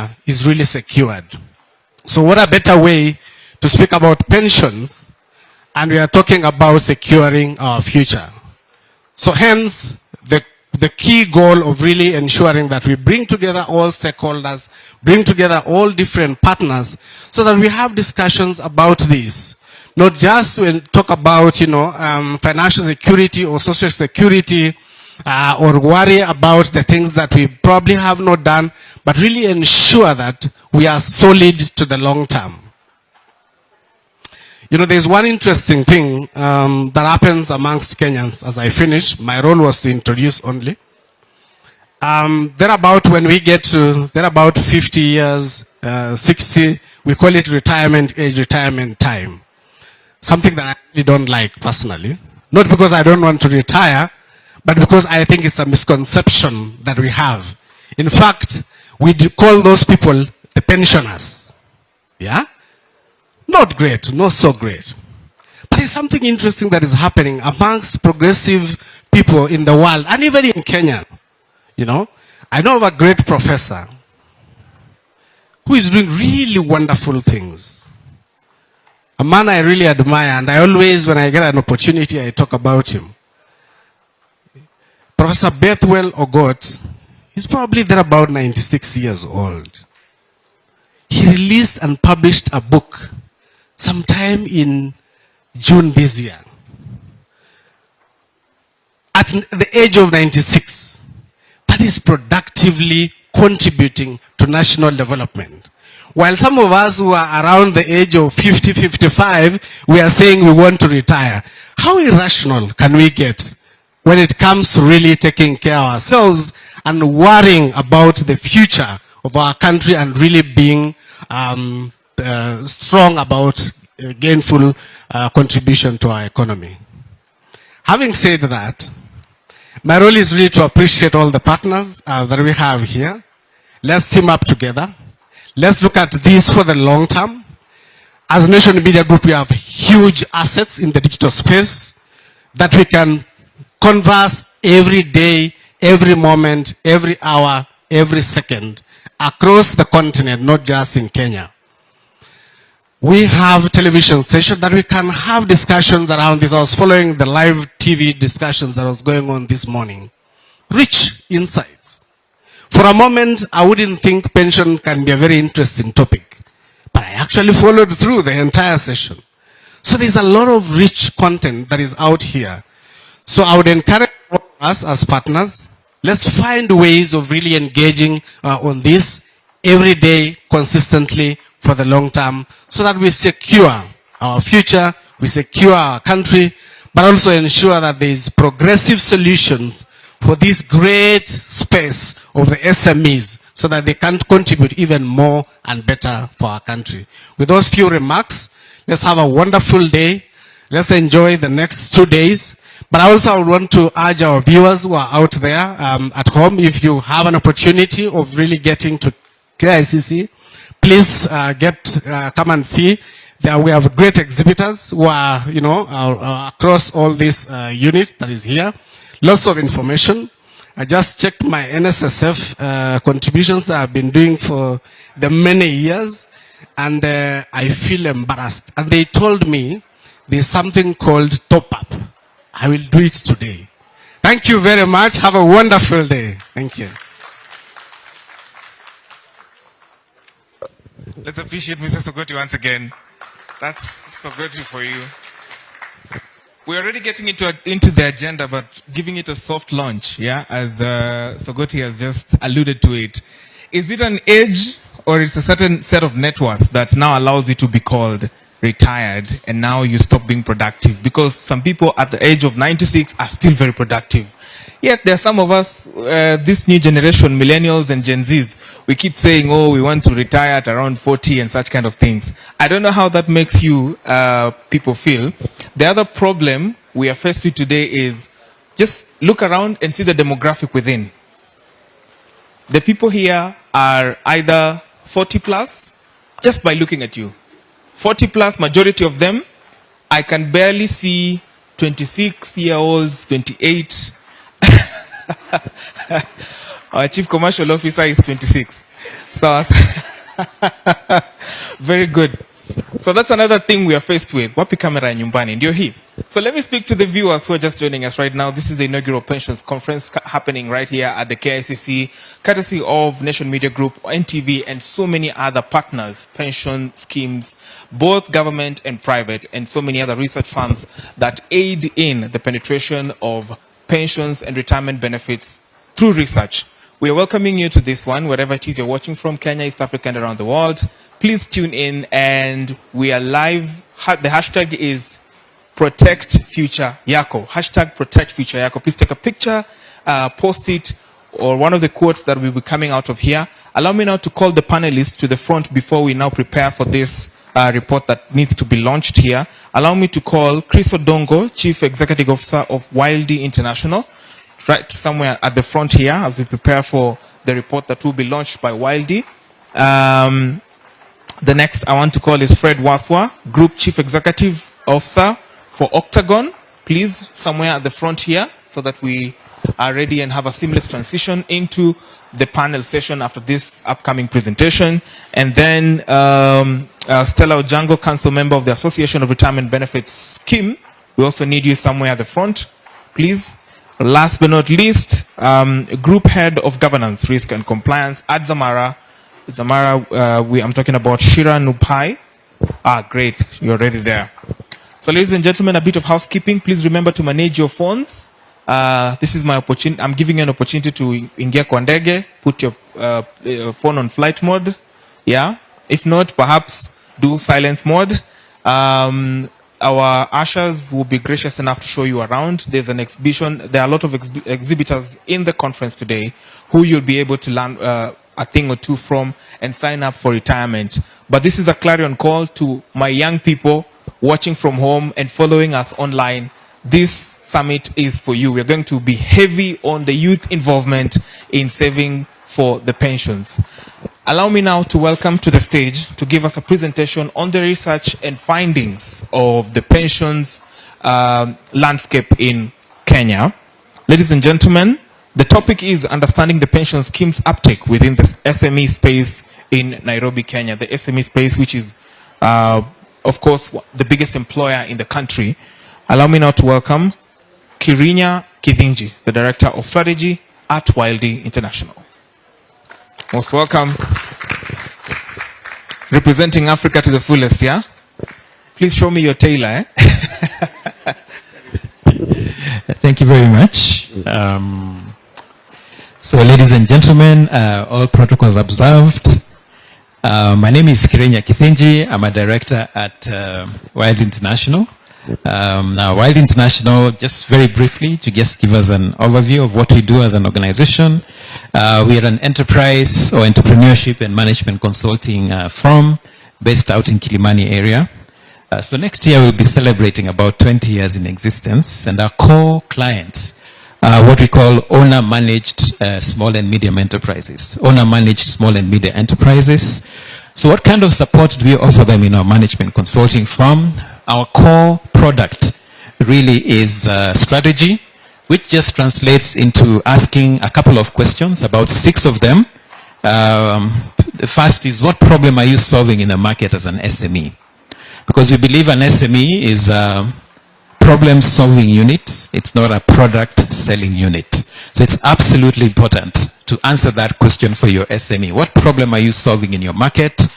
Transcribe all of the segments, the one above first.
future is really secured. So what a better way to speak about pensions, and we are talking about securing our future. So hence, the key goal of really ensuring that we bring together all stakeholders, bring together all different partners, so that we have discussions about this. Not just to talk about, financial security or social security, or worry about the things that we probably have not done, but really ensure that we are solid to the long term. There's one interesting thing that happens amongst Kenyans as I finish. My role was to introduce only. When we get to, about 50 years, 60, we call it retirement age, retirement time. Something that I really don't like personally. Not because I don't want to retire, but because I think it's a misconception that we have. In fact, we call those people the pensioners. Yeah? Not great, not so great. But there's something interesting that is happening amongst progressive people in the world, and even in Kenya. I know of a great professor who is doing really wonderful things. A man I really admire, and I always, when I get an opportunity, I talk about him. Professor Bethwell Ogot, he's probably there about 96 years old. He released and published a book sometime in June this year. At the age of 96, that is productively contributing to national development. While some of us who are around the age of 50, 55, we are saying we want to retire. How irrational can we get when it comes to really taking care of ourselves and worrying about the future of our country and really being strong about gainful contribution to our economy? Having said that, my role is really to appreciate all the partners that we have here. Let's team up together. Let's look at this for the long term. As a Nation Media Group, we have huge assets in the digital space that we can converse every day, every moment, every hour, every second across the continent, not just in Kenya. We have television stations that we can have discussions around this. I was following the live TV discussions that was going on this morning. Rich insights. For a moment, I wouldn't think pension can be a very interesting topic, but I actually followed through the entire session. So there's a lot of rich content that is out here. So I would encourage us as partners, let's find ways of really engaging on this every day, consistently, for the long term, so that we secure our future, we secure our country, but also ensure that there is progressive solutions for this great space of the SMEs, so that they can contribute even more and better for our country. With those few remarks, let's have a wonderful day. Let's enjoy the next 2 days. But I also want to urge our viewers who are out there at home, if you have an opportunity of really getting to KICC, please come and see. We have great exhibitors who are, across all this unit that is here. Lots of information. I just checked my NSSF contributions that I've been doing for the many years, and I feel embarrassed. And they told me there's something called top-up. I will do it today. Thank you very much. Have a wonderful day. Thank you. Let's appreciate Mr. Sogoti once again. That's Sogoti for you. We're already getting into the agenda, but giving it a soft launch, yeah, as Sogoti has just alluded to it. Is it an age, or it's a certain set of net worth that now allows you to be called retired and now you stop being productive? Because some people at the age of 96 are still very productive. Yet there are some of us, this new generation, millennials and Gen Zs, we keep saying, oh, we want to retire at around 40 and such kind of things. I don't know how that makes you people feel. The other problem we are faced with today is just look around and see the demographic within. The people here are either 40 plus, just by looking at you. 40 plus, majority of them. I can barely see 26-year-olds, 28. Our chief commercial officer is 26. So, very good. So that's another thing we are faced with. Wapi kamera nyumbani? Ndio hii. So let me speak to the viewers who are just joining us right now. This is the inaugural Pensions Conference happening right here at the KICC, courtesy of Nation Media Group, NTV, and so many other partners, pension schemes, both government and private, and so many other research firms that aid in the penetration of pensions and retirement benefits through research. We are welcoming you to this one, wherever it is you're watching from, Kenya, East Africa, and around the world. Please tune in, and we are live. The hashtag is Protect Future Yako. Hashtag Protect Future Yako. Please take a picture, post it, or one of the quotes that will be coming out of here. Allow me now to call the panelists to the front before we now prepare for this report that needs to be launched here. Allow me to call Chris Odongo, Chief Executive Officer of Wildy International, right somewhere at the front here as we prepare for the report that will be launched by Wildy. The next I want to call is Fred Waswa, Group Chief Executive Officer for Octagon. Please, somewhere at the front here so that we are ready and have a seamless transition into the panel session after this upcoming presentation. And then Stella Ojango, Council Member of the Association of Retirement Benefits Scheme. We also need you somewhere at the front, please. Last but not least, Group Head of Governance, Risk and Compliance, at Zamara. I'm talking about Shira Nupai. Great, you're already there. So ladies and gentlemen, a bit of housekeeping. Please remember to manage your phones. This is my opportunity. I'm giving you an opportunity to ingia kwa ndege, put your phone on flight mode. Yeah. If not, perhaps do silence mode. Our ushers will be gracious enough to show you around. There's an exhibition. There are a lot of exhibitors in the conference today who you'll be able to learn a thing or two from and sign up for retirement. But this is a clarion call to my young people watching from home and following us online. This summit is for you. We're going to be heavy on the youth involvement in saving for the pensions. Allow me now to welcome to the stage to give us a presentation on the research and findings of the pensions landscape in Kenya. Ladies and gentlemen, the topic is understanding the pension scheme's uptake within the SME space in Nairobi, Kenya. The SME space, which is, of course, the biggest employer in the country. Allow me now to welcome Kirinya Kithinji, the Director of Strategy at Wildy International. Most welcome. Representing Africa to the fullest, yeah? Please show me your tailor, eh? Thank you very much. So ladies and gentlemen, all protocols observed. My name is Kirinya Kithinji. I'm a director at Wildy International. Now, Wildy International, just very briefly, to just give us an overview of what we do as an organization. We are an enterprise or entrepreneurship and management consulting firm based out in Kilimani area. So next year we'll be celebrating about 20 years in existence, and our core clients are what we call owner-managed small and medium enterprises. Owner-managed small and medium enterprises. So what kind of support do we offer them in our management consulting firm? Our core product really is strategy, which just translates into asking a couple of questions, about 6 of them. The first is, what problem are you solving in the market as an SME? Because we believe an SME is a problem-solving unit. It's not a product-selling unit. So it's absolutely important to answer that question for your SME. What problem are you solving in your market?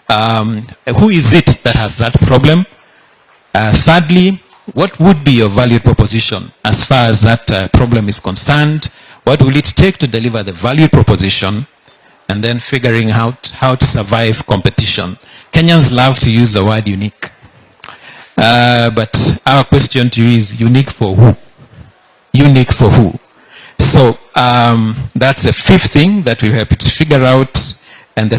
Who is it that has that problem? Thirdly, what would be your value proposition as far as that problem is concerned? What will it take to deliver the value proposition? And then figuring out how to survive competition. Kenyans love to use the word unique. But our question to you is, unique for who? Unique for who? So that's the 5th thing that we help you to figure out. And the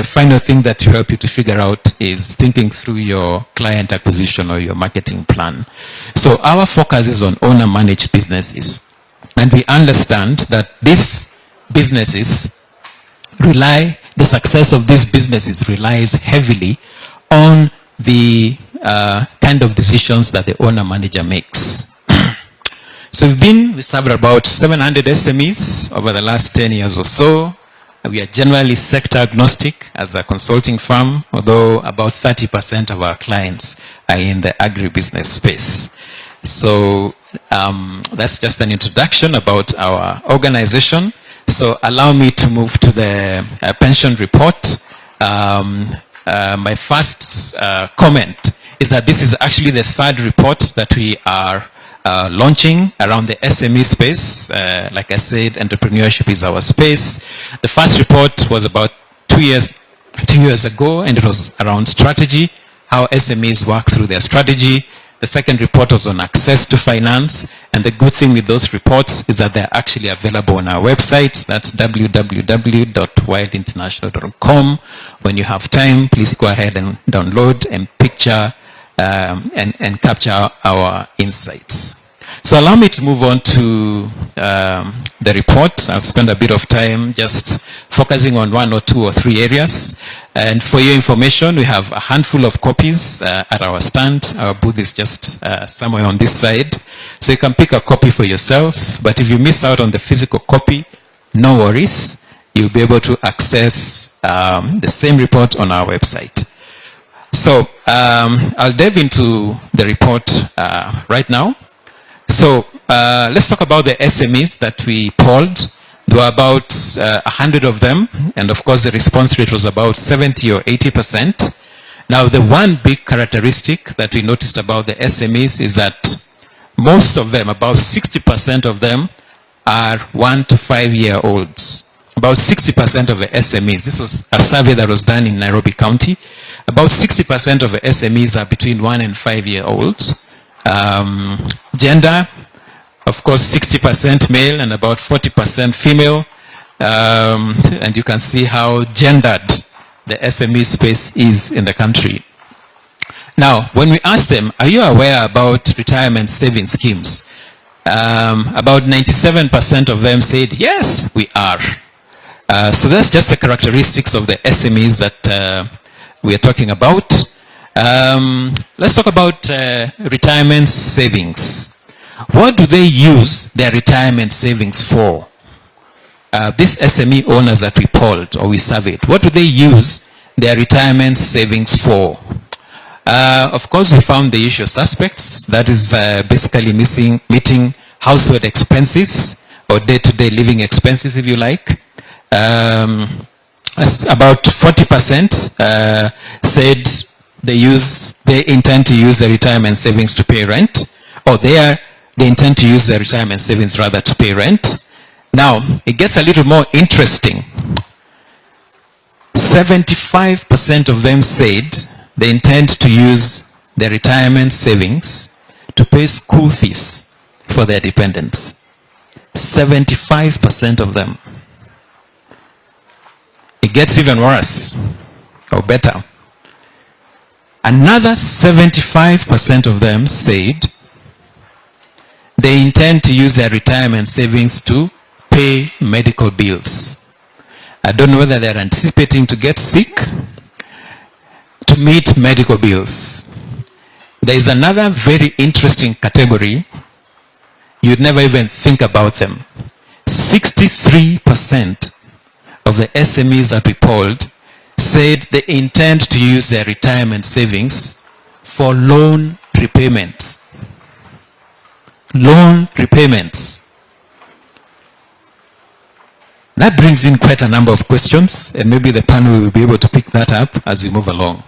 final thing that will help you to figure out is thinking through your client acquisition or your marketing plan. So our focus is on owner-managed businesses. And we understand that these businesses the success of these businesses relies heavily on the kind of decisions that the owner-manager makes. So we served about 700 SMEs over the last 10 years or so. We are generally sector agnostic as a consulting firm, although about 30% of our clients are in the agribusiness space. So that's just an introduction about our organization. So allow me to move to the pension report. My first comment is that this is actually the third report that we are launching around the SME space. Like I said, entrepreneurship is our space. The first report was about 2 years ago, and it was around strategy, how SMEs work through their strategy. The second report was on access to finance, and the good thing with those reports is that they're actually available on our website. That's www.wildinternational.com. When you have time, please go ahead and download and picture and capture our insights. So allow me to move on to the report. I'll spend a bit of time just focusing on 1 or 2 or 3 areas. And for your information, we have a handful of copies at our stand. Our booth is just somewhere on this side. So you can pick a copy for yourself. But if you miss out on the physical copy, no worries. You'll be able to access the same report on our website. So I'll dive into the report right now. So let's talk about the SMEs that we polled. There were about 100 of them, and of course the response rate was about 70 or 80%. Now the one big characteristic that we noticed about the SMEs is that most of them, about 60% of them, are 1 to 5 year olds. About 60% of the SMEs, this was a survey that was done in Nairobi County, about 60% of the SMEs are between 1 and 5 year olds. Gender, of course, 60% male and about 40% female. And you can see how gendered the SME space is in the country. Now, when we asked them, are you aware about retirement saving schemes? About 97% of them said, yes, we are. So that's just the characteristics of the SMEs that we are talking about. Let's talk about retirement savings. What do they use their retirement savings for? These SME owners that we polled or we surveyed, what do they use their retirement savings for? Of course, we found the usual suspects. That is basically meeting household expenses or day-to-day living expenses, if you like. About 40% said they intend to use their retirement savings to pay rent, or they intend to use their retirement savings rather to pay rent. Now, it gets a little more interesting. 75% of them said they intend to use their retirement savings to pay school fees for their dependents. 75% of them. It gets even worse, or better. Another 75% of them said they intend to use their retirement savings to pay medical bills. I don't know whether they're anticipating to get sick, to meet medical bills. There is another very interesting category. You'd never even think about them. 63% of the SMEs that we polled said they intend to use their retirement savings for loan repayments. Loan repayments. That brings in quite a number of questions, and maybe the panel will be able to pick that up as we move along.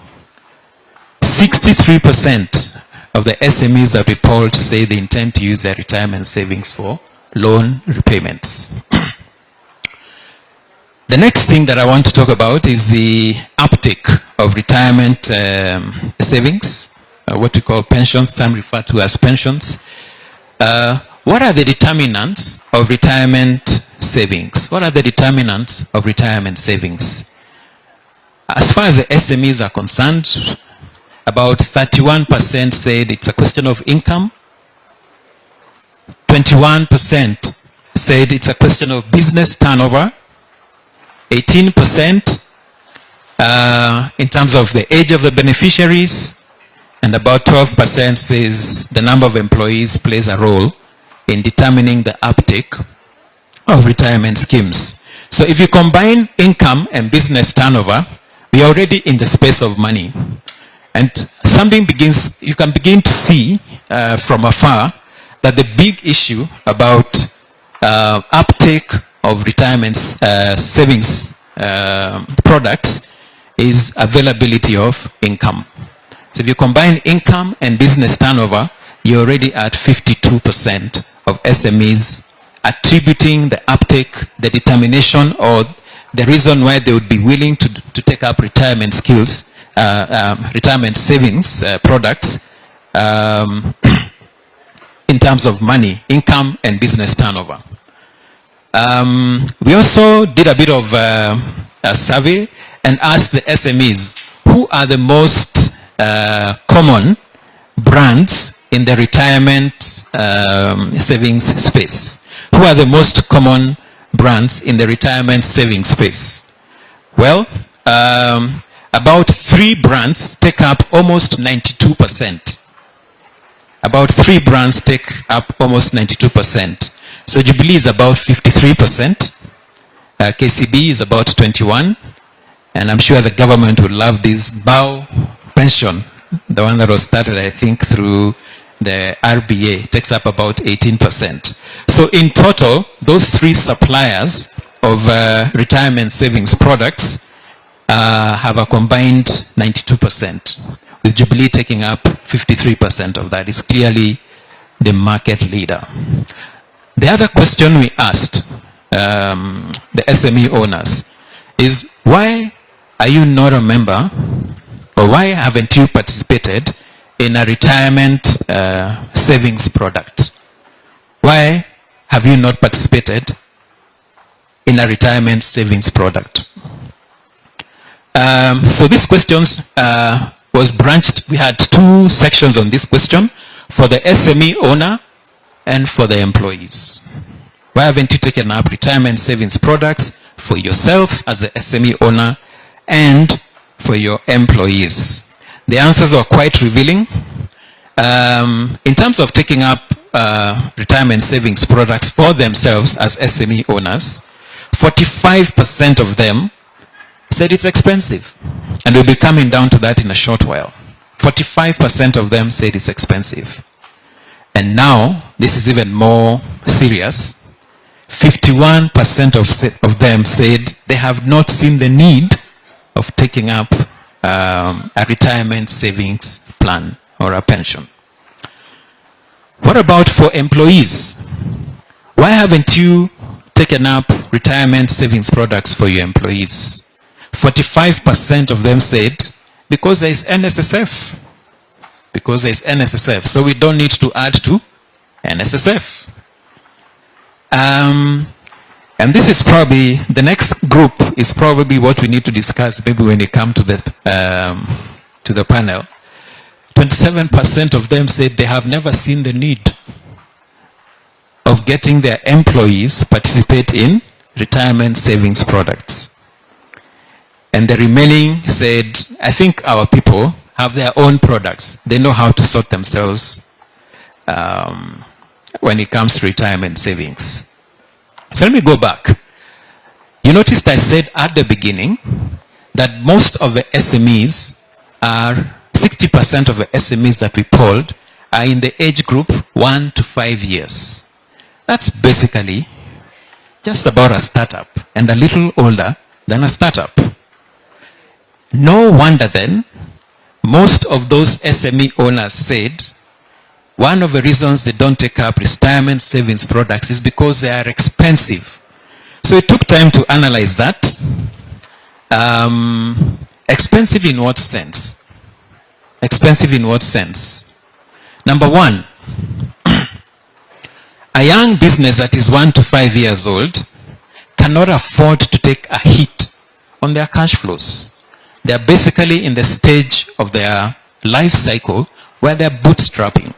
63% of the SMEs that we polled say they intend to use their retirement savings for loan repayments. The next thing that I want to talk about is the uptake of retirement savings, what we call pensions, some refer to as pensions. What are the determinants of retirement savings? What are the determinants of retirement savings? As far as the SMEs are concerned, about 31% said it's a question of income. 21% said it's a question of business turnover. 18% in terms of the age of the beneficiaries, and about 12% says the number of employees plays a role in determining the uptake of retirement schemes. So if you combine income and business turnover, we are already in the space of money. And you can begin to see from afar that the big issue about uptake of retirement savings products is availability of income. So if you combine income and business turnover, you're already at 52% of SMEs attributing the uptake, the determination, or the reason why they would be willing to take up retirement skills, retirement savings products in terms of money, income, and business turnover. We also did a bit of a survey and asked the SMEs who are the most common brands in the retirement savings space. Who are the most common brands in the retirement savings space? Well, about 3 brands take up almost 92%. About 3 brands take up almost 92%. So Jubilee is about 53%. KCB is about 21%. And I'm sure the government would love this BAO pension, the one that was started, I think, through the RBA, takes up about 18%. So in total, those 3 suppliers of retirement savings products have a combined 92%, with Jubilee taking up 53% of that. Is clearly the market leader. The other question we asked the SME owners is, why are you not a member, or why haven't you participated in a retirement savings product? Why have you not participated in a retirement savings product? So these questions was branched. We had 2 sections on this question, for the SME owner and for the employees. Why haven't you taken up retirement savings products for yourself as the SME owner and for your employees? The answers are quite revealing. In terms of taking up retirement savings products for themselves as SME owners, 45% of them said it's expensive. And we'll be coming down to that in a short while. 45% of them said it's expensive. And now, this is even more serious. 51% of them said they have not seen the need of taking up a retirement savings plan or a pension. What about for employees? Why haven't you taken up retirement savings products for your employees? 45% of them said, because there is NSSF. Because there is NSSF. So we don't need to add to NSSF. And this is probably, the next group is probably what we need to discuss maybe when we come to the panel. 27% of them said they have never seen the need of getting their employees participate in retirement savings products. And the remaining said, I think our people have their own products. They know how to sort themselves when it comes to retirement savings. So let me go back. You noticed I said at the beginning that most of the SMEs are, 60% of the SMEs that we polled are in the age group 1 to 5 years. That's basically just about a startup and a little older than a startup. No wonder then, most of those SME owners said one of the reasons they don't take up retirement savings products is because they are expensive. So it took time to analyze that. Expensive in what sense? Expensive in what sense? Number one, a young business that is 1 to 5 years old cannot afford to take a hit on their cash flows. They are basically in the stage of their life cycle where they're bootstrapping.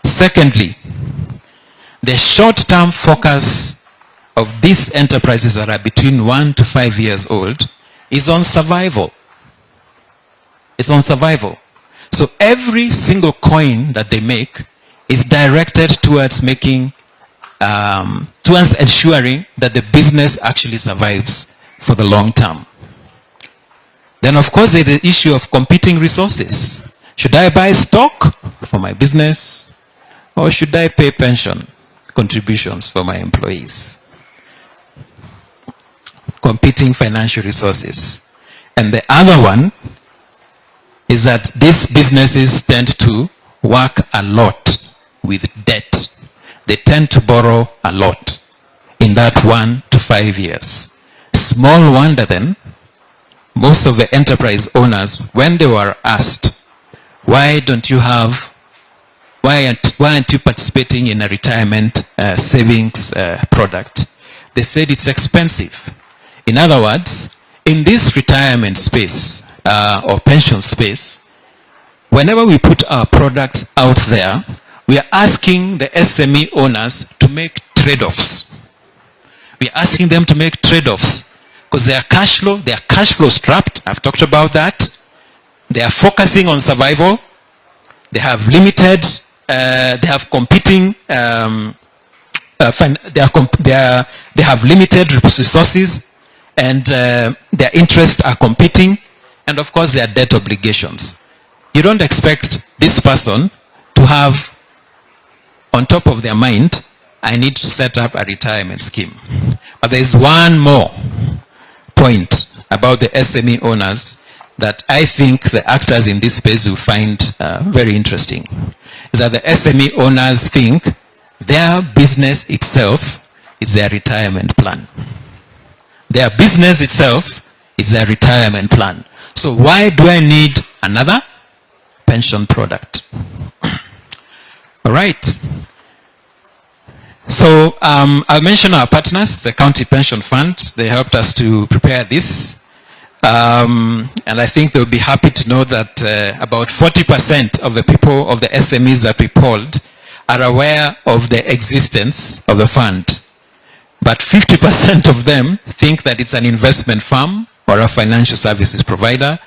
Secondly, the short-term focus of these enterprises that are between 1 to 5 years old is on survival. It's on survival. So every single coin that they make is directed towards making towards ensuring that the business actually survives for the long term. Then, of course, there's the issue of competing resources. Should I buy stock for my business, or should I pay pension contributions for my employees? Competing financial resources. And the other one is that these businesses tend to work a lot with debt. They tend to borrow a lot in that 1 to 5 years. Small wonder then, most of the enterprise owners, when they were asked, why aren't you participating in a retirement savings product? They said it's expensive. In other words, in this retirement space or pension space, whenever we put our products out there, we are asking the SME owners to make trade-offs. We are asking them to make trade-offs because they are cash flow strapped. I've talked about that. They are focusing on survival. They have limited, they have competing, they have limited resources, and their interests are competing, and of course their debt obligations. You don't expect this person to have on top of their mind, I need to set up a retirement scheme. But there is one more point about the SME owners that I think the actors in this space will find very interesting. Is that the SME owners think their business itself is their retirement plan. Their business itself is their retirement plan. So why do I need another pension product? All right. So I'll mention our partners, the County Pension Fund. They helped us to prepare this. And I think they'll be happy to know that about 40% of the people, of the SMEs that we polled, are aware of the existence of the fund. But 50% of them think that it's an investment firm or a financial services provider.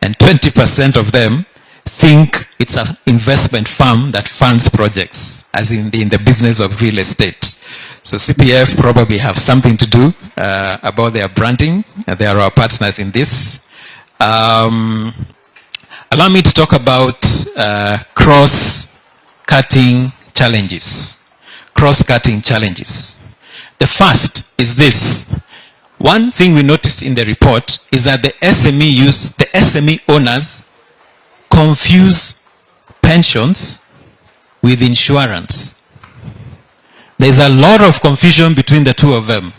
And 20% of them think it's an investment firm that funds projects, as in the business of real estate. So CPF probably have something to do about their branding. They are our partners in this. Allow me to talk about cross-cutting challenges. Cross-cutting challenges. The first is this. One thing we noticed in the report is that the SME owners confuse pensions with insurance. There's a lot of confusion between the two of them,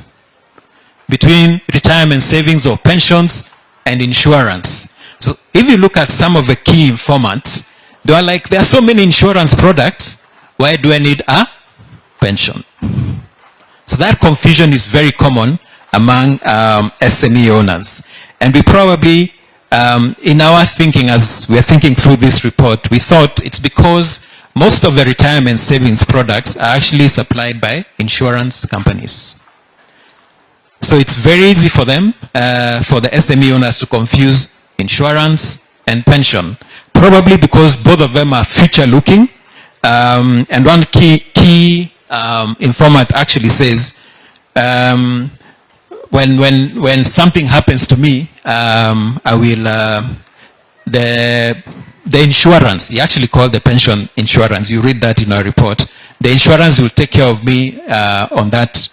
between retirement savings or pensions and insurance. So if you look at some of the key informants, they are like, there are so many insurance products, why do I need a pension? So that confusion is very common among SME owners. And we probably, in our thinking, as we're thinking through this report, we thought it's because most of the retirement savings products are actually supplied by insurance companies. So it's very easy for them, for the SME owners to confuse insurance and pension, probably because both of them are future-looking. And one key informant actually says, when something happens to me, I will, the insurance, he actually called the pension insurance, you read that in our report, the insurance will take care of me on that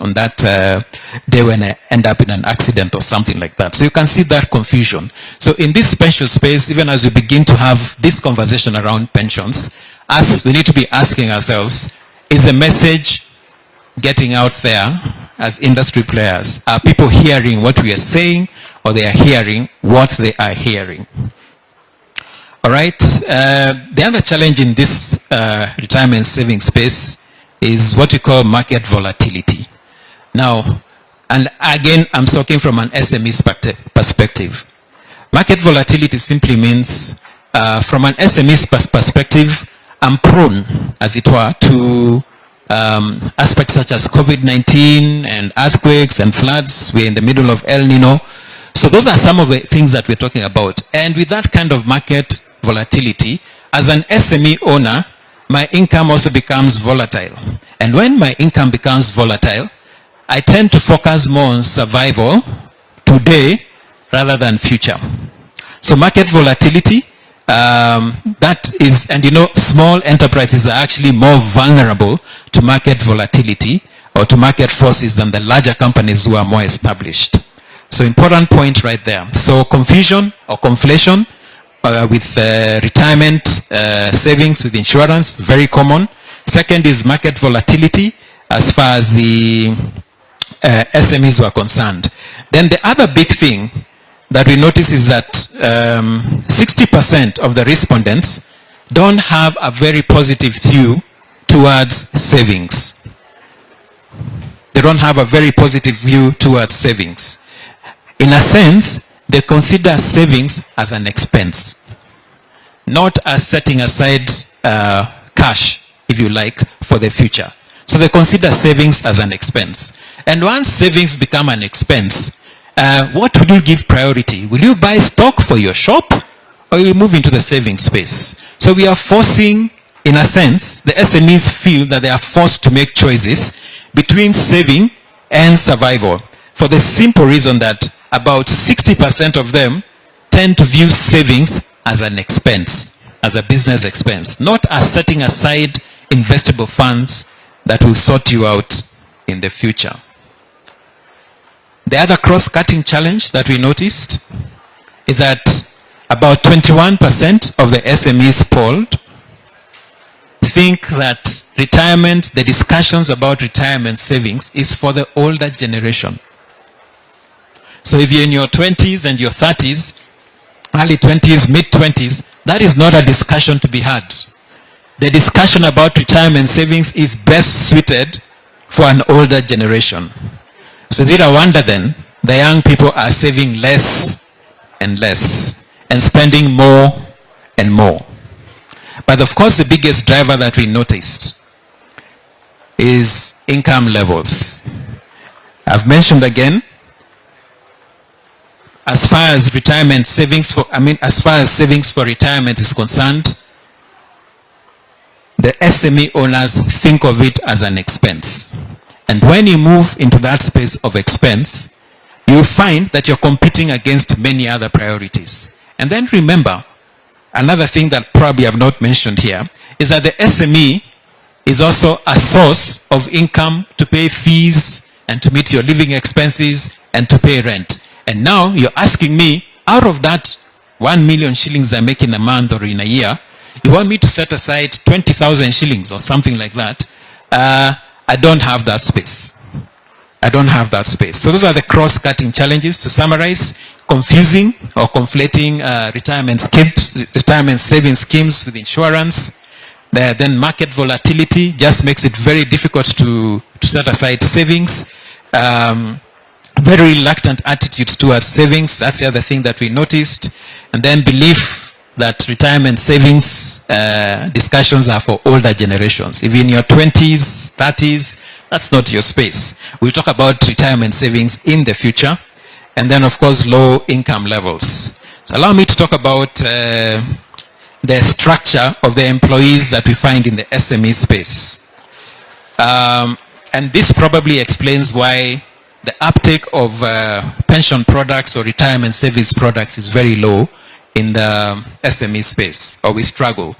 day when I end up in an accident or something like that. So you can see that confusion. So in this pension space, even as we begin to have this conversation around pensions, we need to be asking ourselves, is the message getting out there as industry players? Are people hearing what we are saying, or they are hearing what they are hearing? All right. The other challenge in this retirement savings space is what we call market volatility. Now, and again, I'm talking from an SME perspective. Market volatility simply means, from an SME perspective, I'm prone, as it were, to aspects such as COVID-19 and earthquakes and floods. We're in the middle of El Nino. So those are some of the things that we're talking about. And with that kind of market volatility, as an SME owner, my income also becomes volatile. And when my income becomes volatile, I tend to focus more on survival today rather than future. So market volatility, that is, and you know, small enterprises are actually more vulnerable to market volatility or to market forces than the larger companies who are more established. So important point right there. So confusion or conflation with retirement savings with insurance, very common. Second is market volatility as far as the SMEs were concerned. Then the other big thing that we notice is that 60% of the respondents don't have a very positive view towards savings. They don't have a very positive view towards savings. In a sense, they consider savings as an expense, not as setting aside cash, if you like, for the future. So they consider savings as an expense. And once savings become an expense, what will you give priority? Will you buy stock for your shop, or will you move into the savings space? So we are forcing, in a sense, the SMEs feel that they are forced to make choices between saving and survival, for the simple reason that about 60% of them tend to view savings as an expense, as a business expense, not as setting aside investable funds that will sort you out in the future. The other cross-cutting challenge that we noticed is that about 21% of the SMEs polled think that retirement, the discussions about retirement savings is for the older generation. So if you're in your 20s and your 30s, early 20s, mid-20s, that is not a discussion to be had. The discussion about retirement savings is best suited for an older generation. So little wonder then, the young people are saving less and less and spending more and more. But of course, the biggest driver that we noticed is income levels. I've mentioned again, as far as retirement savings for, as far as savings for retirement is concerned, the SME owners think of it as an expense. And when you move into that space of expense, you'll find that you're competing against many other priorities. And then remember, another thing that probably I've not mentioned here is that the SME is also a source of income to pay fees and to meet your living expenses and to pay rent. And now you're asking me, out of that 1 million shillings I make in a month or in a year, you want me to set aside 20,000 shillings or something like that? I don't have that space. I don't have that space. So those are the cross-cutting challenges. To summarize, confusing or conflating retirement savings schemes with insurance. Then market volatility just makes it very difficult to set aside savings. Very reluctant attitudes towards savings. That's the other thing that we noticed. And then belief that retirement savings discussions are for older generations. If you're in your 20s, 30s, that's not your space. We'll talk about retirement savings in the future. And then, of course, low income levels. So allow me to talk about the structure of the employees that we find in the SME space. And this probably explains why the uptake of pension products or retirement savings products is very low in the SME space, or we struggle.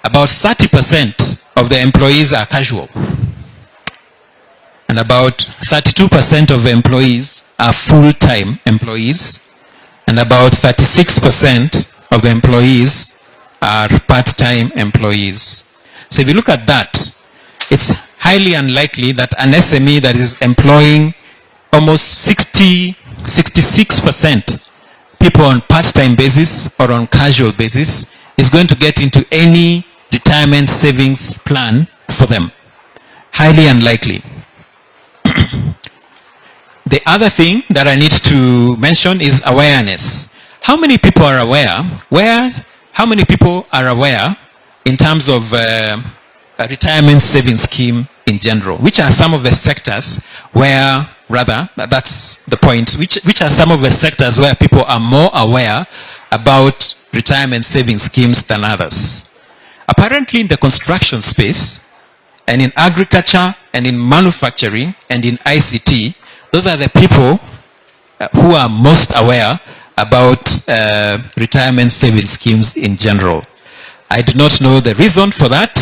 About 30% of the employees are casual. And about 32% of the employees are full-time employees. And about 36% of the employees are part-time employees. So if you look at that, it's highly unlikely that an SME that is employing almost 66% people on part-time basis or on casual basis is going to get into any retirement savings plan for them. Highly unlikely. The other thing that I need to mention is awareness. How many people are aware? How many people are aware in terms of a retirement savings scheme in general? Which are some of the sectors where, rather, that's the point, which are some of the sectors where people are more aware about retirement savings schemes than others? Apparently in the construction space, and in agriculture, and in manufacturing, and in ICT, those are the people who are most aware about retirement savings schemes in general. I do not know the reason for that.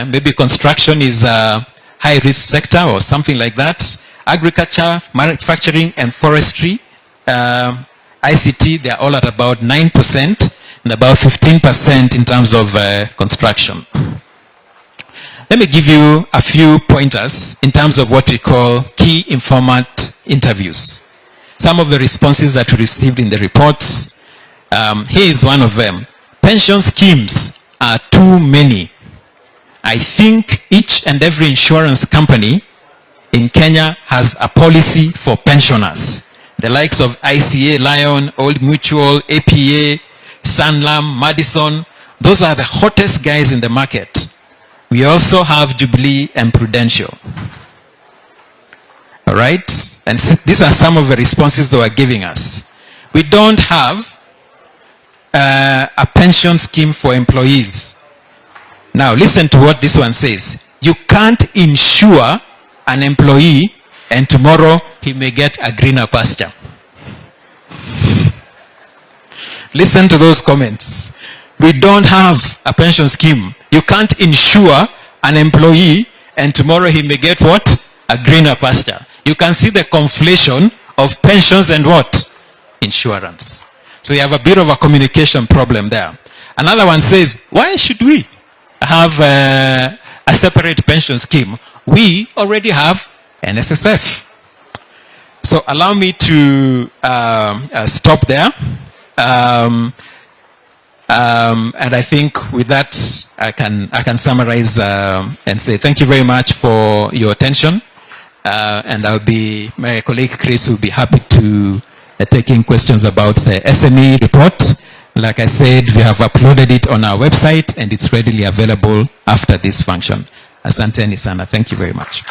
Maybe construction is a high-risk sector or something like that. Agriculture, manufacturing, and forestry, ICT, they are all at about 9% and about 15% in terms of construction. Let me give you a few pointers in terms of what we call key informant interviews. Some of the responses that we received in the reports. Here is one of them. Pension schemes are too many. I think each and every insurance company in Kenya has a policy for pensioners. The likes of ICA, Lion, Old Mutual, APA, Sanlam, Madison, those are the hottest guys in the market. We also have Jubilee and Prudential. All right? And these are some of the responses they were giving us. We don't have a pension scheme for employees. Now, listen to what this one says. You can't insure an employee and tomorrow he may get a greener pasture. Listen to those comments. We don't have a pension scheme. You can't insure an employee and tomorrow he may get what? A greener pasture. You can see the conflation of pensions and what? Insurance. So we have a bit of a communication problem there. Another one says, why should we have a separate pension scheme? We already have an SSF. So allow me to stop there. And I think with that, I can summarize and say thank you very much for your attention. And my colleague Chris will be happy to taking questions about the SME report. Like I said, we have uploaded it on our website and it's readily available after this function. Asante sana. Thank you very much.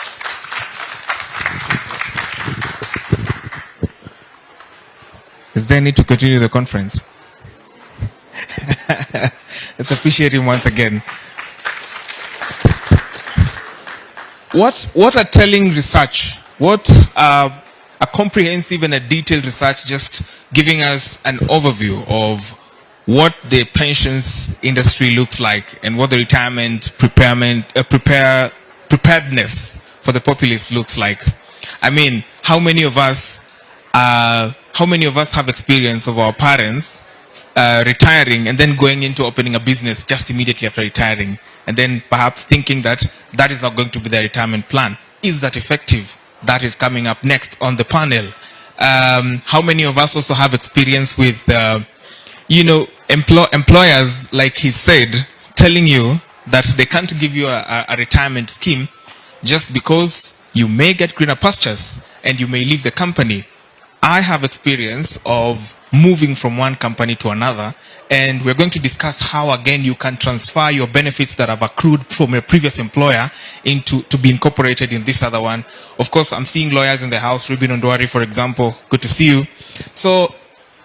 Is there a need to continue the conference? Let's appreciate him once again. What a telling research. What a comprehensive and a detailed research, just giving us an overview of what the pensions industry looks like and what the retirement preparedness for the populace looks like. I mean, how many of us have experience of our parents retiring and then going into opening a business just immediately after retiring, and then perhaps thinking that that is not going to be their retirement plan? Is that effective? That is coming up next on the panel. How many of us also have experience with, employers, like he said, telling you that they can't give you a retirement scheme just because you may get greener pastures and you may leave the company. I have experience of moving from one company to another, and we're going to discuss how, again, you can transfer your benefits that have accrued from a previous employer to be incorporated in this other one. Of course, I'm seeing lawyers in the house, Ruben Ondwari, for example. Good to see you. So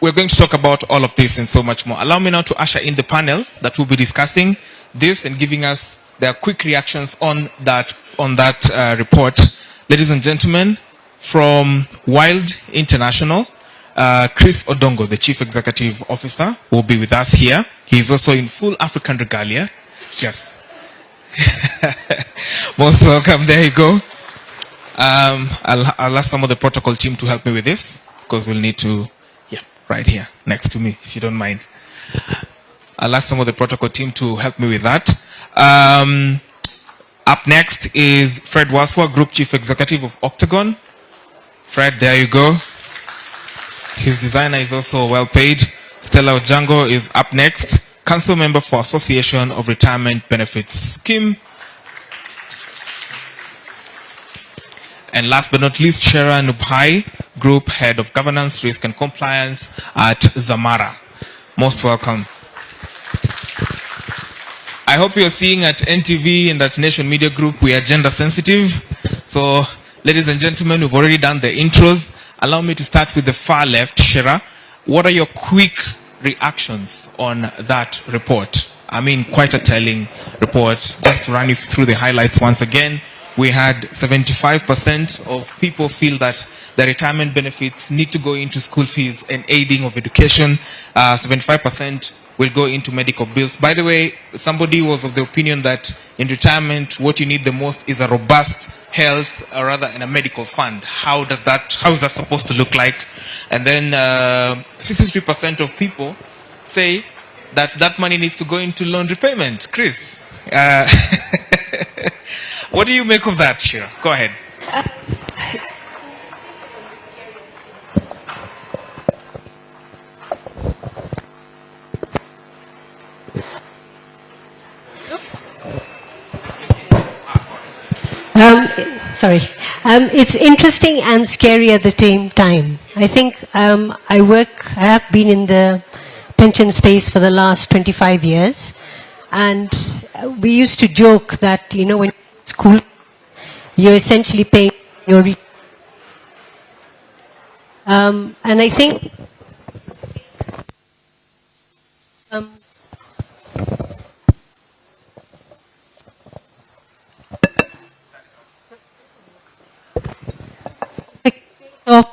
we're going to talk about all of this and so much more. Allow me now to usher in the panel that will be discussing this and giving us their quick reactions on that report. Ladies and gentlemen, from Wild International, Chris Odongo, the Chief Executive Officer, will be with us here. He is also in full African regalia. Yes. Most welcome. There you go. I'll ask some of the protocol team to help me with this, because we'll need to, right here, next to me, if you don't mind. I'll ask some of the protocol team to help me with that. Up next is Fred Waswa, Group Chief Executive of Octagon. Fred, there you go. His designer is also well paid. Stella Ojango is up next, Council Member for Association of Retirement Benefits Scheme. And last but not least, Shera Nubhai, Group Head of Governance, Risk and Compliance at Zamara. Most welcome. I hope you're seeing at NTV and at Nation Media Group, we are gender sensitive. So, ladies and gentlemen, we've already done the intros. Allow me to start with the far left, Shera. What are your quick reactions on that report? quite a telling report. Just to run you through the highlights once again. We had 75% of people feel that the retirement benefits need to go into school fees and aiding of education. 75% will go into medical bills. By the way, somebody was of the opinion that in retirement, what you need the most is a robust health, or rather, in a medical fund. How is that supposed to look like? And then 63% of people say that money needs to go into loan repayment. Chris, what do you make of that, Shira? Go ahead. It's interesting and scary at the same time. I think I have been in the pension space for the last 25 years, and we used to joke that, when you're in school, you're essentially paying your and I think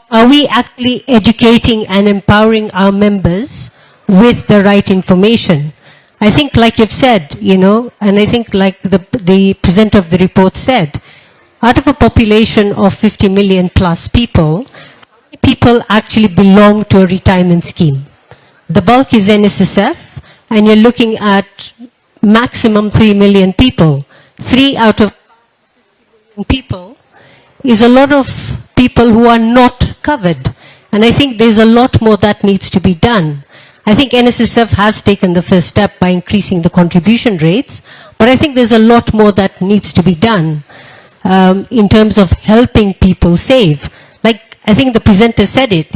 are we actually educating and empowering our members with the right information? I think, like you've said, and I think like the presenter of the report said, out of a population of 50 million plus people, actually belong to a retirement scheme. The bulk is NSSF, and you're looking at maximum 3 million people. 3 out of 50 million people is a lot of people who are not covered. And I think there's a lot more that needs to be done. I think NSSF has taken the first step by increasing the contribution rates, but I think there's a lot more that needs to be done in terms of helping people save. Like, I think the presenter said it,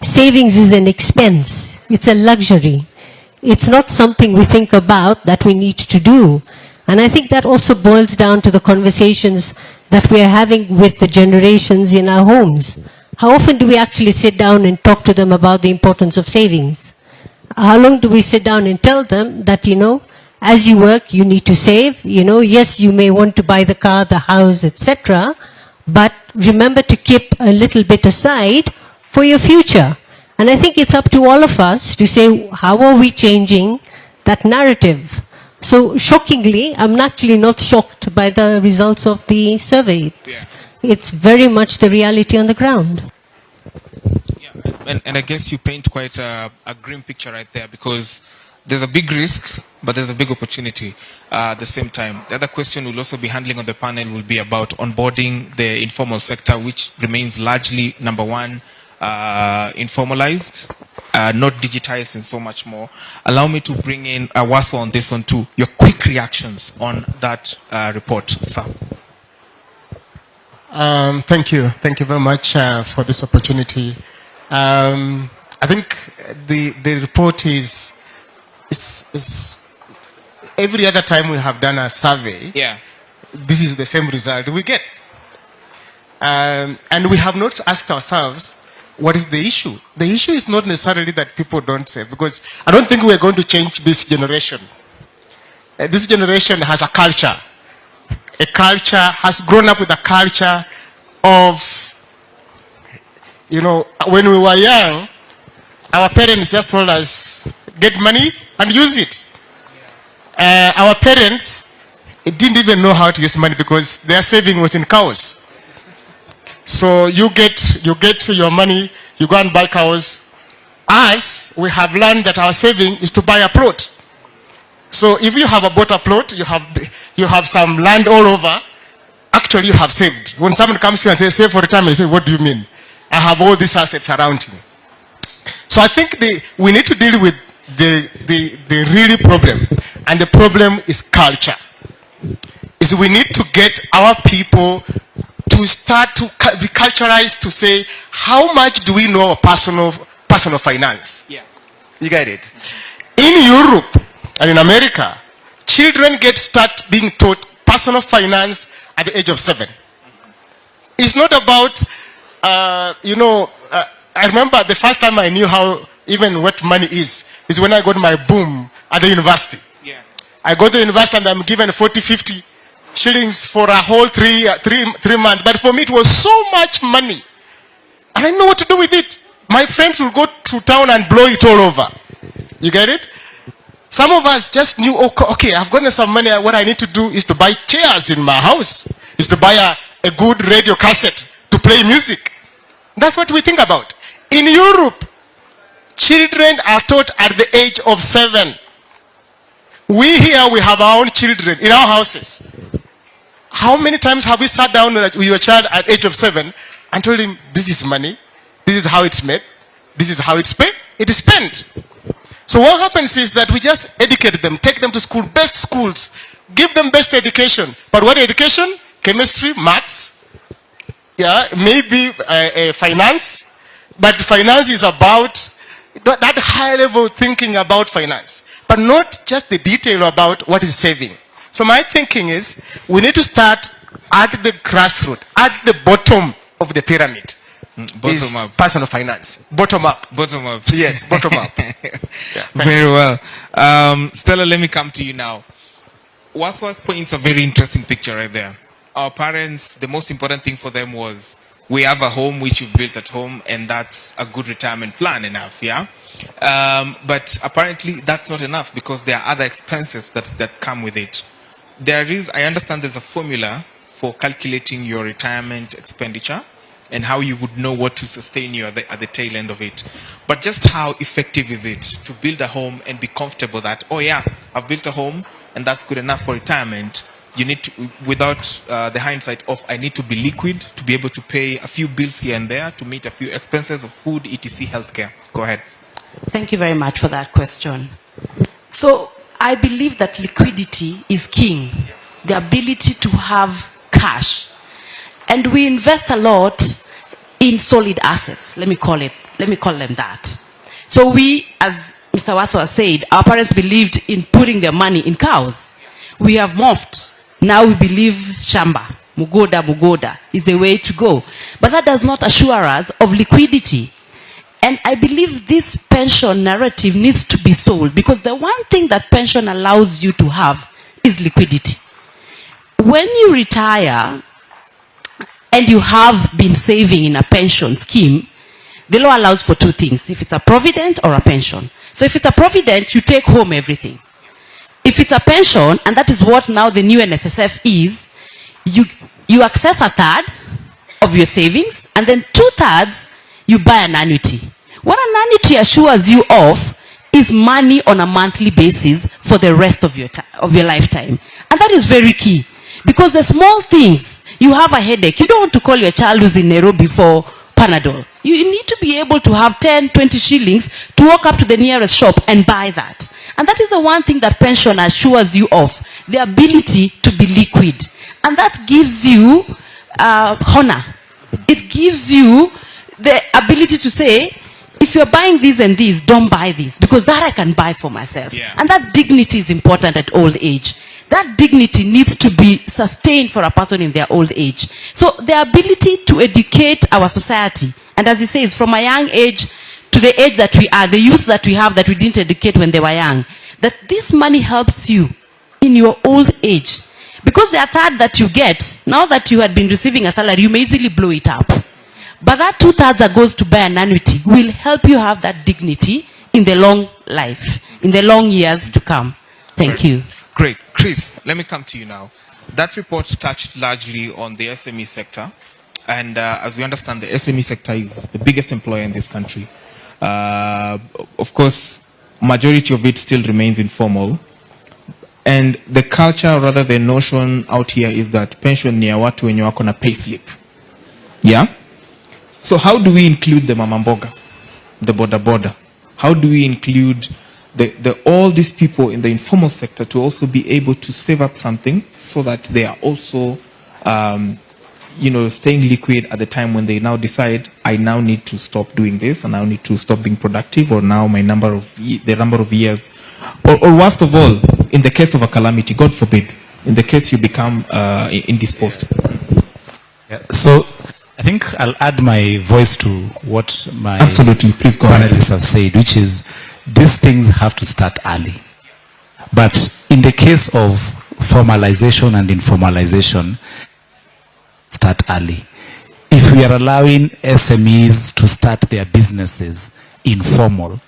savings is an expense. It's a luxury. It's not something we think about that we need to do. And I think that also boils down to the conversations that we are having with the generations in our homes. How often do we actually sit down and talk to them about the importance of savings? How long do we sit down and tell them that, as you work, you need to save? Yes, you may want to buy the car, the house, etc. But remember to keep a little bit aside for your future. And I think it's up to all of us to say, how are we changing that narrative? So shockingly, I'm actually not shocked by the results of the survey. It's very much the reality on the ground. Yeah, and I guess you paint quite a grim picture right there, because there's a big risk, but there's a big opportunity at the same time. The other question we'll also be handling on the panel will be about onboarding the informal sector, which remains largely, number one, informalized, not digitized, and so much more. Allow me to bring in Waso on this one too. Your quick reactions on that report, sir. Thank you. Thank you very much for this opportunity. I think the report is every other time we have done a survey, this is the same result we get. And we have not asked ourselves, what is the issue? The issue is not necessarily that people don't save, because I don't think we're going to change this generation. This generation has a culture. A culture, has grown up with a culture of, when we were young, our parents just told us, get money and use it. Our parents didn't even know how to use money because their saving was in cows. So you get your money, you go and buy cows. Us, we have learned that our saving is to buy a plot. So if you have bought a plot, you have some land all over, actually you have saved. When someone comes to you and says, save for retirement, you say, what do you mean? I have all these assets around me. So I think we need to deal with the real problem. And the problem is culture. Is we need to get our people to start to be culturalized to say, how much do we know of personal finance? Yeah. You get it? In Europe and in America, children start being taught personal finance at the age of 7. It's not about, I remember the first time I knew how, even what money is when I got my boom at the university. Yeah. I go to university and I'm given 40, 50 shillings for a whole three months. But for me, it was so much money. And I know what to do with it. My friends will go to town and blow it all over. You get it? Some of us just knew, okay, I've gotten some money. What I need to do is to buy chairs in my house. Is to buy a good radio cassette to play music. That's what we think about. In Europe, children are taught at the age of 7. We here, we have our own children in our houses. How many times have we sat down with your child at age of 7 and told him, this is money, this is how it's made, this is how it's paid, it is spent. So what happens is that we just educate them, take them to school, best schools, give them best education. But what education? Chemistry, maths, yeah, maybe finance. But finance is about that high level thinking about finance, but not just the detail about what is saving. So my thinking is we need to start at the grassroots, at the bottom of the pyramid. Bottom up. Personal finance. Bottom up. Bottom up. Yes, bottom up. Yeah, very well. Stella, let me come to you now. Waswas paints a very interesting picture right there. Our parents, the most important thing for them was we have a home which you've built at home, and that's a good retirement plan enough, yeah? But apparently that's not enough because there are other expenses that come with it. I understand there's a formula for calculating your retirement expenditure and how you would know what to sustain you at the tail end of it. But just how effective is it to build a home and be comfortable that, oh yeah, I've built a home and that's good enough for retirement. You need to, without the hindsight of, I need to be liquid to be able to pay a few bills here and there to meet a few expenses of food, etc., healthcare. Go ahead. Thank you very much for that question. So I believe that liquidity is king, the ability to have cash. And we invest a lot in solid assets, let me call them that. So we, as Mr. Waswa said, our parents believed in putting their money in cows. We have morphed. Now we believe shamba, mugoda is the way to go. But that does not assure us of liquidity. And I believe this pension narrative needs to be sold, because the one thing that pension allows you to have is liquidity. When you retire and you have been saving in a pension scheme, the law allows for two things: if it's a provident or a pension. So if it's a provident, you take home everything. If it's a pension, and that is what now the new NSSF is, you access a third of your savings, and then 2/3 you buy an annuity. What an annuity assures you of is money on a monthly basis for the rest of your lifetime. And that is very key, because the small things, you have a headache, you don't want to call your child who's in Nairobi for Panadol. You need to be able to have 10, 20 shillings to walk up to the nearest shop and buy that. And that is the one thing that pension assures you of, the ability to be liquid. And that gives you honor. It gives you the ability to say, if you're buying this and this, don't buy this, because that I can buy for myself. Yeah. And that dignity is important at old age. That dignity needs to be sustained for a person in their old age. So the ability to educate our society, and as he says, from a young age to the age that we are, the youth that we have that we didn't educate when they were young, that this money helps you in your old age. Because the third that you get, now that you had been receiving a salary, you may easily blow it up. But that 2/3 that goes to buy an annuity will help you have that dignity in the long life, in the long years to come. Thank you. Great. Chris, let me come to you now. That report touched largely on the SME sector. And as we understand, the SME sector is the biggest employer in this country. Of course, majority of it still remains informal. And the culture, rather the notion out here, is that pension ni ya watu wenye wako na pay slip. Yeah? So how do we include the mamamboga, the border? How do we include all these people in the informal sector to also be able to save up something so that they are also, staying liquid at the time when they now decide, I now need to stop doing this, and I need to stop being productive, or now the number of years, or worst of all, in the case of a calamity, God forbid, in the case you become indisposed. Yeah, so I think I'll add my voice to what my Absolutely. Please go ahead. panelists have said, which is these things have to start early. But in the case of formalization and informalization, start early. If we are allowing SMEs to start their businesses informal,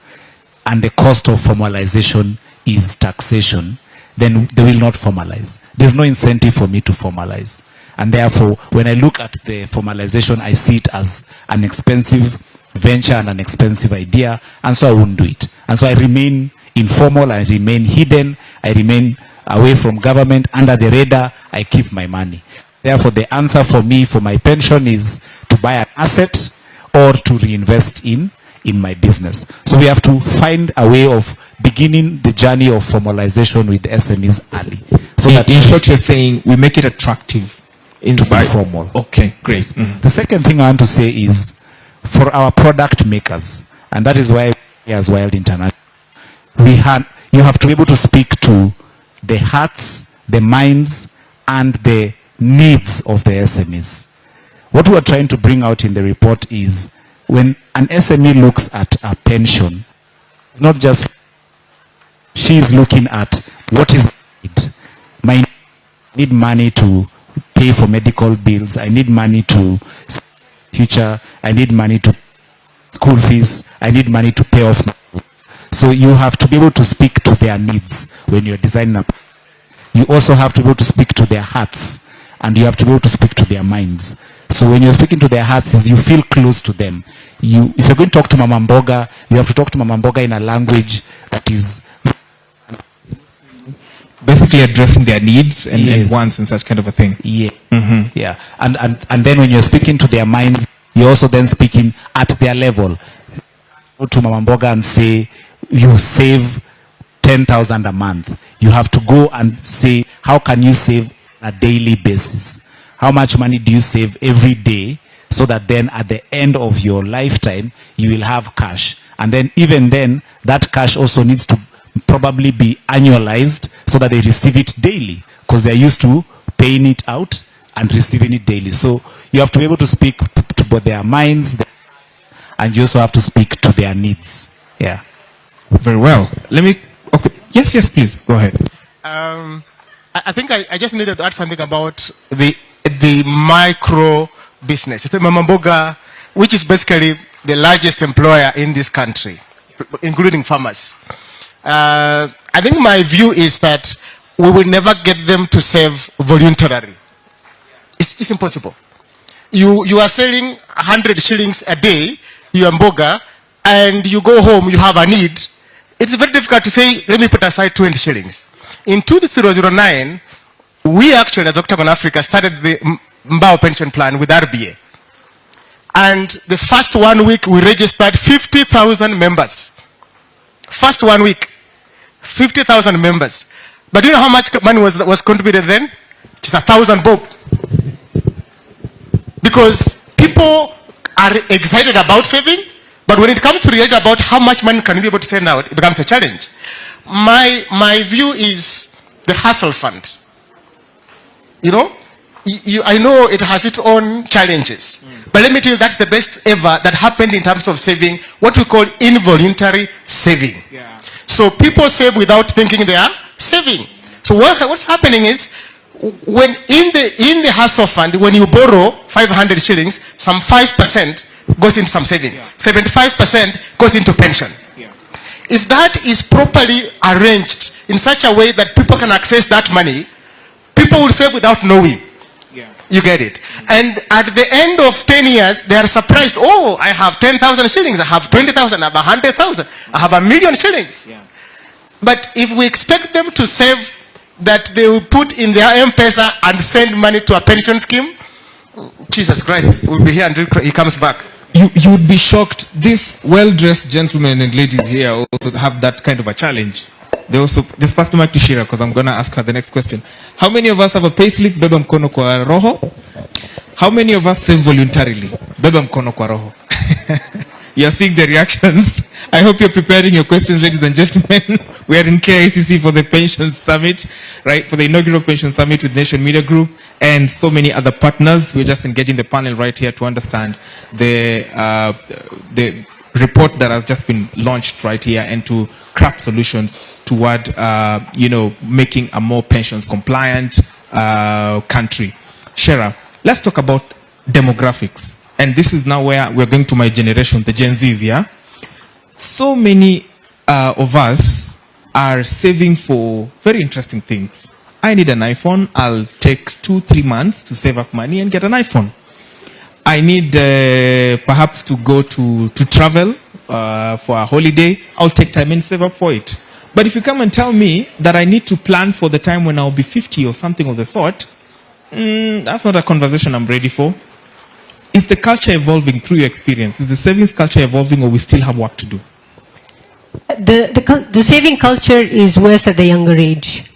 and the cost of formalization is taxation, then they will not formalize. There's no incentive for me to formalize. And therefore, when I look at the formalization, I see it as an expensive venture and an expensive idea, and so I won't do it. And so I remain informal, I remain hidden, I remain away from government, under the radar, I keep my money. Therefore, the answer for me, for my pension, is to buy an asset or to reinvest in my business. So we have to find a way of beginning the journey of formalization with SMEs early. So that In short, you're saying we make it attractive to buy formal. Okay, great. The second thing I want to say is for our product makers, and that is why we as Wild International, you have to be able to speak to the hearts, the minds, and the needs of the SMEs. What we are trying to bring out in the report is when an SME looks at a pension, it's not just she is looking at what is my need money to pay for medical bills, I need money to future, I need money to school fees, I need money to pay off. So you have to be able to speak to their needs when you're designing a. You also have to be able to speak to their hearts, and you have to be able to speak to their minds. So when you're speaking to their hearts, is you feel close to them. If you're going to talk to Mama Mboga, you have to talk to Mama Mboga in a language that is basically addressing their needs and, Yes. and wants and such kind of a thing. Yeah. Yeah. And then when you're speaking to their minds, you're also then speaking at their level. Go to Mama Mboga and say, you save 10,000 a month. You have to go and say, how can you save on a daily basis? How much money do you save every day, so that then at the end of your lifetime, you will have cash. And then even then, that cash also needs to probably be annualized so that they receive it daily, because they're used to paying it out and receiving it daily. So you have to be able to speak to both their minds, and you also have to speak to their needs. Yeah. Very well. Okay. Yes, please. Go ahead. I think I just needed to add something about the micro business. The Mama Mboga, which is basically the largest employer in this country, including farmers. I think my view is that we will never get them to save voluntarily. It's impossible. You are selling 100 shillings a day, you are Mboga, and you go home, you have a need. It's very difficult to say, let me put aside 20 shillings. In 2009, we actually, as Octagon Africa, started the Mbao pension plan with RBA. And the first 1 week, we registered 50,000 members. First 1 week, 50,000 members. But do you know how much money was contributed then? Just 1,000 bob. Because people are excited about saving, but when it comes to reality about how much money can we be able to send out, it becomes a challenge. My view is the hustle fund. You know, I know it has its own challenges, but let me tell you, that's the best ever that happened in terms of saving, what we call involuntary saving. Yeah. So people save without thinking they are saving. So what's happening is, when in the hustle fund, when you borrow 500 shillings, some 5% goes into some saving. 75% goes into pension. If that is properly arranged in such a way that people can access that money, people will save without knowing. You get it? And at the end of 10 years, they are surprised, oh, I have 10,000 shillings, I have 20,000, I have 100,000, I have 1,000,000 shillings. But if we expect them to save that they will put in their M-Pesa and send money to a pension scheme, Jesus Christ, we'll be here until he comes back. You would be shocked. These well-dressed gentlemen and ladies here also have that kind of a challenge. They also, this Pastor Mike Tishira, because I'm going to ask her the next question. How many of us have a payslip, beba mkono kwa roho? How many of us save voluntarily? Beba mkono kwa roho. You're seeing the reactions. I hope you're preparing your questions, ladies and gentlemen. We are in KICC for the Pensions Summit, right? For the inaugural Pensions Summit with Nation Media Group and so many other partners. We're just engaging the panel right here to understand the report that has just been launched right here and to craft solutions toward, making a more pensions compliant country. Shera, let's talk about demographics. And this is now where we're going to my generation, the Gen Zs, yeah? So many of us are saving for very interesting things. I need an iPhone. I'll take 2-3 months to save up money and get an iPhone. I need perhaps to go to travel for a holiday. I'll take time and save up for it. But if you come and tell me that I need to plan for the time when I'll be 50 or something of the sort, that's not a conversation I'm ready for. Is the culture evolving through your experience? Is the savings culture evolving, or we still have work to do? The saving culture is worse at the younger age.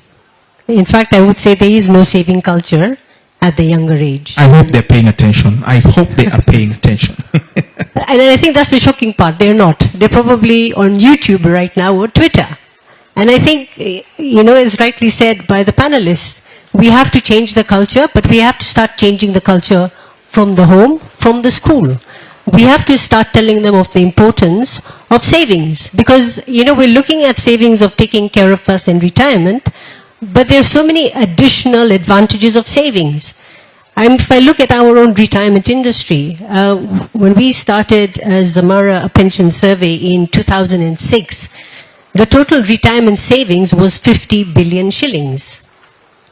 In fact, I would say there is no saving culture at the younger age. I hope they're paying attention. I hope they are paying attention. And I think that's the shocking part. They're not. They're probably on YouTube right now or Twitter. And I think, as rightly said by the panelists, we have to change the culture, but we have to start changing the culture from the home, from the school. We have to start telling them of the importance of savings, because, we're looking at savings of taking care of us in retirement, but there are so many additional advantages of savings. If I look at our own retirement industry, when we started as Zamara a pension survey in 2006, the total retirement savings was 50 billion shillings.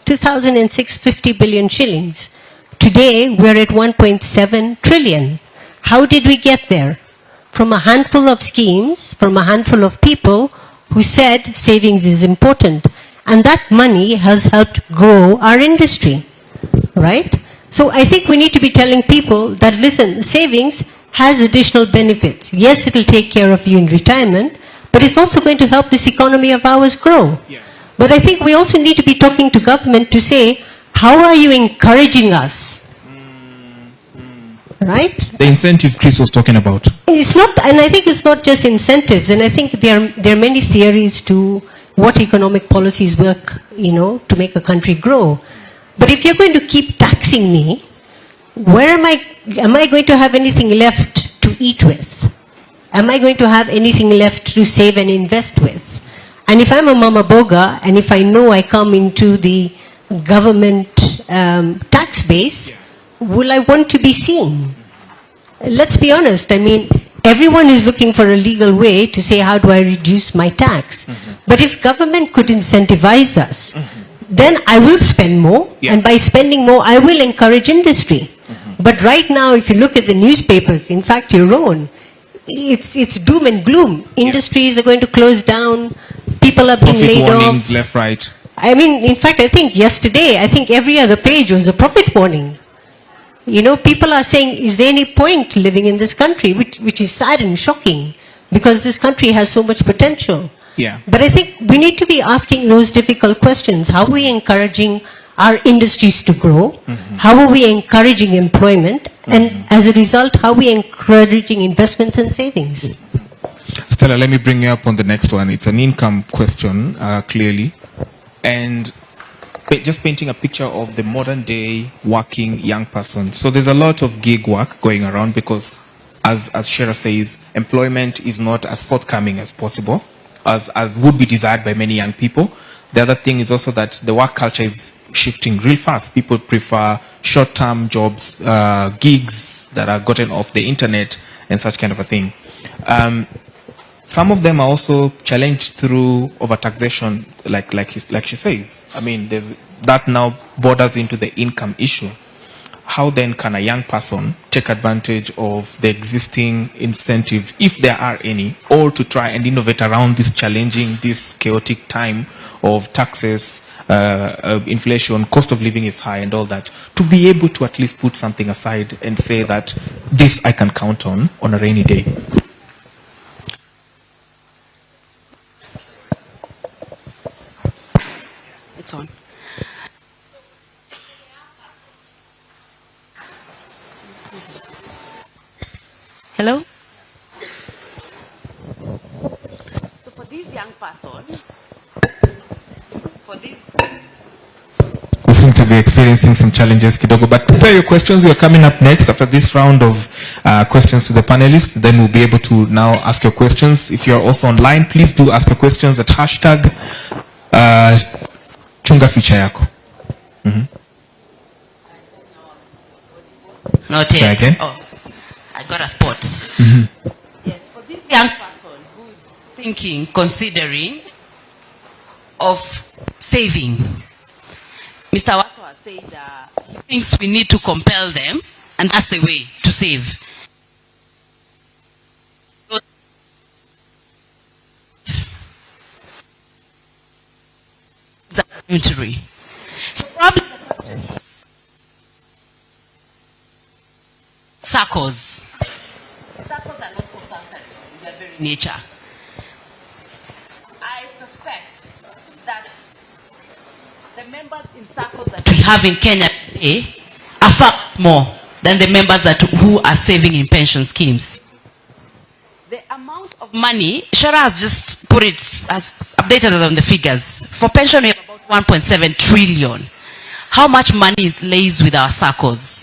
2006, 50 billion shillings. Today, we're at 1.7 trillion. How did we get there? From a handful of schemes, from a handful of people who said savings is important. And that money has helped grow our industry, right? So I think we need to be telling people that, listen, savings has additional benefits. Yes, it'll take care of you in retirement, but it's also going to help this economy of ours grow. Yeah. But I think we also need to be talking to government to say, how are you encouraging us? Right? The incentive Chris was talking about. It's not, and I think it's not just incentives, and I think there are many theories to what economic policies work, to make a country grow. But if you're going to keep taxing me, where am I going to have anything left to eat with? Am I going to have anything left to save and invest with? And if I'm a mama boga, and if I know I come into the government tax base, will I want to be seen? Let's be honest. Everyone is looking for a legal way to say, how do I reduce my tax? But if government could incentivize us, then I will spend more. Yeah. And by spending more, I will encourage industry. But right now, if you look at the newspapers, in fact, your own, it's doom and gloom. Industries are going to close down. People are being laid off. Profit warnings, left, right. In fact, I think yesterday, every other page was a profit warning. People are saying, is there any point living in this country? Which is sad and shocking, because this country has so much potential. Yeah. But I think we need to be asking those difficult questions. How are we encouraging our industries to grow? How are we encouraging employment? And as a result, how are we encouraging investments and savings? Stella, let me bring you up on the next one. It's an income question, clearly. And just painting a picture of the modern day working young person. So there's a lot of gig work going around because, as Shera says, employment is not as forthcoming as possible, as would be desired by many young people. The other thing is also that the work culture is shifting real fast. People prefer short-term jobs, gigs that are gotten off the internet and such kind of a thing. Some of them are also challenged through overtaxation, like she says. That now borders into the income issue. How then can a young person take advantage of the existing incentives, if there are any, or to try and innovate around this challenging, this chaotic time of taxes, inflation, cost of living is high and all that, to be able to at least put something aside and say that this I can count on a rainy day? It's on. Hello? So for this young person, to be experiencing some challenges kidogo, but prepare your questions. We are coming up next after this round of questions to the panelists. Then we'll be able to now ask your questions. If you are also online, please do ask your questions at hashtag chunga future yako. Not Try yet. again. Oh, I got a spot. Yes, for this young person who is thinking, considering of saving, Mr. Watwa said he thinks we need to compel them, and that's the way to save. So probably circles. Circles are not consultants in their very nature. I suspect that the members in circles that we have in Kenya today are far more than the members who are saving in pension schemes. The amount of money, Shara has just put it, has updated us on the figures. For pension, we have about 1.7 trillion. How much money lays with our circles?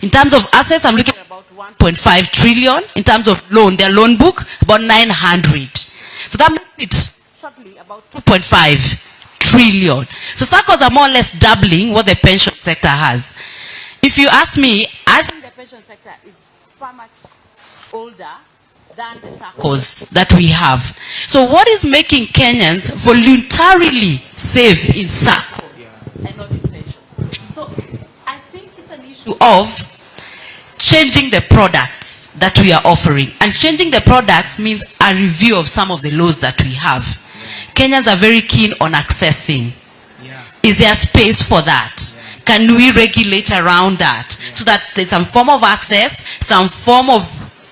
In terms of assets, I'm looking at about 1.5 trillion. In terms of loan, their loan book, about 900. So that makes it shortly about 2.5 trillion. So circles are more or less doubling what the pension sector has. If you ask me, I think the pension sector is far much older than the circles that we have. So what is making Kenyans voluntarily save in circle and not in pension? So I think it's an issue of changing the products that we are offering. And changing the products means a review of some of the laws that we have. Kenyans are very keen on accessing. Is there space for that? Can we regulate around that? So that there's some form of access, some form of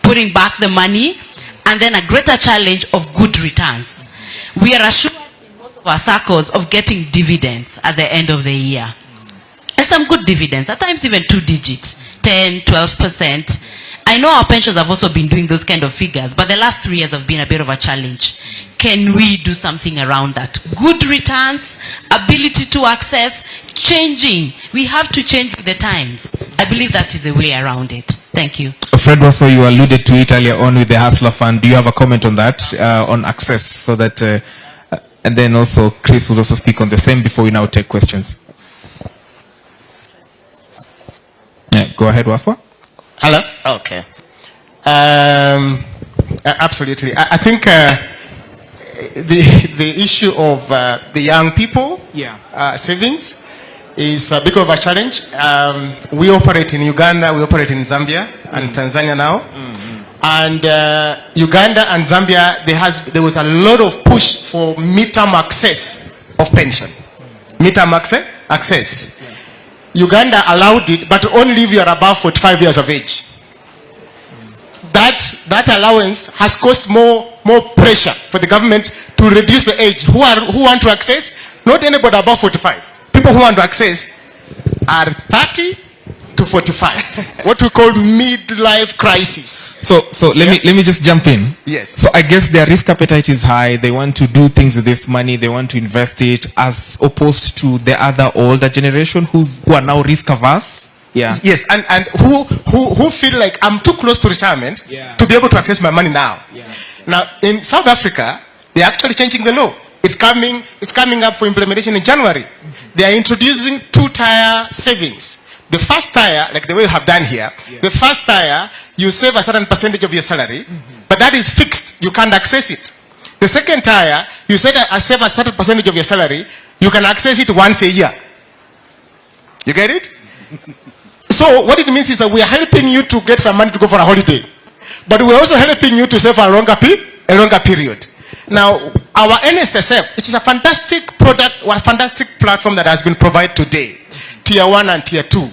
putting back the money, and then a greater challenge of good returns. We are assured in most of our circles of getting dividends at the end of the year. And some good dividends, at times even 2-digit, 10, 12%. I know our pensions have also been doing those kind of figures, but the last 3 years have been a bit of a challenge. Can we do something around that? Good returns, ability to access, changing. We have to change with the times. I believe that is a way around it. Thank you. Fred, also you alluded to it earlier on with the Hustler Fund. Do you have a comment on that, on access, so that, and then also Chris will also speak on the same before we now take questions. Yeah, go ahead, Waswa. Hello? Okay. Absolutely. I think the issue of the young people savings is a big of a challenge. We operate in Uganda, we operate in Zambia and Tanzania now. And Uganda and Zambia, there was a lot of push for midterm access of pension. Midterm access. Uganda allowed it, but only if you are above 45 years of age. That allowance has caused more pressure for the government to reduce the age. Who want to access? Not anybody above 45. People who want to access are 30 to 45. What we call midlife crisis. So let me just jump in. Yes. So I guess their risk appetite is high. They want to do things with this money. They want to invest it, as opposed to the other older generation who are now risk averse. Yeah. Yes, and who feel like I'm too close to retirement to be able to access my money now. Now in South Africa, they're actually changing the law. It's coming up for implementation in January. They are introducing 2-tier savings. The first tier, like the way you have done here, the first tier, you save a certain percentage of your salary, but that is fixed. You can't access it. The second tier, you save a certain percentage of your salary, you can access it once a year. You get it? So what it means is that we are helping you to get some money to go for a holiday, but we're also helping you to save a longer period. Now, our NSSF is a fantastic product, a fantastic platform that has been provided today, Tier 1 and Tier 2.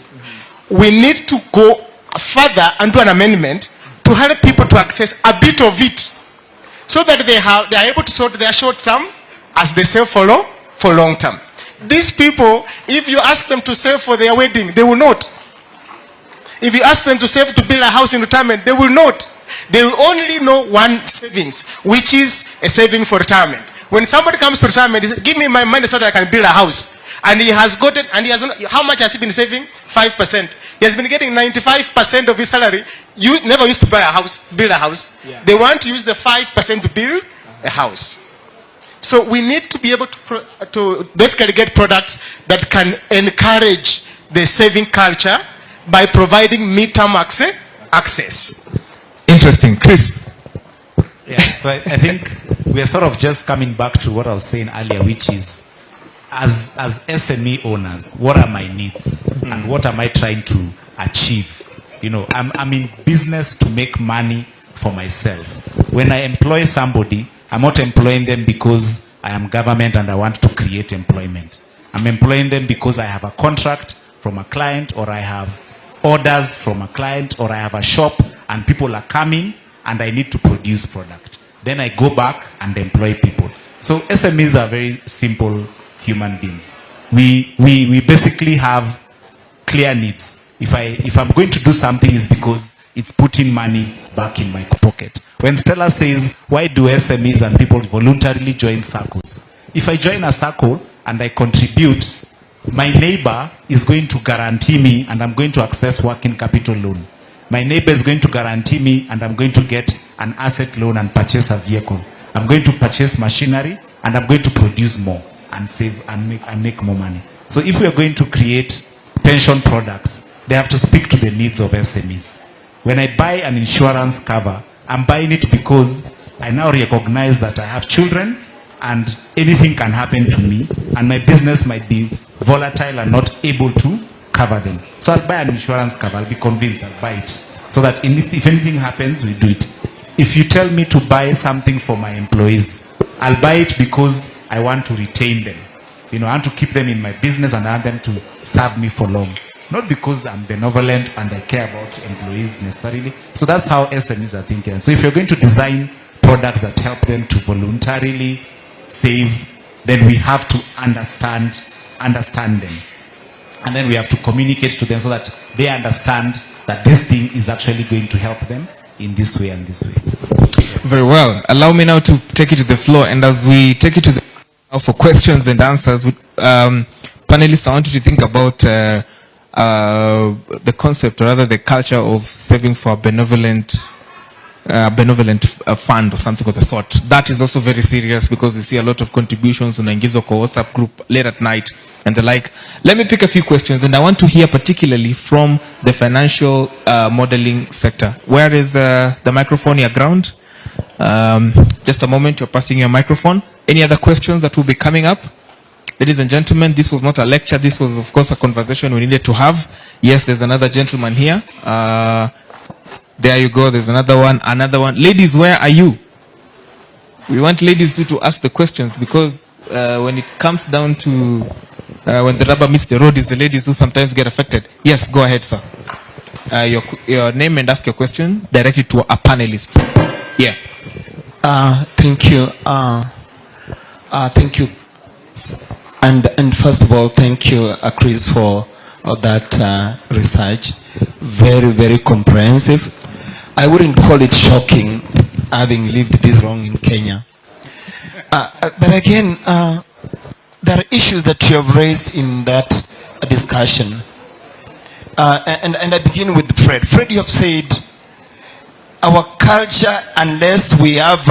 We need to go further and do an amendment to help people to access a bit of it, so that they are able to sort their short term as they save for long term. These people, if you ask them to save for their wedding, they will not. If you ask them to save to build a house in retirement, they will not. They will only know one savings, which is a saving for retirement. When somebody comes to retirement, they say, give me my money so that I can build a house. And he has gotten, and he has, how much has he been saving? 5%. He has been getting 95% of his salary. You never used to buy a house, build a house. Yeah. They want to use the 5% to build a house. So we need to be able to basically get products that can encourage the saving culture by providing midterm access. Interesting. Chris? Yeah, so I think we are sort of just coming back to what I was saying earlier, which is, as SME owners, what are my needs and what am I trying to achieve? You know, I'm in business to make money for myself. When I employ somebody, I'm not employing them because I am government and I want to create employment. I'm employing them because I have a contract from a client, or I have orders from a client, or I have a shop and people are coming and I need to produce product. Then I go back and employ people. So SMEs are very simple human beings. We basically have clear needs. If I'm going to do something, it's because it's putting money back in my pocket. When Stella says, why do SMEs and people voluntarily join circles? If I join a circle and I contribute, my neighbor is going to guarantee me and I'm going to access working capital loan. My neighbor is going to guarantee me and I'm going to get an asset loan and purchase a vehicle. I'm going to purchase machinery and I'm going to produce more and save and make more money. So if we are going to create pension products, they have to speak to the needs of SMEs. When I buy an insurance cover, I'm buying it because I now recognize that I have children and anything can happen to me and my business might be volatile and not able to cover them. So I'll buy an insurance cover. I'll be convinced. I'll buy it. So that if anything happens, we do it. If you tell me to buy something for my employees, I'll buy it because I want to retain them. You know, I want to keep them in my business and I want them to serve me for long. Not because I'm benevolent and I care about employees necessarily. So that's how SMEs are thinking. So if you're going to design products that help them to voluntarily save, then we have to understand them. And then we have to communicate to them so that they understand that this thing is actually going to help them in this way and this way. Very well. Allow me now to take you to the floor. And as we take you to the floor for questions and answers, panelists, I want you to think about the concept, or rather the culture of saving for a benevolent fund or something of the sort. That is also very serious because we see a lot of contributions on Ingizo WhatsApp group late at night and the like. Let me pick a few questions, and I want to hear particularly from the financial modeling sector. Where is the microphone here ground? Just a moment, you're passing your microphone. Any other questions that will be coming up? Ladies and gentlemen, this was not a lecture. This was, of course, a conversation we needed to have. Yes, there's another gentleman here. There you go. There's another one. Another one. Ladies, where are you? We want ladies to ask the questions because when it comes down to when the rubber meets the road, it's the ladies who sometimes get affected. Yes, go ahead, sir. Your name and ask your question directly to a panelist. Yeah. Thank you. Thank you. And first of all, thank you, Chris, for that research. Very, very comprehensive. I wouldn't call it shocking, having lived this long in Kenya. But again, there are issues that you have raised in that discussion. And I begin with Fred. Fred, you have said, our culture, unless we have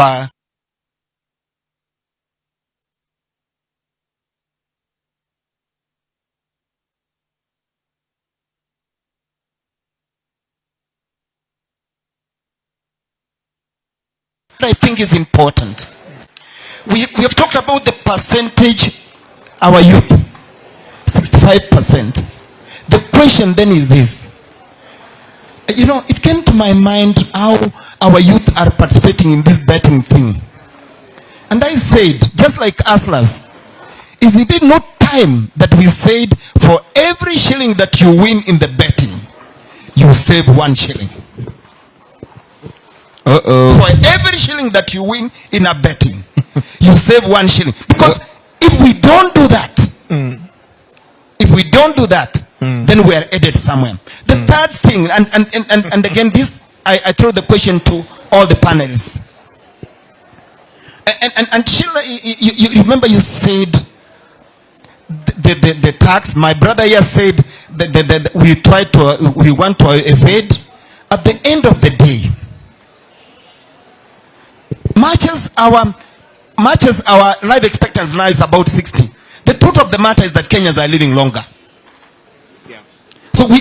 I think is important. We have talked about the percentage, our youth, 65%. The question then is this. You know, it came to my mind how our youth are participating in this betting thing. And I said, just like Aslas, is it not time that we said for every shilling that you win in the betting, you save 1 shilling? For every shilling that you win in a betting, you save 1 shilling. Because if we don't do that, then we are headed somewhere. The third thing, and again, this, I throw the question to all the panelists. And Sheila, you remember you said the tax. My brother here said that we want to evade. At the end of the day, much as our life expectancy now is about 60, the truth of the matter is that Kenyans are living longer. Yeah. So we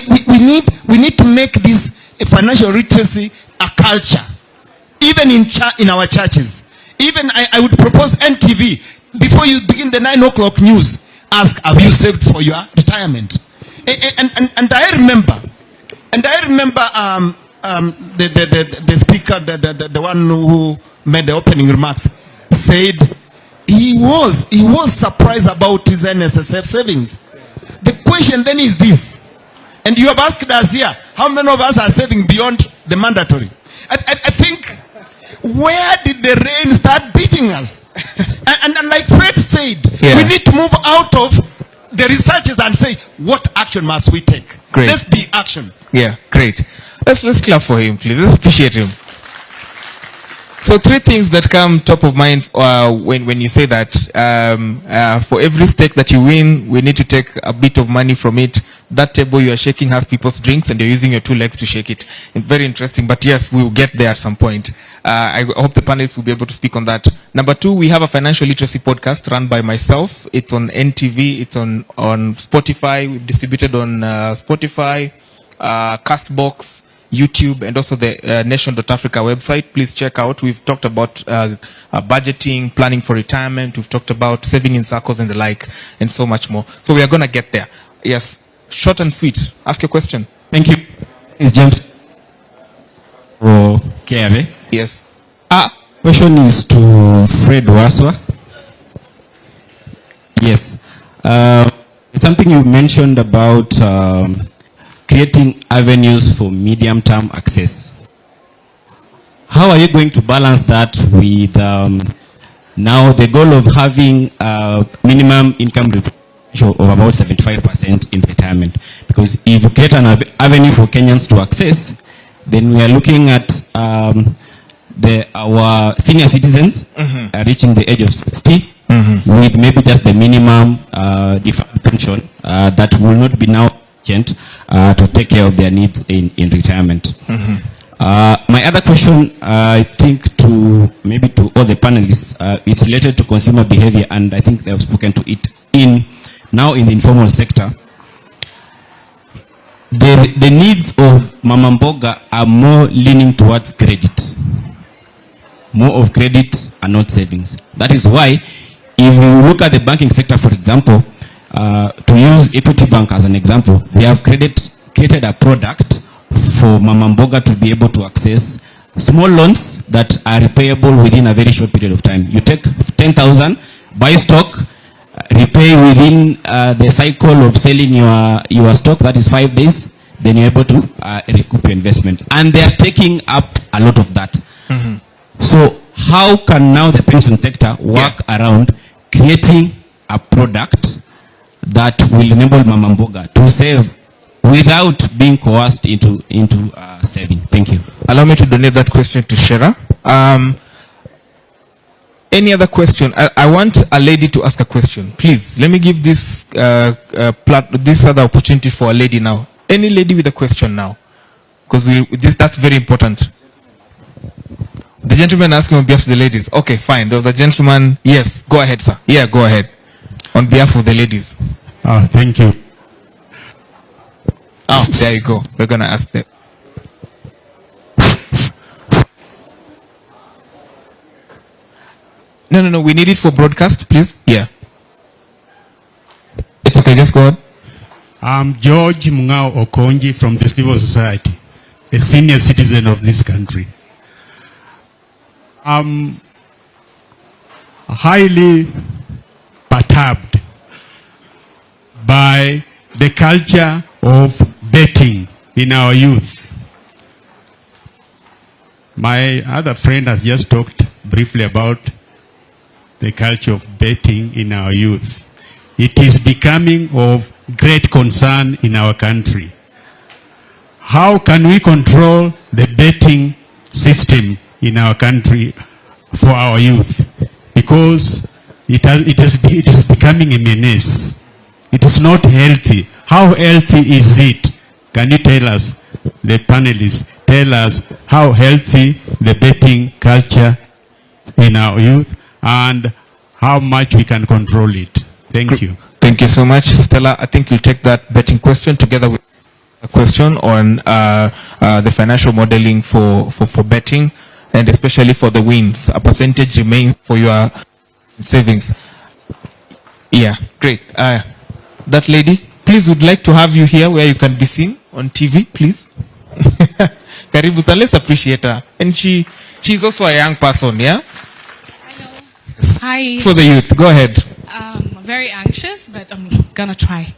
need to make this a financial literacy a culture, even in our churches. Even I would propose NTV, before you begin the 9 o'clock news, ask, have you saved for your retirement? And I remember the speaker, the one who made the opening remarks, said he was surprised about his NSSF savings. The question then is this, and you have asked us here, how many of us are saving beyond the mandatory? I think, where did the rain start beating us? and like Fred said, we need to move out of the researches and say, what action must we take? Great. Let's be action. Yeah, great. Let's clap for him, please. Let's appreciate him. So 3 things that come top of mind when you say that for every stake that you win, we need to take a bit of money from it. That table you are shaking has people's drinks and you're using your 2 legs to shake it. It's very interesting, but yes, we will get there at some point. I hope the panelists will be able to speak on that. Number 2, we have a financial literacy podcast run by myself. It's on NTV, it's on Spotify. We've distributed on Spotify, Castbox, YouTube, and also the Nation.Africa website. Please check out. We've talked about budgeting, planning for retirement. We've talked about saving in circles and the like, and so much more. So we are going to get there. Yes, short and sweet. Ask your question. Thank you. It's James. KRA. Yes. Question is to Fred Waswa. Yes. Something you mentioned about creating avenues for medium-term access. How are you going to balance that with now the goal of having minimum income ratio of about 75% in retirement? Because if you create an avenue for Kenyans to access, then we are looking at our senior citizens reaching the age of 60 with maybe just the minimum deferred pension that will not be now to take care of their needs in retirement. My other question, I think to all the panelists, it's related to consumer behavior, and I think they have spoken to it now in the informal sector. The needs of Mama Mboga are more leaning towards credit. More of credit and not savings. That is why, if you look at the banking sector, for example, to use Equity Bank as an example, they have created a product for Mama Mboga to be able to access small loans that are repayable within a very short period of time. You take 10,000, buy stock, repay within the cycle of selling your stock, that is 5 days, then you're able to recoup your investment. And they are taking up a lot of that. So how can now the pension sector work around creating a product that will enable Mama Mboga to save without being coerced into saving? Thank you. Allow me to donate that question to Shera. Any other question? I want a lady to ask a question. Please, let me give this this other opportunity for a lady now. Any lady with a question now? Because that's very important. The gentleman asking on behalf of the ladies. Okay, fine. There was a gentleman. Yes, go ahead, sir. Yeah, go ahead. On behalf of the ladies. Thank you. Oh, there you go. We're going to ask them. No. We need it for broadcast, please. Yeah. It's okay. Just go on. I'm George Mungao Okonji from the Civil Society, a senior citizen of this country. I'm highly perturbed by the culture of betting in our youth. My other friend has just talked briefly about the culture of betting in our youth. It is becoming of great concern in our country. How can we control the betting system in our country for our youth? Because it is becoming a menace It is not healthy. How healthy is it? Can you tell us, the panelists, tell us how healthy the betting culture in our youth and how much we can control it? Thank you. Thank you so much, Stella. I think you'll take that betting question together with a question on the financial modeling for betting, and especially for the wins. A percentage remains for your savings. Yeah, great. That lady, please, would like to have you here where you can be seen on TV, please. Karibu sana, let's appreciate her. And she's also a young person, yeah? Hi. For the youth, go ahead. Very anxious, but I'm gonna try.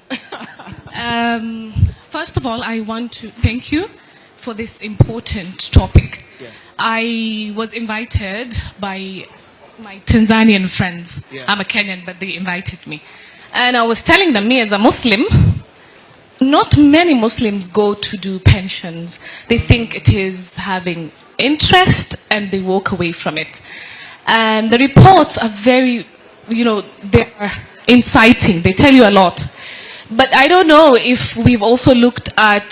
First of all, I want to thank you for this important topic. Yeah. I was invited by my Tanzanian friends. Yeah. I'm a Kenyan, but they invited me. And I was telling them, me as a Muslim, not many Muslims go to do pensions. They think it is having interest and they walk away from it. And the reports are very, they're inciting. They tell you a lot. But I don't know if we've also looked at,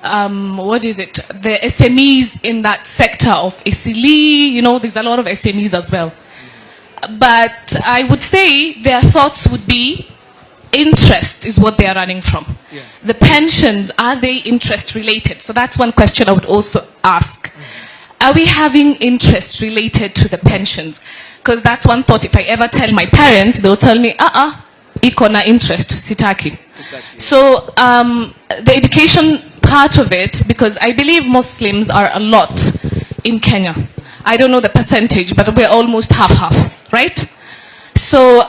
the SMEs in that sector of Isili. There's a lot of SMEs as well. But I would say their thoughts would be interest is what they are running from. Yeah. The pensions, are they interest related? So that's one question I would also ask. Are we having interest related to the pensions? Because that's one thought. If I ever tell my parents, they'll tell me, iko na interest, sitaki. Exactly. So the education part of it, because I believe Muslims are a lot in Kenya. I don't know the percentage, but we're almost half, right? So,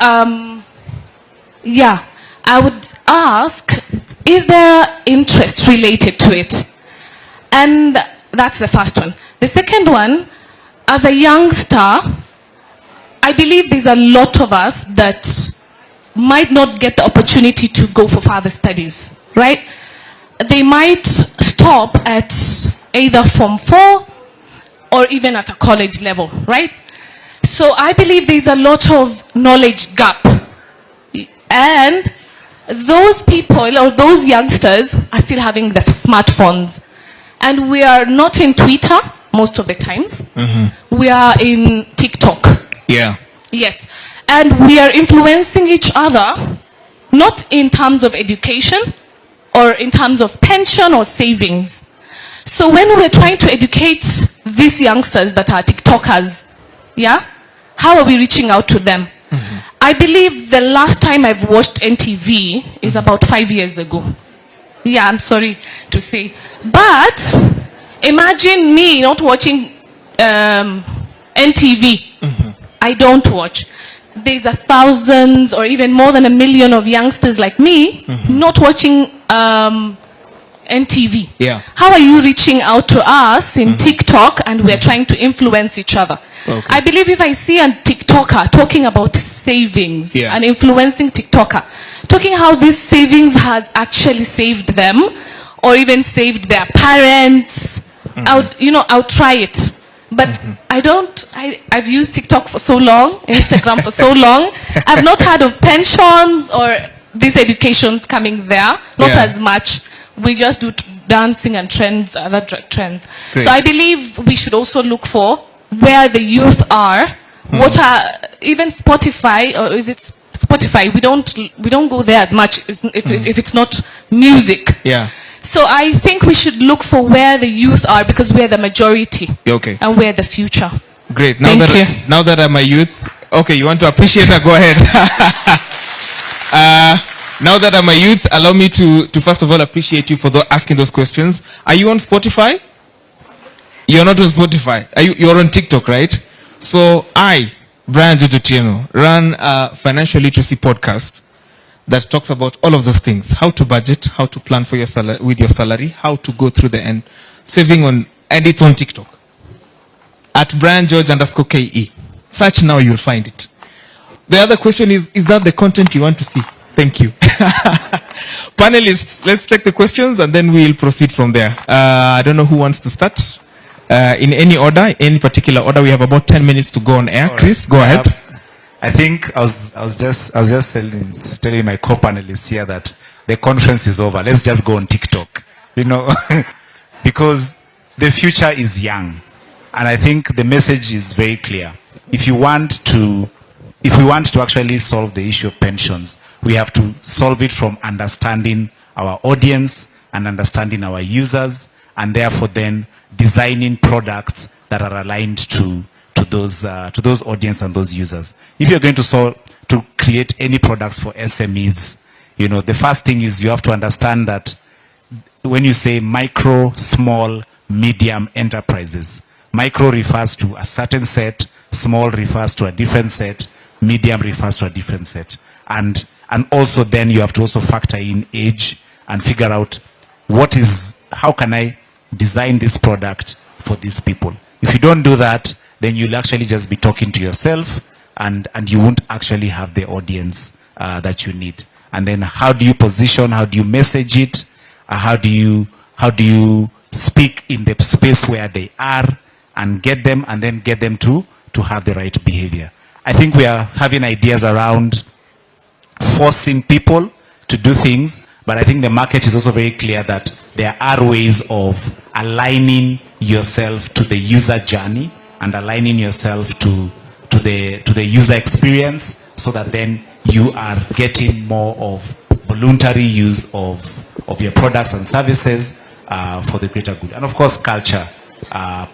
yeah, I would ask, is there interest related to it? And that's the first one. The second one, as a youngster, I believe there's a lot of us that might not get the opportunity to go for further studies, right? They might stop at either Form 4 or even at a college level, right? So I believe there's a lot of knowledge gap. And those people or those youngsters are still having the smartphones. And we are not in Twitter most of the times. Mm-hmm. We are in TikTok. Yeah. Yes. And we are influencing each other, not in terms of education or in terms of pension or savings. So when we're trying to educate these youngsters that are TikTokers, yeah, how are we reaching out to them? Mm-hmm. I believe the last time I've watched NTV is about 5 years ago. Yeah, I'm sorry to say. But imagine me not watching NTV. Mm-hmm. I don't watch. There's thousands or even more than 1 million of youngsters like me not watching NTV. Yeah. How are you reaching out to us in TikTok and we're trying to influence each other? Okay. I believe if I see a TikToker talking about savings Yeah. and influencing TikToker, talking how this savings has actually saved them or even saved their parents, I'll try it. But I've used TikTok for so long, Instagram for so long. I've not heard of pensions or this education coming there, not Yeah. as much. We just do dancing and trends, other trends. Great. So I believe we should also look for where the youth are. What are, even Spotify, or is it Spotify? We don't go there as much if it's not music. Yeah. So I think we should look for where the youth are because we're the majority. Okay. And we're the future. Great. Thank you. Now that I'm a youth, okay, you want to appreciate her? Go ahead. Now that I'm a youth, allow me to first of all appreciate you for asking those questions. Are you on Spotify? You're not on Spotify. You're on TikTok, right? So I, Brian Jojotieno, run a financial literacy podcast that talks about all of those things: how to budget, how to plan for your with your salary, how to go through the end, saving on, and it's on TikTok at BrianGeorge_KE. Search now, you'll find it. The other question is that the content you want to see? Thank you. Panelists, let's take the questions and then we'll proceed from there. I don't know who wants to start. In any order, any particular order. We have about 10 minutes to go on air. Chris, go ahead. I think I was just telling my co-panelists here that the conference is over. Let's just go on TikTok, you know, because the future is young, and I think the message is very clear. If we want to actually solve the issue of pensions, we have to solve it from understanding our audience and understanding our users, and therefore then designing products that are aligned to those audience and those users. If you're going to create any products for SMEs, you know, the first thing is you have to understand that when you say micro, small, medium enterprises, micro refers to a certain set, small refers to a different set, medium refers to a different set. And also then you have to also factor in age and figure out how can I design this product for these people. If you don't do that, then you'll actually just be talking to yourself, and you won't actually have the audience that you need. And then how do you position, how do you message it, how do you speak in the space where they are and get them to have the right behavior. I think we are having ideas around forcing people to do things, but I think the market is also very clear that there are ways of aligning yourself to the user journey and aligning yourself to the user experience, so that then you are getting more of voluntary use of your products and services for the greater good. And of course, culture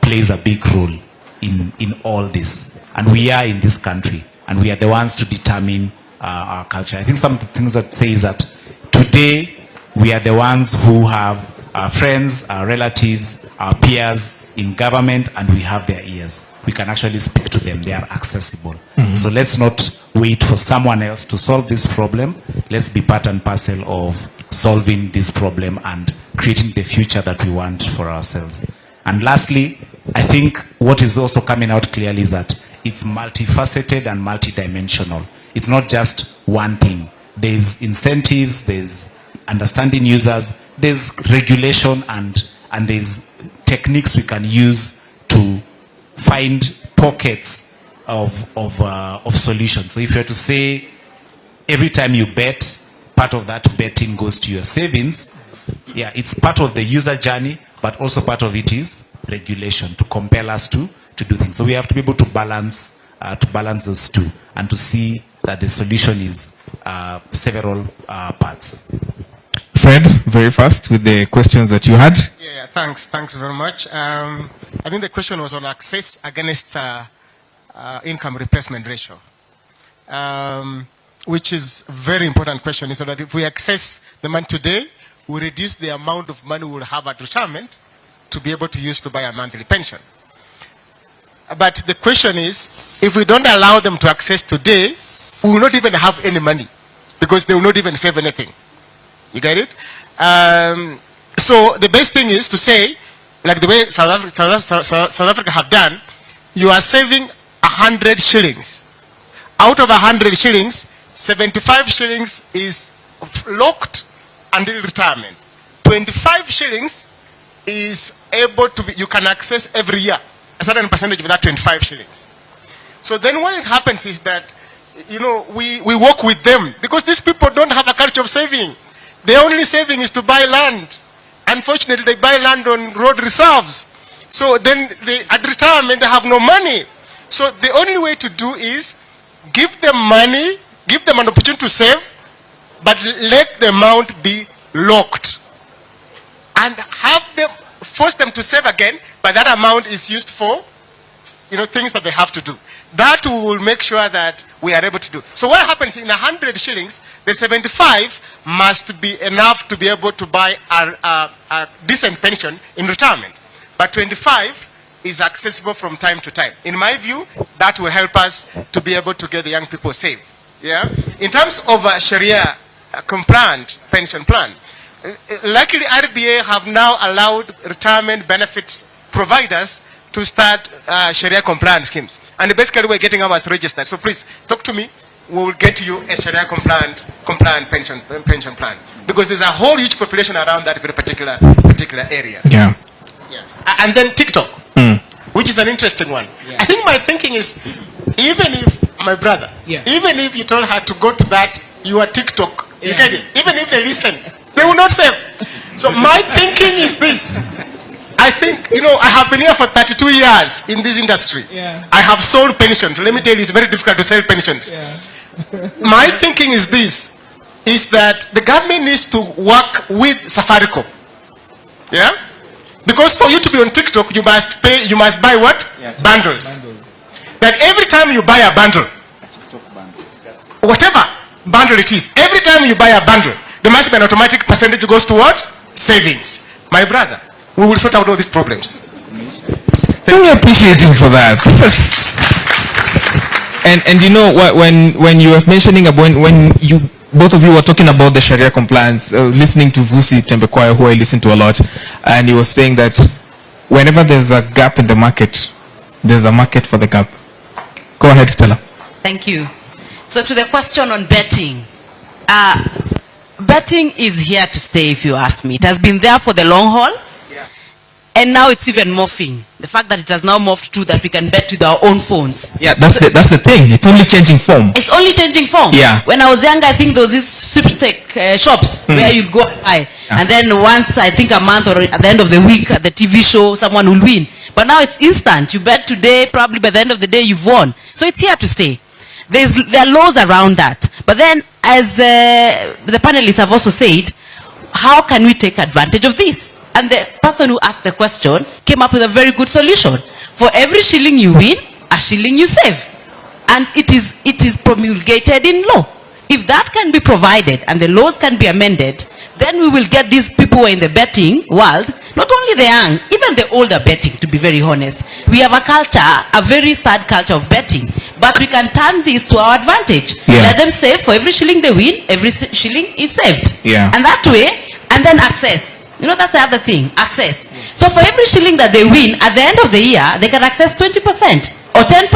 plays a big role in all this. And we are in this country, and we are the ones to determine our culture. I think some things that say is that today we are the ones who have our friends, our relatives, our peers in government, and we have their ears. We can actually speak to them. They are accessible. Mm-hmm. So let's not wait for someone else to solve this problem. Let's be part and parcel of solving this problem and creating the future that we want for ourselves. And lastly, I think what is also coming out clearly is that it's multifaceted and multidimensional. It's not just one thing. There's incentives, there's understanding users, there's regulation, and there's techniques we can use to find pockets of solutions. So if you were to say every time you bet, part of that betting goes to your savings, yeah, it's part of the user journey, but also part of it is regulation to compel us to do things. So we have to be able to balance those two, and to see that the solution is several parts. Fred, very fast with the questions that you had. Yeah, thanks very much. I think the question was on access against income replacement ratio, which is a very important question. Is that if we access the money today, we reduce the amount of money we will have at retirement to be able to use to buy a monthly pension. But the question is, if we don't allow them to access today, we will not even have any money, because they will not even save anything. You get it? So the best thing is to say, like the way South Africa have done, you are saving 100 shillings. Out of 100 shillings, 75 shillings is locked until retirement. 25 shillings is able to be, you can access every year, a certain percentage of that 25 shillings. So then what it happens is that, you know, we work with them, because these people don't have a culture of saving. Their only saving is to buy land. Unfortunately, they buy land on road reserves. So then at retirement, they have no money. So the only way to do is give them money, give them an opportunity to save, but let the amount be locked. And have them, force them to save again, but that amount is used for, you know, things that they have to do. That we will make sure that we are able to do. So what happens in 100 shillings, the 75 must be enough to be able to buy a decent pension in retirement. But 25 is accessible from time to time. In my view, that will help us to be able to get the young people saved. Yeah? In terms of a Sharia compliant pension plan, luckily RBA have now allowed retirement benefits providers to start Sharia compliant schemes. And basically we're getting ours registered. So please talk to me. We will get you a Sharia compliant pension plan. Because there's a whole huge population around that very particular area. Yeah. And then TikTok, which is an interesting one. Yeah. I think my thinking is, even if my brother, even if you told her to go to that, your TikTok, you get it? Even if they listened, they will not save. So my thinking is this. I think, I have been here for 32 years in this industry. I have sold pensions. Let me tell you, it's very difficult to sell pensions. My thinking is this, is that the government needs to work with Safaricom. Yeah? Because for you to be on TikTok, you must buy what? Bundles. That every time you buy a bundle, whatever bundle it is, every time you buy a bundle, there must be an automatic percentage goes to what? Savings. My brother, we will sort out all these problems. We appreciate you for that. And you know what, when you were mentioning about when you both of you were talking about the Sharia compliance, listening to Vusi Tembekwaya, who I listen to a lot, and he was saying that whenever there's a gap in the market, there's a market for the gap. Go ahead, Stella. Thank you. So to the question on betting, betting is here to stay, if you ask me. It has been there for the long haul. And now it's even morphing. The fact that it has now morphed to that we can bet with our own phones. Yeah, that's the thing. It's only changing form. It's only changing form. Yeah. When I was young, I think there was these sweepstake shops where you go and buy. Yeah. And then once, I think a month or at the end of the week at the TV show, someone will win. But now it's instant. You bet today, probably by the end of the day you've won. So it's here to stay. There are laws around that. But then, as the panelists have also said, how can we take advantage of this? And the person who asked the question came up with a very good solution. For every shilling you win, a shilling you save. And it is promulgated in law. If that can be provided and the laws can be amended, then we will get these people who are in the betting world, not only the young, even the older betting, to be very honest. We have a culture, a very sad culture of betting. But we can turn this to our advantage. Yeah. Let them save. For every shilling they win, every shilling is saved. Yeah. And that way, and then access. You know, that's the other thing, access. So for every shilling that they win, at the end of the year, they can access 20% or 10%.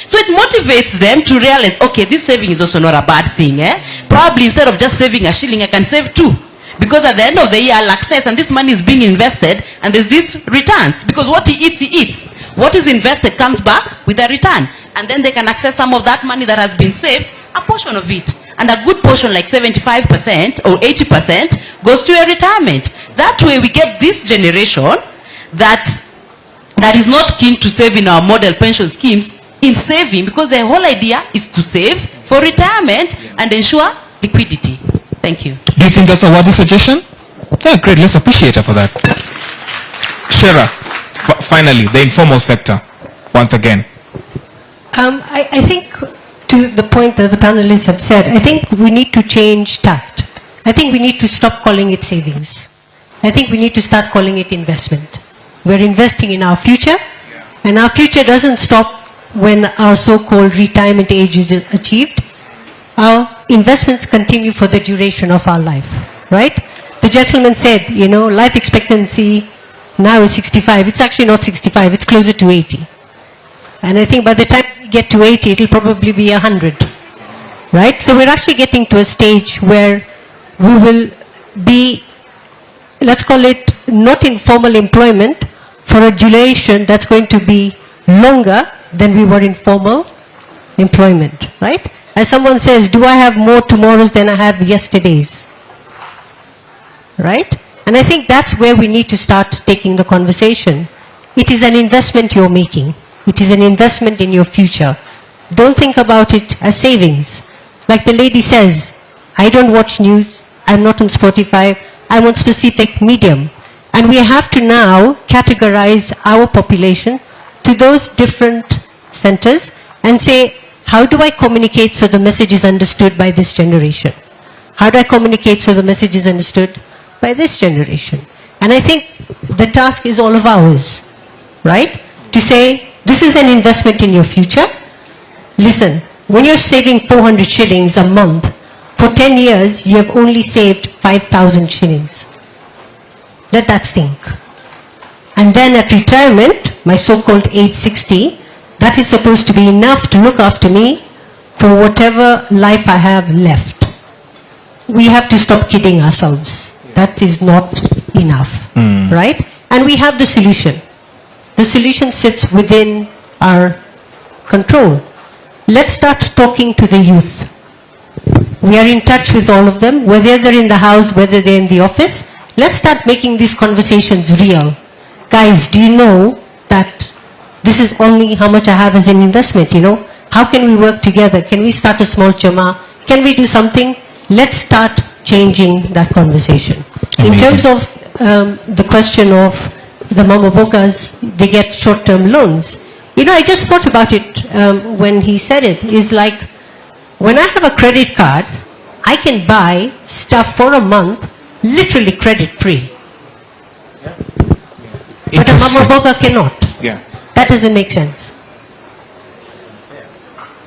So it motivates them to realize, okay, this saving is also not a bad thing. Probably instead of just saving a shilling, I can save 2. Because at the end of the year, I'll access, and this money is being invested, and there's these returns. Because what he eats. What is invested comes back with a return. And then they can access some of that money that has been saved, a portion of it. And a good portion, like 75% or 80%, goes to a retirement. That way we get this generation that is not keen to save in our model pension schemes in saving, because the whole idea is to save for retirement and ensure liquidity. Thank you. Do you think that's a worthy suggestion? Yeah, great. Let's appreciate her for that. Shera, finally, the informal sector, once again. I think, to the point that the panelists have said, I think we need to change tact. I think we need to stop calling it savings. I think we need to start calling it investment. We're investing in our future, and our future doesn't stop when our so-called retirement age is achieved. Our investments continue for the duration of our life, right? The gentleman said, life expectancy now is 65. It's actually not 65, it's closer to 80. And I think by the time we get to 80, it'll probably be 100, right? So we're actually getting to a stage where we will be, let's call it, not in formal employment for a duration that's going to be longer than we were in formal employment, right? As someone says, do I have more tomorrows than I have yesterdays? Right? And I think that's where we need to start taking the conversation. It is an investment you're making. It is an investment in your future. Don't think about it as savings. Like the lady says, I don't watch news, I'm not on Spotify, I'm on specific medium. And we have to now categorize our population to those different centers and say, how do I communicate so the message is understood by this generation? How do I communicate so the message is understood by this generation? And I think the task is all of ours, right? To say, this is an investment in your future. Listen, when you're saving 400 shillings a month, for 10 years, you have only saved 5,000 shillings. Let that sink. And then at retirement, my so-called age 60, that is supposed to be enough to look after me for whatever life I have left. We have to stop kidding ourselves. That is not enough, right? And we have the solution. The solution sits within our control. let's start talking to the youth. We are in touch with all of them, whether they're in the house, whether they're in the office. Let's start making these conversations real. Guys, do you know that this is only how much I have as an investment, you know? How can we work together? Can we start a small chama? Can we do something? Let's start changing that conversation. Amazing. In terms of the question of the mama bokas, they get short-term loans. You know, I just thought about it when he said it. It's like, when I have a credit card, I can buy stuff for a month, literally credit-free. But a mama boga cannot. Yeah. That doesn't make sense.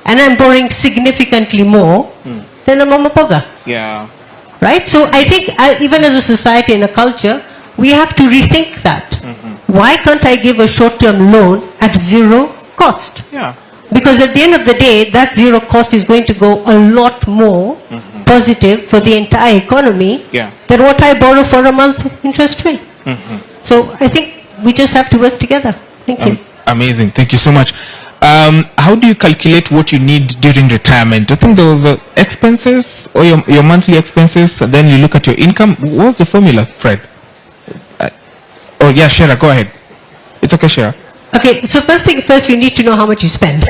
And I'm borrowing significantly more than a mama boga. Yeah. Right? So I think even as a society and a culture, we have to rethink that. Why can't I give a short-term loan at zero cost? Yeah. Because at the end of the day, that zero cost is going to go a lot more positive for the entire economy than what I borrow for a month interest rate. So I think we just have to work together. Thank you. Amazing. Thank you so much. How do you calculate what you need during retirement? I think there was expenses or your monthly expenses, and then you look at your income. What's the formula, Fred? Oh, yeah, Shara, go ahead. It's okay, Shara. Okay, so first thing first, you need to know how much you spend.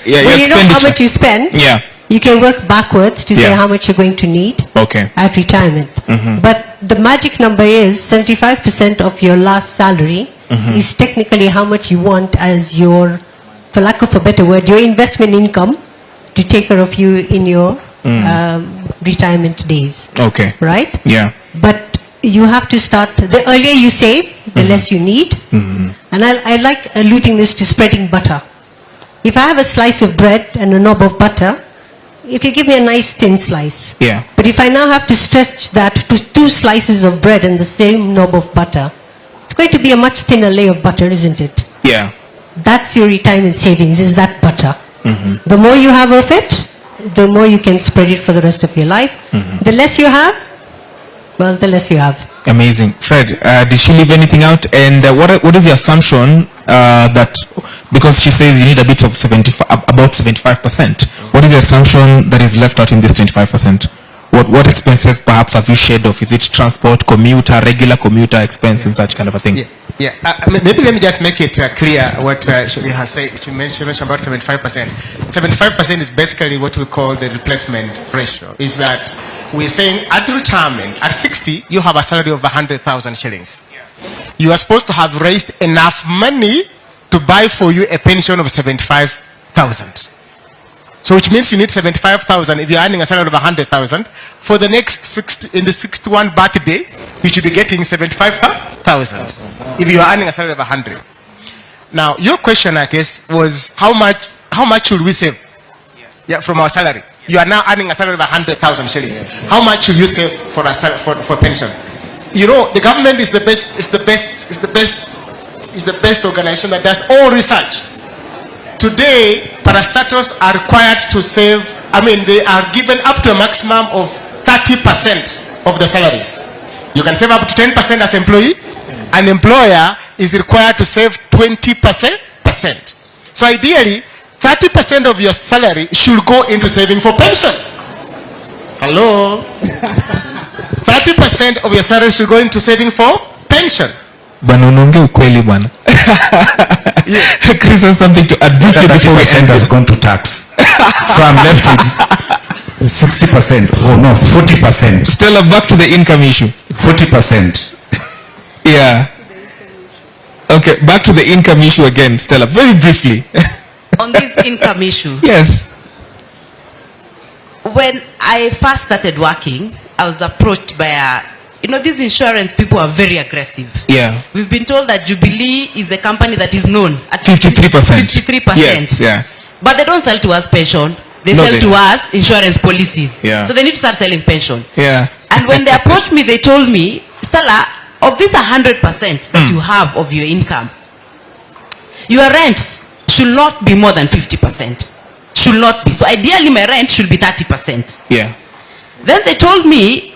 Yeah, when you know how much you spend, yeah, you can work backwards to say how much you're going to need at retirement. But the magic number is 75% of your last salary is technically how much you want as your, for lack of a better word, your investment income to take care of you in your retirement days. Okay. Right? Yeah. But you have to start, the earlier you save, the less you need. And I like alluding this to spreading butter. If I have a slice of bread and a knob of butter, it will give me a nice thin slice. Yeah. But if I now have to stretch that to 2 slices of bread and the same knob of butter, it's going to be a much thinner layer of butter, isn't it? Yeah. That's your retirement savings, is that butter. The more you have of it, the more you can spread it for the rest of your life. The less you have, well, the less you have. Amazing. Fred, did she leave anything out? And what is the assumption that, because she says you need a bit of about 75%, what is the assumption that is left out in this 25%? What expenses perhaps have you shared off? Is it transport, commuter, regular commuter expense and such kind of a thing? Yeah. Maybe let me just make it clear what she has said. She mentioned about 75%. 75% is basically what we call the replacement ratio. Is that we're saying at retirement, at 60, you have a salary of 100,000 shillings. You are supposed to have raised enough money to buy for you a pension of 75,000. So which means you need 75,000 if you're earning a salary of 100,000. For the next 60, in the 61 birthday, you should be getting 75,000 if you are earning a salary of 100. Now, your question, I guess, was how much should we save from our salary? You are now earning a salary of 100,000 shillings. How much should you save for pension? You know, the government is the best organization that does all research. Today, parastatals are required to save, they are given up to a maximum of 30% of the salaries. You can save up to 10% as employee. An employer is required to save 20%. So ideally, 30% of your salary should go into saving for pension. Hello? 30% of your salary should go into saving for pension. Bwana unaongea ukweli bwana. Chris has something to add briefly before we end. Has gone to tax. So I'm left with 60%. Oh no, 40%. Stella, back to the income issue. 40%. Yeah. Okay, back to the income issue again, Stella, very briefly. On this income issue. Yes. When I first started working, I was approached by these insurance people are very aggressive. Yeah. We've been told that Jubilee is a company that is known at 53%. 53%. Yes, yeah. But they don't sell to us pension. They sell to us insurance policies. Yeah. So they need to start selling pension. Yeah. And when they approached me, they told me, Stella, of this 100% that you have of your income, your rent should not be more than 50%. Should not be. So ideally my rent should be 30%. Yeah. Then they told me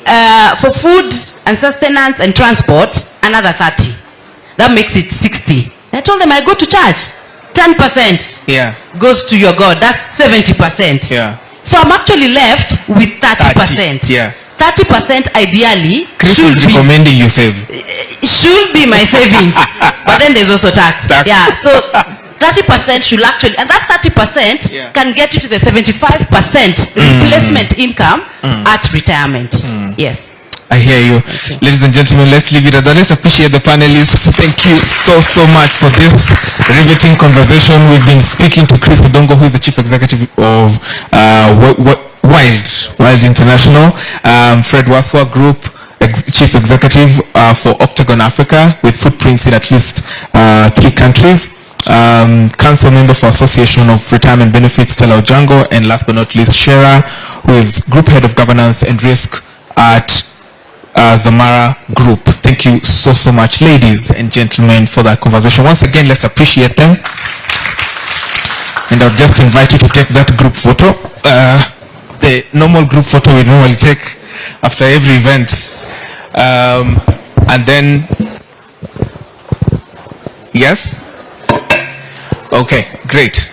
for food and sustenance and transport, another 30. That makes it 60. I told them I go to church. 10% Yeah. goes to your God. That's 70%. Yeah. So I'm actually left with 30%. Yeah. 30% ideally Chris is recommending you save. should be my savings. But then there's also tax. Yeah. So 30% should actually, and that 30% can get you to the 75% replacement income at retirement. Yes. I hear you. Ladies and gentlemen, let's leave it at that. Let's appreciate the panelists. Thank you so much for this riveting conversation. We've been speaking to Chris Odongo, who is the Chief Executive of Wild International, Fred Waswa Group, Chief Executive for Octagon Africa, with footprints in at least 3 countries. Council member for Association of Retirement Benefits, Stella Ojango, and last but not least, Shera, who is Group Head of Governance and Risk at Zamara Group. Thank you so much, ladies and gentlemen, for that conversation. Once again, let's appreciate them. And I'll just invite you to take that group photo. The normal group photo we normally take after every event. And then, yes? Okay, great.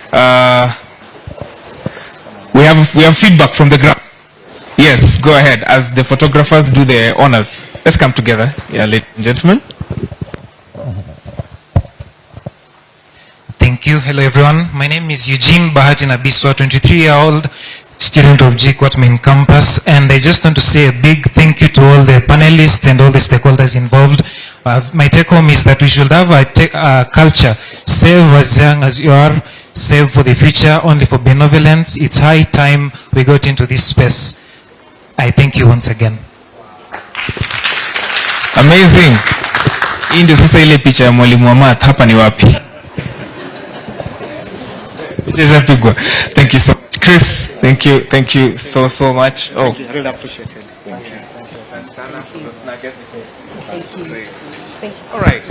We have feedback from the ground. Yes, go ahead. As the photographers do their honors, let's come together. Yeah, ladies and gentlemen. Thank you. Hello, everyone. My name is Eugene Bahatina Biswa, 23-year-old student of JKUAT main campus, and I just want to say a big thank you to all the panelists and all the stakeholders involved. My take home is that we should have a culture: save as young as you are, save for the future, only for benevolence. It's high time we got into this space. I thank you once again. Amazing. Hii ndio sasa ile picha ya mwalimu wa math, hapa ni wapi? Thank you so much. Chris, thank you so much. Oh, I really appreciate it. Thank you. All right.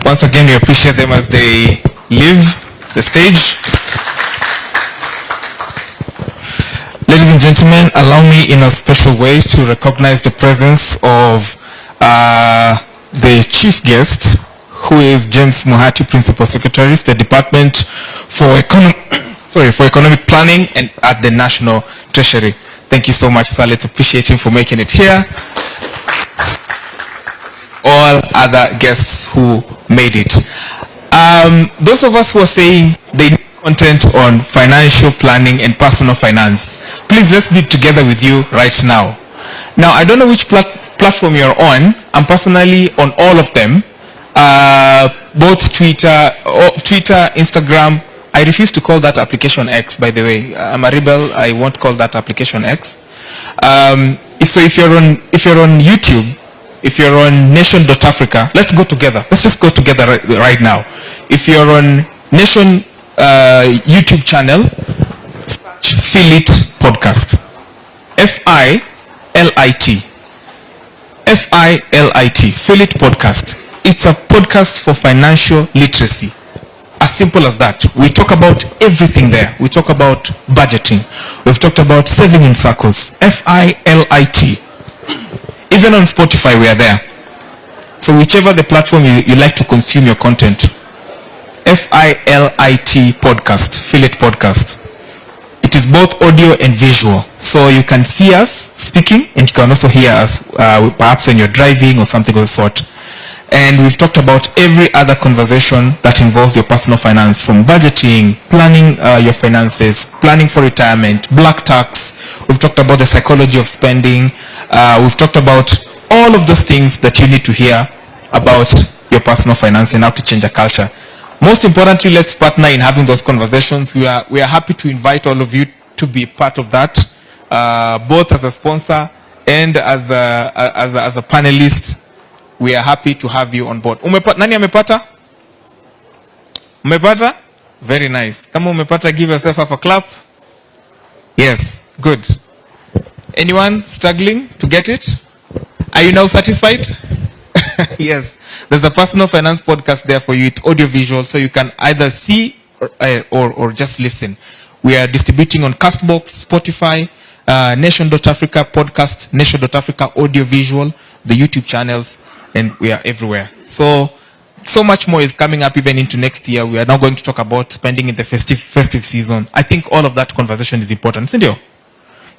Once again, we appreciate them as they leave the stage. Ladies and gentlemen, allow me in a special way to recognize the presence of the chief guest, who is James Muhati, Principal Secretary, State Department for Economic Planning and at the National Treasury. Thank you so much, sir. Let's appreciate him for making it here. All other guests who made it. Those of us who are saying they need content on financial planning and personal finance, please let's be together with you right now. Now, I don't know which platform you're on. I'm personally on all of them. Both Twitter, Instagram. I refuse to call that application X, by the way. I'm a rebel. I won't call that application X. If you're on YouTube, if you're on nation.africa, let's go together. Let's just go together right now. If you're on Nation YouTube channel, Feel It Podcast. F-I-L-I-T. F-I-L-I-T. Feel It Podcast. It's a podcast for financial literacy. As simple as that. We talk about everything there. We talk about budgeting. We've talked about saving in circles. F-I-L-I-T. Even on Spotify, we are there. So whichever the platform you like to consume your content. F-I-L-I-T podcast. Feel It Podcast. It is both audio and visual. So you can see us speaking and you can also hear us perhaps when you're driving or something of the sort. And we've talked about every other conversation that involves your personal finance, from budgeting, planning your finances, planning for retirement, black tax. We've talked about the psychology of spending. We've talked about all of those things that you need to hear about your personal finance and how to change a culture. Most importantly, let's partner in having those conversations. We are happy to invite all of you to be part of that, both as a sponsor and as a panelist. We are happy to have you on board. Nani amepata? Umepata? Very nice. Kama umepata, give yourself a clap. Yes, good. Anyone struggling to get it? Are you now satisfied? Yes. There's a personal finance podcast there for you. It's audio visual, so you can either see or just listen. We are distributing on Castbox, Spotify, Nation.Africa podcast, Nation.Africa audio visual, the YouTube channels, and we are everywhere. So much more is coming up even into next year. We are now going to talk about spending in the festive season. I think all of that conversation is important, isn't it?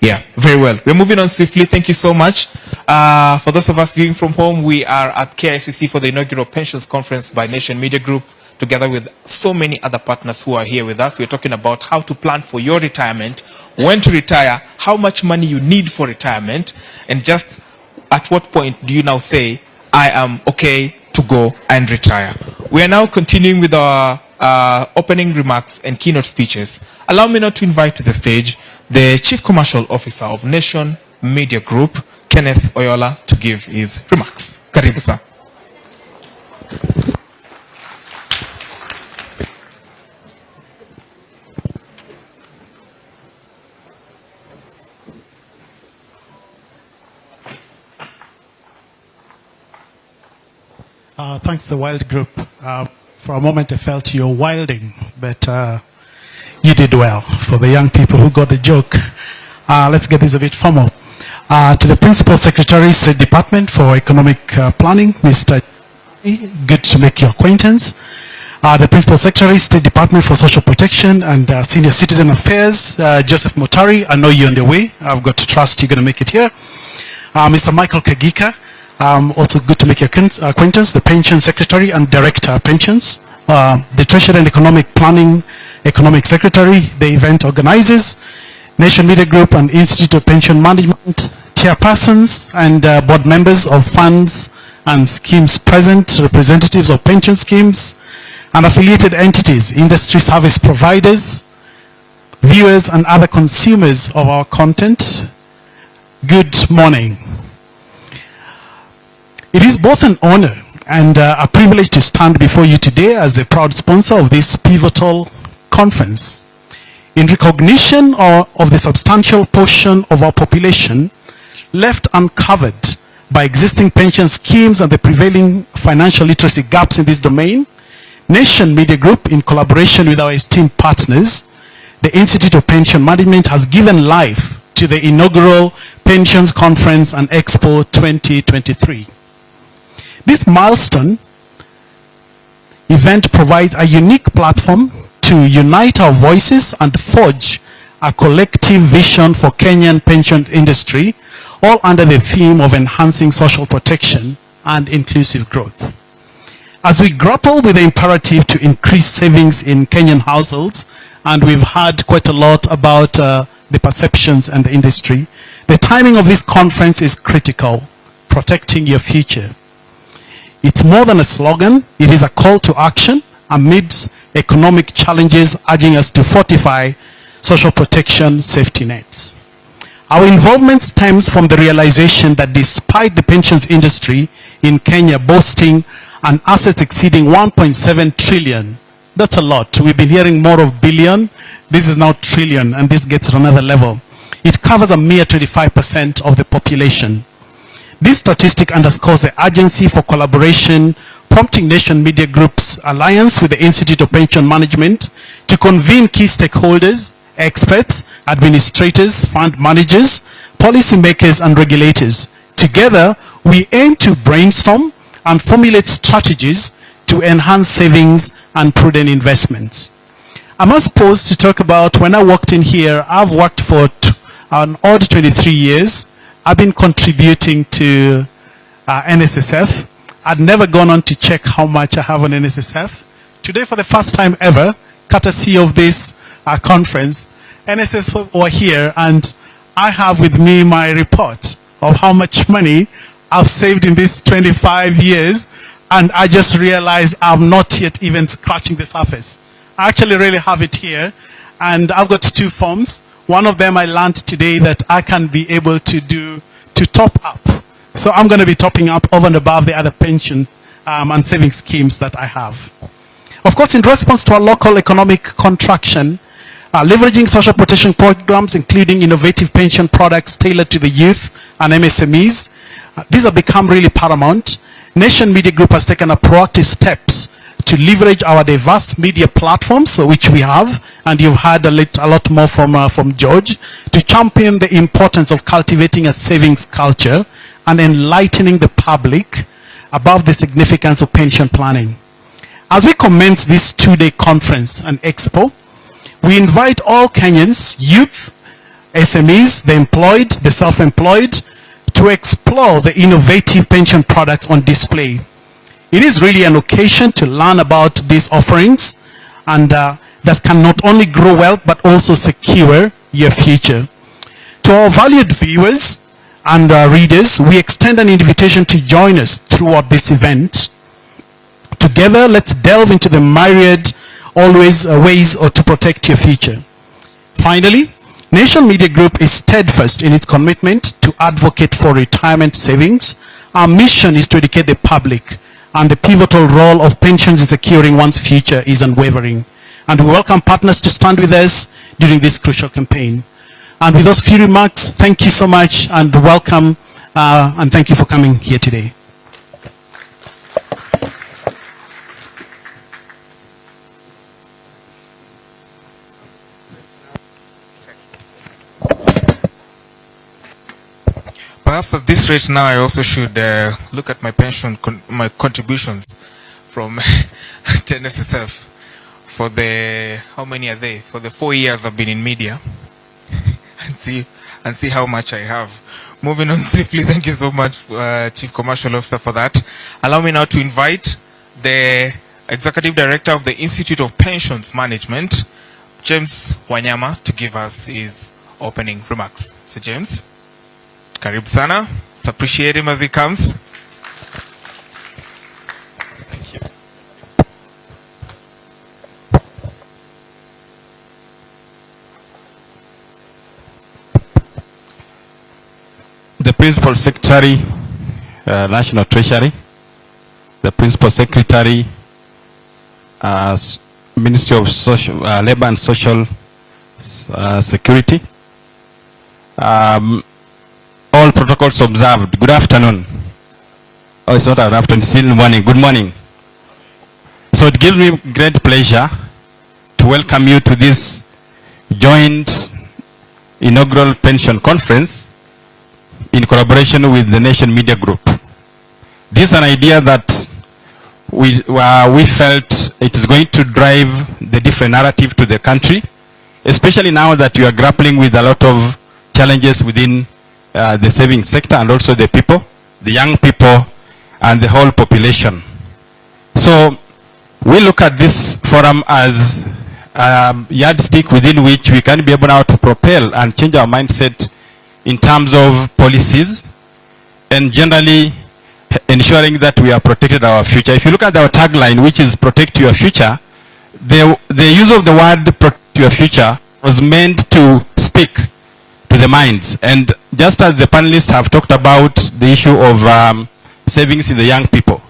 Yeah, very well. We're moving on swiftly. Thank you so much. For those of us viewing from home, we are at KICC for the inaugural Pensions Conference by Nation Media Group, together with so many other partners who are here with us. We're talking about how to plan for your retirement, when to retire, how much money you need for retirement, and just at what point do you now say, I am okay to go and retire. We are now continuing with our opening remarks and keynote speeches. Allow me now to invite to the stage the Chief Commercial Officer of Nation Media Group, Kenneth Oyola, to give his remarks. Karibu, sir. Thanks to the Wild Group. For a moment I felt you're wilding, but you did well. For the young people who got the joke, let's get this a bit formal. To the Principal Secretary, State Department for Economic Planning, Mr. Good to make your acquaintance. The Principal Secretary, State Department for Social Protection and Senior Citizen Affairs, Joseph Motari, I know you're on the way. I've got to trust you're going to make it here. Mr. Michael Kagika, also good to make your acquaintance, the Pension Secretary and Director of Pensions, the Treasury and Economic Planning, Economic Secretary, the event organizers, Nation Media Group and Institute of Pension Management, chairpersons and board members of funds and schemes present, representatives of pension schemes and affiliated entities, industry service providers, viewers and other consumers of our content. Good morning. It is both an honor and a privilege to stand before you today as a proud sponsor of this pivotal conference. In recognition of the substantial portion of our population left uncovered by existing pension schemes and the prevailing financial literacy gaps in this domain, Nation Media Group, in collaboration with our esteemed partners, the Institute of Pension Management, has given life to the inaugural Pensions Conference and Expo 2023. This milestone event provides a unique platform to unite our voices and forge a collective vision for Kenyan pension industry, all under the theme of enhancing social protection and inclusive growth. As we grapple with the imperative to increase savings in Kenyan households, and we've heard quite a lot about the perceptions and the industry, the timing of this conference is critical, protecting your future. It's more than a slogan, it is a call to action amidst economic challenges, urging us to fortify social protection safety nets. Our involvement stems from the realization that despite the pensions industry in Kenya boasting an assets exceeding 1.7 trillion, that's a lot. We've been hearing more of billion, this is now trillion, and this gets to another level. It covers a mere 25% of the population. This statistic underscores the urgency for collaboration, prompting Nation Media Group's alliance with the Institute of Pension Management to convene key stakeholders, experts, administrators, fund managers, policymakers, and regulators. Together, we aim to brainstorm and formulate strategies to enhance savings and prudent investments. I must pause to talk about when I walked in here. I've worked for an odd 23 years. I've been contributing to NSSF. I'd never gone on to check how much I have on NSSF. Today, for the first time ever, courtesy of this conference, NSSF were here, and I have with me my report of how much money I've saved in these 25 years, and I just realized I'm not yet even scratching the surface. I actually really have it here, and I've got two forms. One of them I learned today that I can be able to do to top up. So I'm going to be topping up over and above the other pension and saving schemes that I have. Of course, in response to our local economic contraction, leveraging social protection programs, including innovative pension products tailored to the youth and MSMEs, these have become really paramount. Nation Media Group has taken a proactive steps to leverage our diverse media platforms, so which we have, and you've heard a lot more from George, to champion the importance of cultivating a savings culture and enlightening the public above the significance of pension planning. As we commence this two-day conference and expo, we invite all Kenyans, youth, SMEs, the employed, the self-employed, to explore the innovative pension products on display. It is really an occasion to learn about these offerings and that can not only grow wealth but also secure your future. To our valued viewers and readers, we extend an invitation to join us throughout this event. Together, let's delve into the myriad ways to protect your future. Finally, Nation Media Group is steadfast in its commitment to advocate for retirement savings. Our mission is to educate the public, and the pivotal role of pensions in securing one's future is unwavering. And we welcome partners to stand with us during this crucial campaign. And with those few remarks, thank you so much and welcome, and thank you for coming here today. Perhaps at this rate now I also should look at my pension, my contributions from NSSF for the, how many are they? For the 4 years I've been in media and see how much I have. Moving on swiftly, thank you so much, Chief Commercial Officer, for that. Allow me now to invite the Executive Director of the Institute of Pensions Management, James Wanyama, to give us his opening remarks. So James. Karibu sana. Let's appreciate him as he comes. Thank you. The Principal Secretary, National Treasury, the Principal Secretary, Ministry of Social, Labor and Social Security, all protocols observed. Good afternoon. Oh, it's not an afternoon, it's still morning. Good morning. So it gives me great pleasure to welcome you to this joint inaugural pension conference in collaboration with the Nation Media Group. This is an idea that we felt it is going to drive the different narrative to the country, especially now that you are grappling with a lot of challenges within the savings sector and also the people, the young people and the whole population. So we look at this forum as a yardstick within which we can be able now to propel and change our mindset in terms of policies and generally ensuring that we are protected our future. If you look at our tagline, which is protect your future, the use of the word protect your future was meant to speak to the minds. And just as the panelists have talked about the issue of savings in the young people,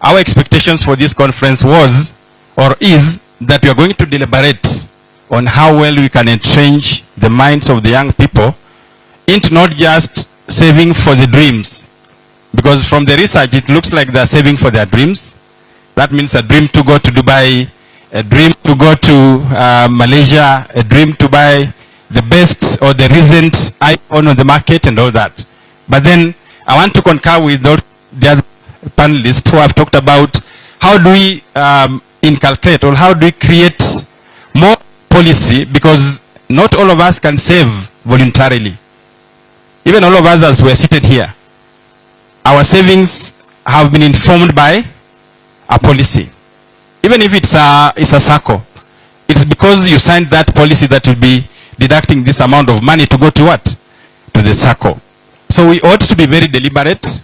our expectations for this conference was or is that we are going to deliberate on how well we can entrench the minds of the young people into not just saving for the dreams, because from the research it looks like they're saving for their dreams. That means a dream to go to Dubai, a dream to go to Malaysia, a dream to buy the best or the recent iPhone on the market and all that. But then I want to concur with those the other panelists who have talked about how do we inculcate or how do we create more policy, because not all of us can save voluntarily. Even all of us as we're seated here, our savings have been informed by a policy. Even if it's a circle, it's because you signed that policy that will be deducting this amount of money to go to what? To the circle. So we ought to be very deliberate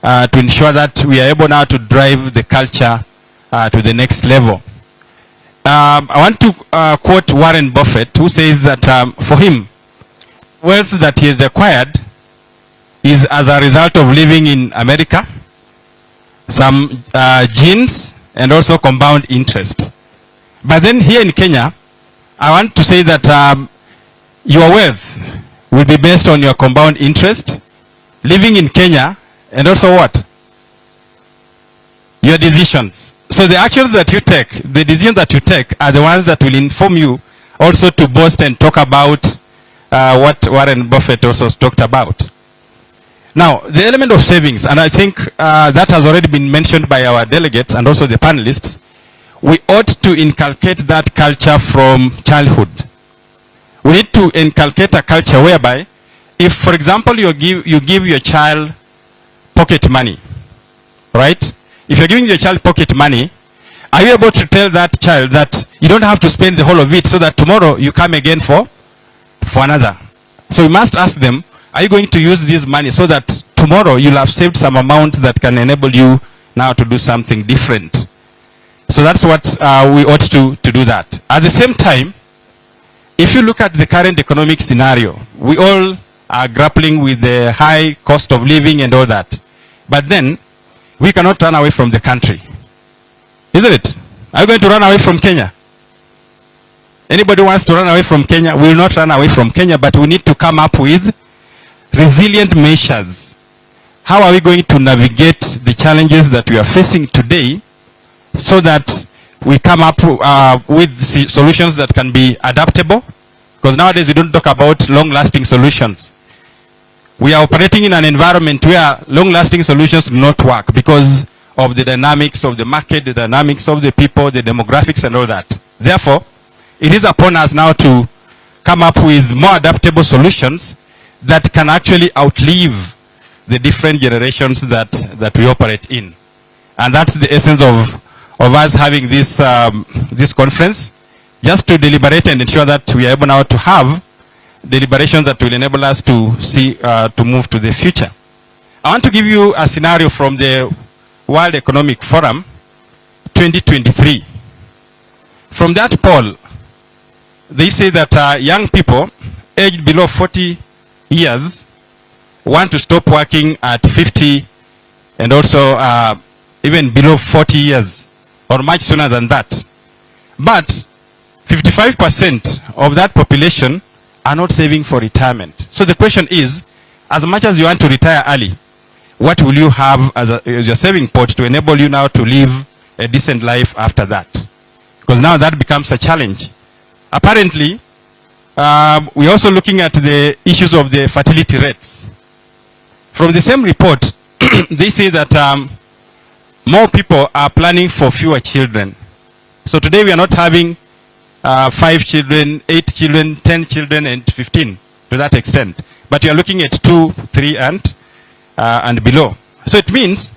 to ensure that we are able now to drive the culture to the next level. I want to quote Warren Buffett, who says that for him, wealth that he has acquired is as a result of living in America, some genes, and also compound interest. But then here in Kenya, I want to say that your wealth will be based on your compound interest, living in Kenya, and also what? Your decisions. So the actions that you take, the decisions that you take are the ones that will inform you also to boast and talk about what Warren Buffett also talked about. Now, the element of savings, and I think that has already been mentioned by our delegates and also the panelists, we ought to inculcate that culture from childhood. We need to inculcate a culture whereby, if, for example, you give your child pocket money, right? If you're giving your child pocket money, are you able to tell that child that you don't have to spend the whole of it so that tomorrow you come again for another? So we must ask them, are you going to use this money so that tomorrow you'll have saved some amount that can enable you now to do something different? So that's what we ought to do that. At the same time, if you look at the current economic scenario, we all are grappling with the high cost of living and all that. But then, we cannot run away from the country. Isn't it? Are you going to run away from Kenya? Anybody wants to run away from Kenya? We will not run away from Kenya, but we need to come up with resilient measures. How are we going to navigate the challenges that we are facing today so that we come up with solutions that can be adaptable? Because nowadays we don't talk about long-lasting solutions. We are operating in an environment where long-lasting solutions do not work because of the dynamics of the market, the dynamics of the people, the demographics and all that. Therefore, it is upon us now to come up with more adaptable solutions that can actually outlive the different generations that we operate in. And that's the essence of us having this, this conference, just to deliberate and ensure that we are able now to have deliberations that will enable us to see, to move to the future. I want to give you a scenario from the World Economic Forum 2023. From that poll, they say that young people aged below 40 years want to stop working at 50 and also even below 40 years or much sooner than that. But 55% of that population are not saving for retirement. So the question is, as much as you want to retire early, what will you have as your saving pot to enable you now to live a decent life after that? Because now that becomes a challenge. Apparently, we're also looking at the issues of the fertility rates. From the same report, they say that more people are planning for fewer children. So today we are not having 5 children, 8 children, 10 children, and 15 to that extent. But you are looking at 2, 3, and below. So it means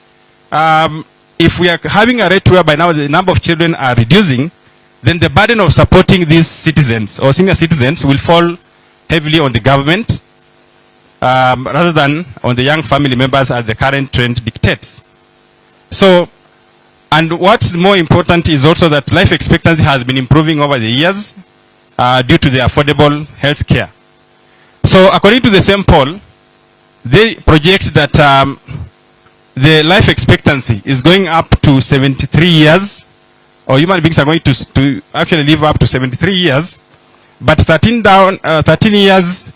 if we are having a rate whereby now the number of children are reducing, then the burden of supporting these citizens or senior citizens will fall heavily on the government rather than on the young family members as the current trend dictates. So, and what's more important is also that life expectancy has been improving over the years due to the affordable health care. So according to the same poll, they project that the life expectancy is going up to 73 years, or human beings are going to actually live up to 73 years, but 13 years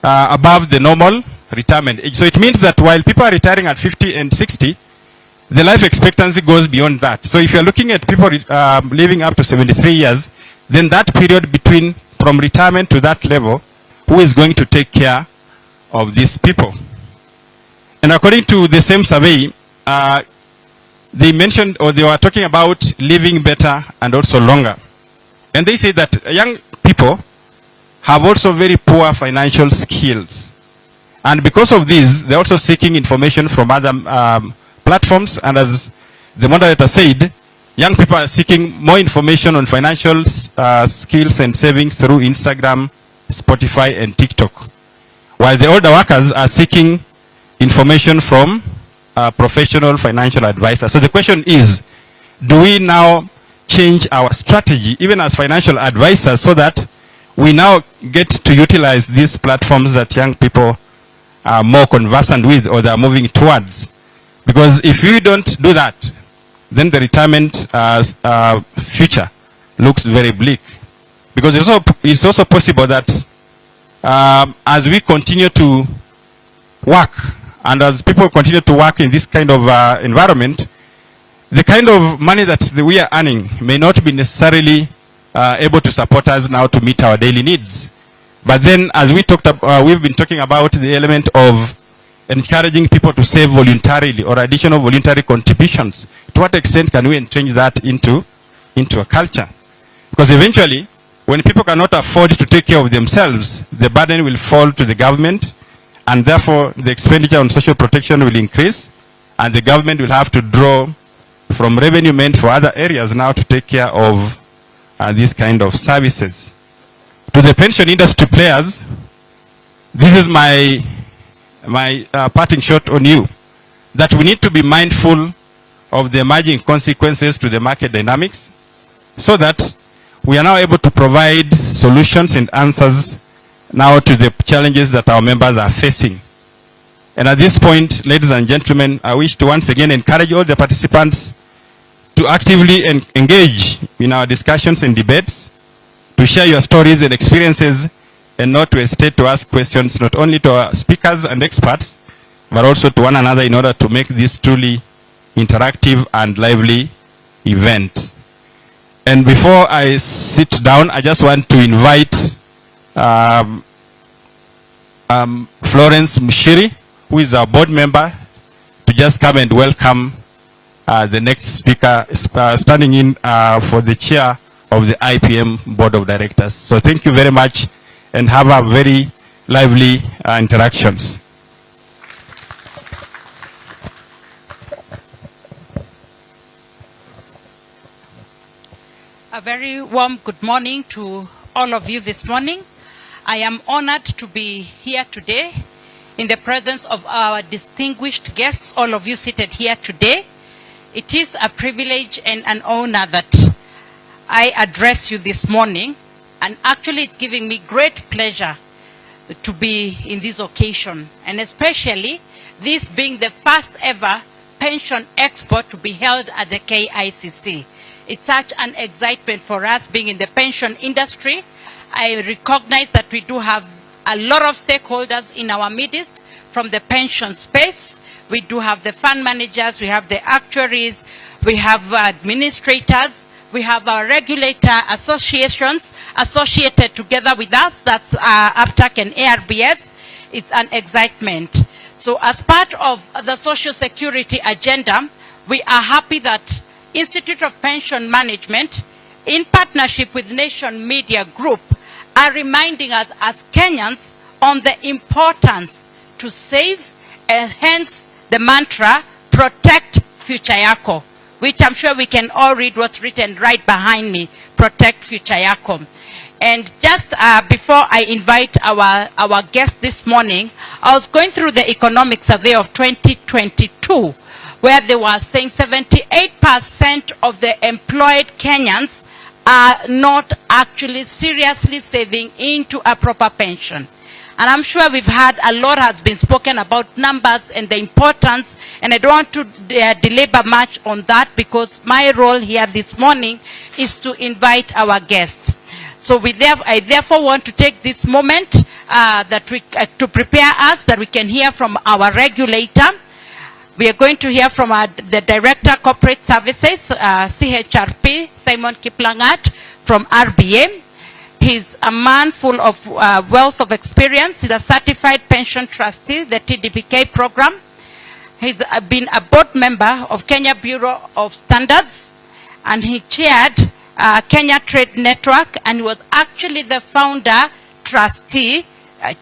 above the normal retirement age. So it means that while people are retiring at 50 and 60, the life expectancy goes beyond that. So if you're looking at people living up to 73 years, then that period between from retirement to that level, who is going to take care of these people? And according to the same survey, they mentioned, or they were talking about living better and also longer. And they say that young people have also very poor financial skills. And because of this, they're also seeking information from other platforms. And as the moderator said, young people are seeking more information on financial skills and savings through Instagram, Spotify, and TikTok. While the older workers are seeking information from professional financial advisors. So the question is, do we now change our strategy, even as financial advisors, so that we now get to utilize these platforms that young people are more conversant with or they are moving towards? Because if we don't do that, then the retirement future looks very bleak. Because it's also possible that as we continue to work and as people continue to work in this kind of environment, the kind of money that we are earning may not be necessarily able to support us now to meet our daily needs. But then, as we talked about, we've been talking about the element of encouraging people to save voluntarily or additional voluntary contributions. To what extent can we entrench that into a culture? Because eventually, when people cannot afford to take care of themselves, the burden will fall to the government, and therefore the expenditure on social protection will increase, and the government will have to draw from revenue meant for other areas now to take care of these kind of services. To the pension industry players, this is my parting shot on you, that we need to be mindful of the emerging consequences to the market dynamics, so that we are now able to provide solutions and answers now to the challenges that our members are facing. And at this point, ladies and gentlemen, I wish to once again encourage all the participants to actively engage in our discussions and debates, to share your stories and experiences, and not to hesitate to ask questions, not only to our speakers and experts, but also to one another, in order to make this truly interactive and lively event. And before I sit down, I just want to invite Florence Mshiri, who is our board member, to just come and welcome the next speaker, standing in for the chair of the IPM Board of Directors. So thank you very much, and have a very lively interactions. A very warm good morning to all of you this morning. I am honored to be here today in the presence of our distinguished guests, all of you seated here today. It is a privilege and an honor that I address you this morning, and actually it's giving me great pleasure to be in this occasion, and especially this being the first ever Pension Expo to be held at the KICC. It's such an excitement for us being in the pension industry. I recognize that we do have a lot of stakeholders in our midst from the pension space. We do have the fund managers, we have the actuaries, we have administrators, we have our regulator associations associated together with us, that's uptake and ARBS. It's an excitement. So as part of the social security agenda, we are happy that Institute of Pension Management, in partnership with Nation Media Group, are reminding us as Kenyans on the importance to save, and hence the mantra, protect future yako, which I'm sure we can all read what's written right behind me, protect future yako. And just before I invite our guest this morning, I was going through the economic survey of 2022, where they were saying 78% of the employed Kenyans are not actually seriously saving into a proper pension. And I'm sure we've had a lot has been spoken about numbers and the importance, and I don't want to belabor much on that, because my role here this morning is to invite our guests. So I therefore want to take this moment to prepare us that we can hear from our regulator. We are going to hear from the Director Corporate Services, CHRP, Simon Kiplangat from RBA. He's a man full of wealth of experience. He's a certified pension trustee, the TDPK program. He's been a board member of Kenya Bureau of Standards, and he chaired Kenya Trade Network, and he was actually the founder, trustee,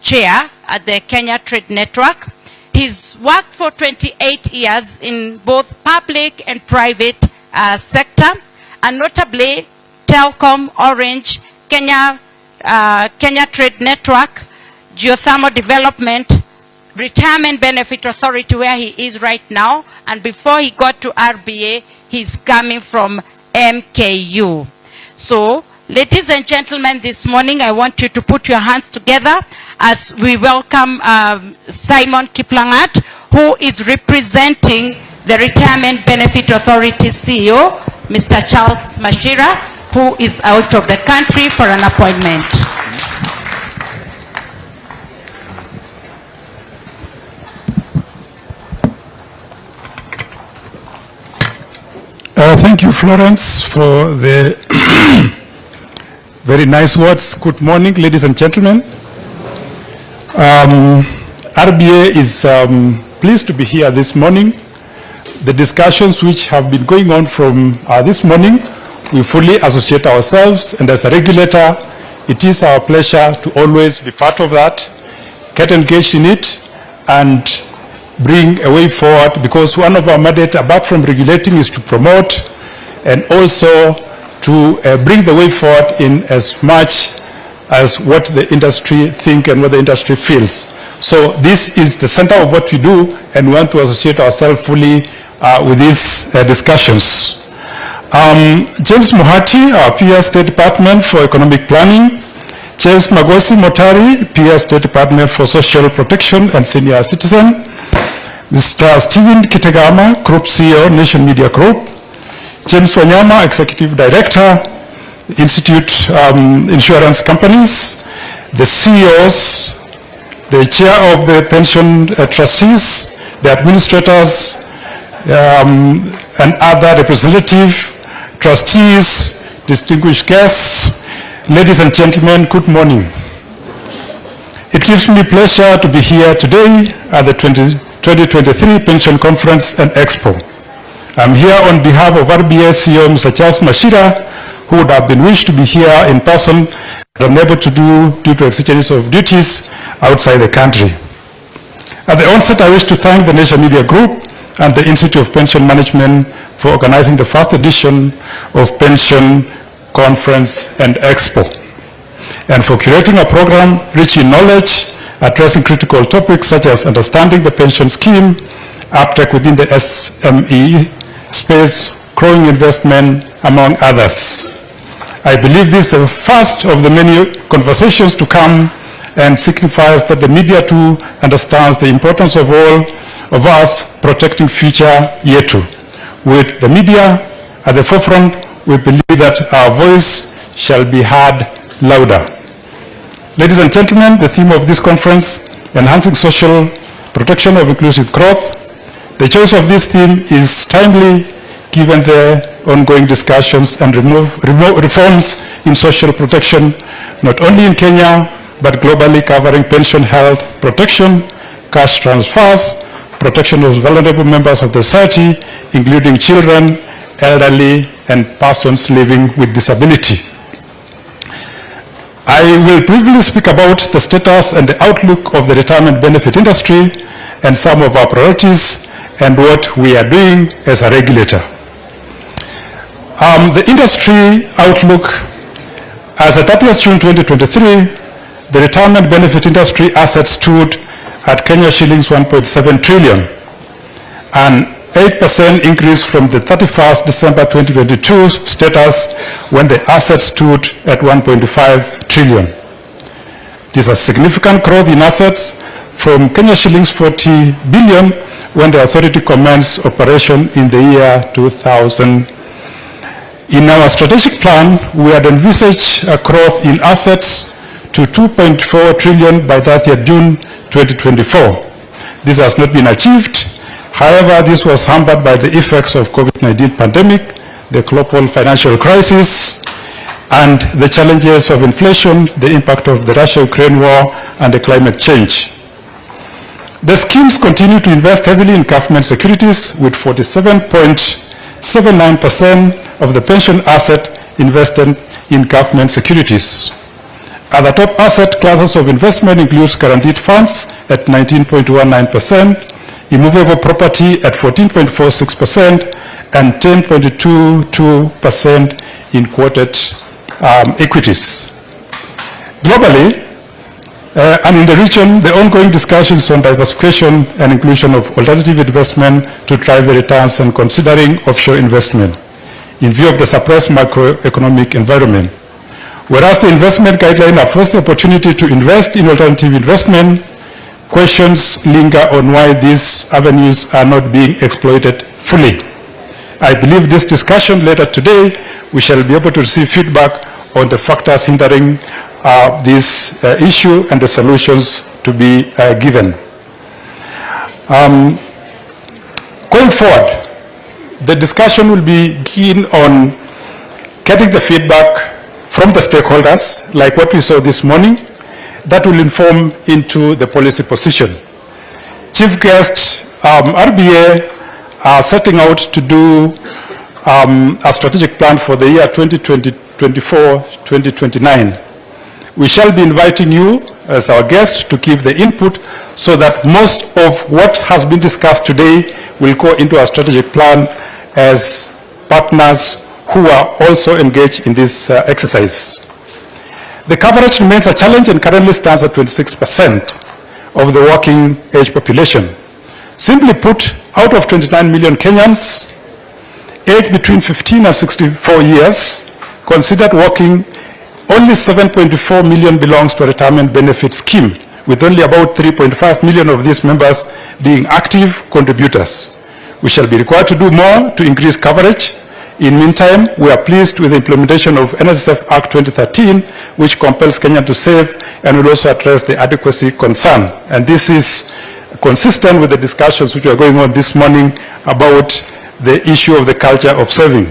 chair at the Kenya Trade Network. He's worked for 28 years in both public and private sector, and notably Telcom, Orange, Kenya Trade Network, Geothermal Development, Retirement Benefit Authority, where he is right now, and before he got to RBA, he's coming from MKU. So, ladies and gentlemen, this morning I want you to put your hands together as we welcome Simon Kiplangat, who is representing the Retirement Benefit Authority CEO, Mr. Charles Mashira, who is out of the country for an appointment. Thank you, Florence, for the very nice words. Good morning, ladies and gentlemen. RBA is pleased to be here this morning. The discussions which have been going on from this morning, we fully associate ourselves, and as a regulator, it is our pleasure to always be part of that, get engaged in it, and bring a way forward, because one of our mandates, apart from regulating, is to promote and also to bring the way forward in as much as what the industry think and what the industry feels. So this is the center of what we do, and we want to associate ourselves fully with these discussions. James Muhati, our PS State Department for Economic Planning. James Magosi Motari, PS State Department for Social Protection and Senior Citizen. Mr. Stephen Kitegama, Group CEO, Nation Media Group. James Wanyama, Executive Director, Institute Insurance Companies. The CEOs, the Chair of the Pension Trustees, the administrators, and other representative trustees, distinguished guests, ladies and gentlemen, good morning. It gives me pleasure to be here today at the 2023 Pension Conference and Expo. I'm here on behalf of RBA CEO Mr. Charles Mashira, who would have been wished to be here in person but unable to do due to exigence of duties outside the country. At the onset, I wish to thank the Nation Media Group and the Institute of Pension Management for organizing the first edition of Pension Conference and Expo, and for curating a program rich in knowledge, addressing critical topics such as understanding the pension scheme, uptake within the SME space, growing investment, among others. I believe this is the first of the many conversations to come, and signifies that the media too understands the importance of all of us protecting future Yetu. With the media at the forefront, we believe that our voice shall be heard louder. Ladies and gentlemen, the theme of this conference, enhancing social protection of inclusive growth. The choice of this theme is timely given the ongoing discussions and reforms in social protection, not only in Kenya, but globally, covering pension health protection, cash transfers, protection of vulnerable members of the society, including children, elderly, and persons living with disability. I will briefly speak about the status and the outlook of the retirement benefit industry and some of our priorities and what we are doing as a regulator. The industry outlook, as at 30th June 2023, the retirement benefit industry assets stood at Kenya shillings 1.7 trillion, an 8% increase from the 31st December 2022 status when the assets stood at 1.5 trillion. This is a significant growth in assets from Kenya shillings 40 billion when the authority commenced operation in the year 2000. In our strategic plan, we had envisaged a growth in assets to 2.4 trillion by 30th June 2024. This has not been achieved. However, this was hampered by the effects of COVID-19 pandemic, the global financial crisis, and the challenges of inflation, the impact of the Russia-Ukraine war, and the climate change. The schemes continue to invest heavily in government securities, with 47.79% of the pension asset invested in government securities. Other top asset classes of investment includes guaranteed funds at 19.19%, immovable property at 14.46%, and 10.22% in quoted equities. Globally, and in the region, the ongoing discussions on diversification and inclusion of alternative investment to drive the returns and considering offshore investment in view of the suppressed macroeconomic environment. Whereas the investment guideline offers the opportunity to invest in alternative investment, questions linger on why these avenues are not being exploited fully. I believe this discussion later today, we shall be able to receive feedback on the factors hindering this issue and the solutions to be given. Going forward, the discussion will be keen on getting the feedback from the stakeholders, like what we saw this morning, that will inform into the policy position. Chief guest, RBA are setting out to do a strategic plan for the year 2024-2029. We shall be inviting you as our guest to give the input so that most of what has been discussed today will go into our strategic plan as partners who are also engaged in this exercise. The coverage remains a challenge and currently stands at 26% of the working age population. Simply put, out of 29 million Kenyans, aged between 15 and 64 years, considered working, only 7.4 million belongs to a retirement benefit scheme, with only about 3.5 million of these members being active contributors. We shall be required to do more to increase coverage. In the meantime, we are pleased with the implementation of NSSF Act 2013, which compels Kenya to save and will also address the adequacy concern. And this is consistent with the discussions which are going on this morning about the issue of the culture of saving.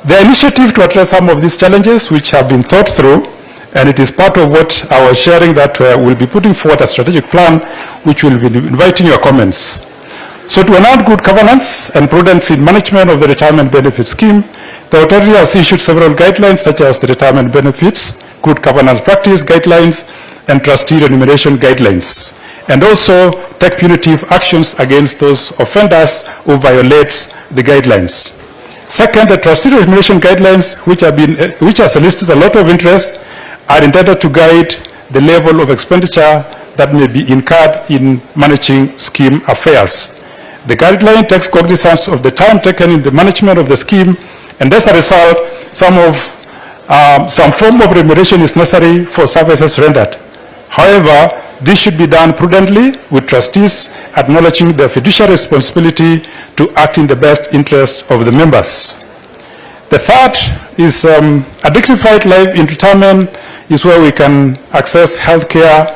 The initiative to address some of these challenges which have been thought through, and it is part of what I was sharing, that we'll be putting forward a strategic plan which will be inviting your comments. So to enact good governance and prudence in management of the retirement benefit scheme, the authority has issued several guidelines such as the retirement benefits, good governance practice guidelines, and trustee remuneration guidelines, and also take punitive actions against those offenders who violate the guidelines. Second, the trustee remuneration guidelines, which has elicited a lot of interest, are intended to guide the level of expenditure that may be incurred in managing scheme affairs. The guideline takes cognizance of the time taken in the management of the scheme, and as a result, some form of remuneration is necessary for services rendered. However, this should be done prudently, with trustees acknowledging their fiduciary responsibility to act in the best interest of the members. The third is a dignified life in retirement is where we can access health care.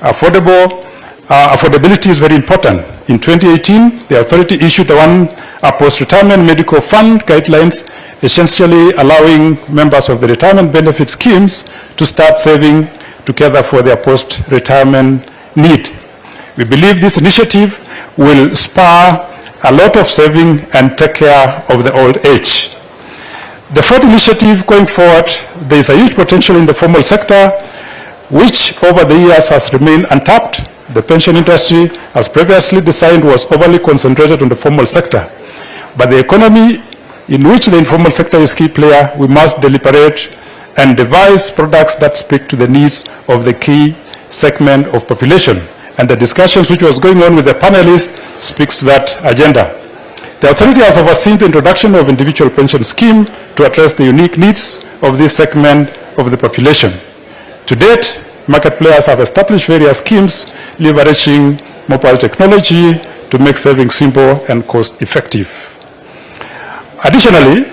Affordability is very important. In 2018, the authority issued a post-retirement medical fund guidelines, essentially allowing members of the retirement benefit schemes to start saving together for their post-retirement need. We believe this initiative will spur a lot of saving and take care of the old age. The fourth initiative going forward, there is a huge potential in the formal sector, which over the years has remained untapped. The pension industry, as previously designed, was overly concentrated on the formal sector. But the economy in which the informal sector is key player, we must deliberate and devise products that speak to the needs of the key segment of population. And the discussions which was going on with the panelists speaks to that agenda. The authority has overseen the introduction of individual pension scheme to address the unique needs of this segment of the population. To date, market players have established various schemes leveraging mobile technology to make saving simple and cost-effective. Additionally,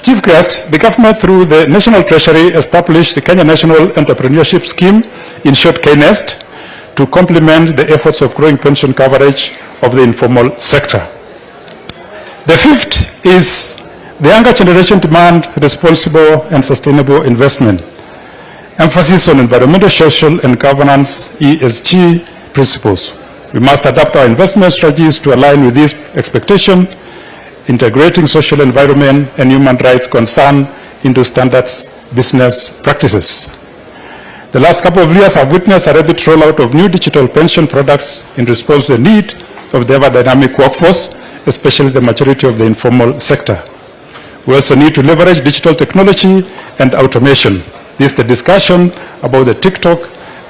Chief Guest, the government through the National Treasury established the Kenya National Entrepreneurship Scheme, in short KNEST, to complement the efforts of growing pension coverage of the informal sector. The fifth is the younger generation demand responsible and sustainable investment. Emphasis on environmental, social, and governance ESG principles. We must adapt our investment strategies to align with this expectation, integrating social environment and human rights concern into standards business practices. The last couple of years have witnessed a rapid rollout of new digital pension products in response to the need of the ever-dynamic workforce, especially the maturity of the informal sector. We also need to leverage digital technology and automation. This is the discussion about the TikTok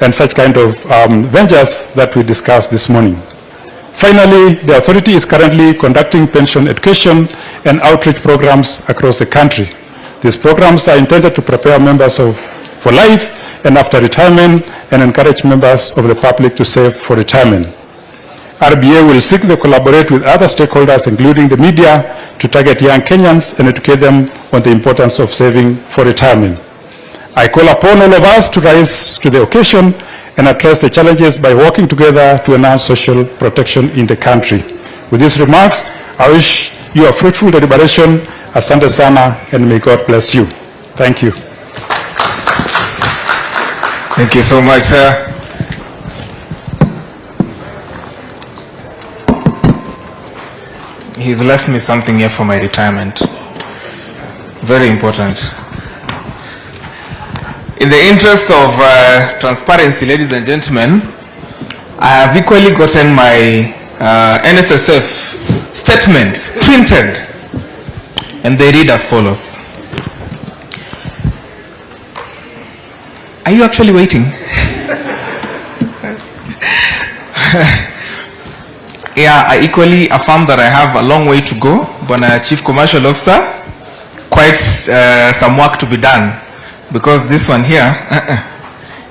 and such kind of ventures that we discussed this morning. Finally, the authority is currently conducting pension education and outreach programs across the country. These programs are intended to prepare members for life and after retirement and encourage members of the public to save for retirement. RBA will seek to collaborate with other stakeholders, including the media, to target young Kenyans and educate them on the importance of saving for retirement. I call upon all of us to rise to the occasion and address the challenges by working together to enhance social protection in the country. With these remarks, I wish you a fruitful deliberation. Asante sana, and may God bless you. Thank you. Thank you so much, sir. he's left me something here for my retirement. Very important. In the interest of transparency, ladies and gentlemen, I have equally gotten my NSSF statements printed, and they read as follows. Are you actually waiting? Yeah, I equally affirm that I have a long way to go, but Chief Commercial Officer, quite some work to be done, because this one here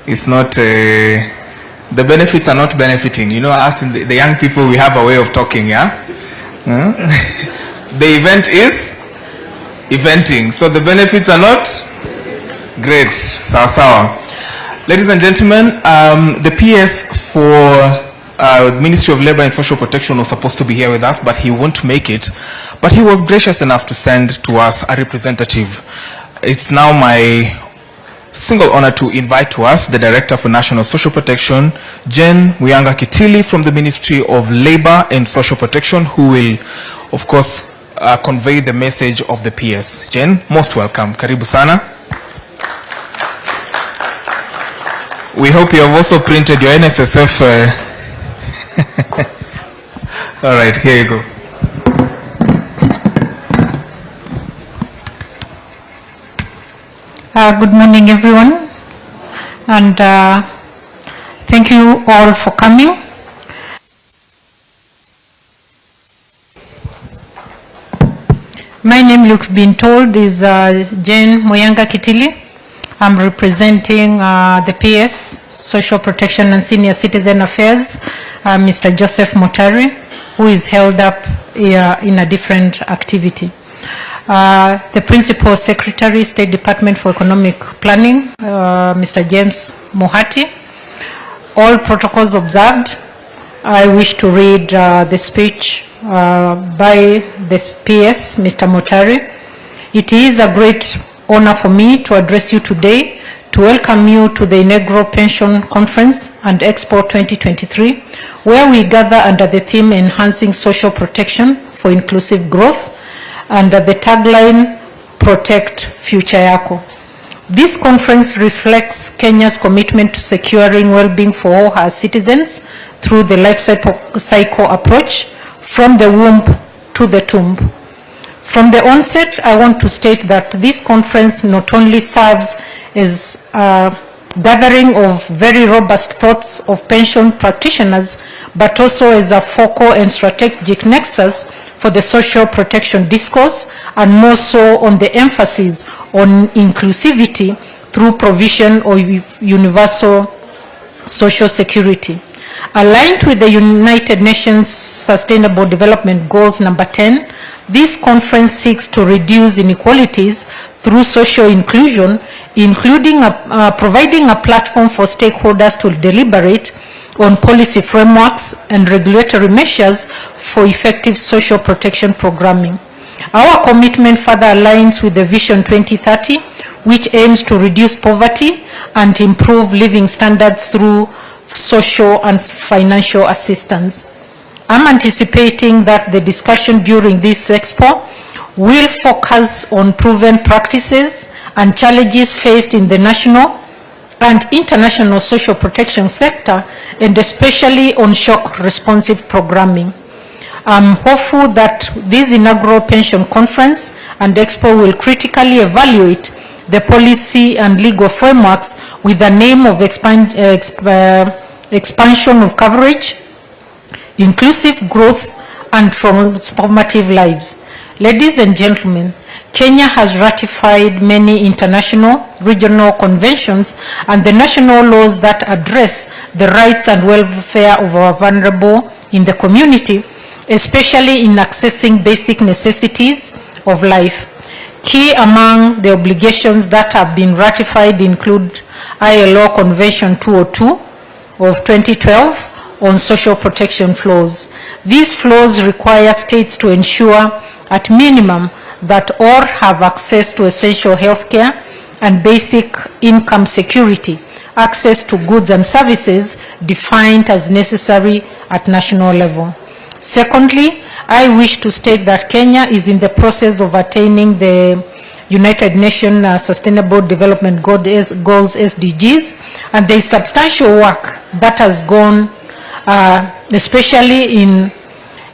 is not, the benefits are not benefiting. You know, us in the young people, we have a way of talking, yeah? The event is eventing, so the benefits are not great. Sawa sawa. Ladies and gentlemen, the PS for Ministry of Labor and Social Protection was supposed to be here with us, but he won't make it. But he was gracious enough to send to us a representative. It's now my single honor to invite to us the Director for National Social Protection, Jane Muyanga Kitili from the Ministry of Labor and Social Protection, who will, of course, convey the message of the PS. Jane, most welcome. Karibu sana. We hope you have also printed your NSSF. All right, here you go. Good morning, everyone, and thank you all for coming. My name, you've been told, is Jane Muyanga Kitili. I'm representing the PS, Social Protection and Senior Citizen Affairs, Mr. Joseph Mutari, who is held up here in a different activity. The Principal Secretary, State Department for Economic Planning, Mr. James Mohati. All protocols observed. I wish to read the speech by the PS, Mr. Mutari. It is a great honor for me to address you today, to welcome you to the inaugural Pension Conference and Expo 2023, where we gather under the theme Enhancing Social Protection for Inclusive Growth, under the tagline, Protect Future Yako. This conference reflects Kenya's commitment to securing well-being for all her citizens through the life cycle approach, from the womb to the tomb. From the onset, I want to state that this conference not only serves as a gathering of very robust thoughts of pension practitioners, but also as a focal and strategic nexus for the social protection discourse, and more so on the emphasis on inclusivity through provision of universal social security. Aligned with the United Nations Sustainable Development Goals number 10, this conference seeks to reduce inequalities through social inclusion, including providing a platform for stakeholders to deliberate on policy frameworks and regulatory measures for effective social protection programming. Our commitment further aligns with the Vision 2030, which aims to reduce poverty and improve living standards through social and financial assistance. I'm anticipating that the discussion during this expo will focus on proven practices and challenges faced in the national and international social protection sector, and especially on shock responsive programming. I'm hopeful that this inaugural pension conference and expo will critically evaluate the policy and legal frameworks with the aim of expansion of coverage, inclusive growth, and transformative lives. Ladies and gentlemen, Kenya has ratified many international, regional conventions and the national laws that address the rights and welfare of our vulnerable in the community, especially in accessing basic necessities of life. Key among the obligations that have been ratified include ILO Convention 202 of 2012 on social protection flows. These flows require states to ensure, at minimum, that all have access to essential health care and basic income security, access to goods and services defined as necessary at national level. Secondly, I wish to state that Kenya is in the process of attaining the United Nations Sustainable Development Goals SDGs, and there is substantial work that has gone, especially in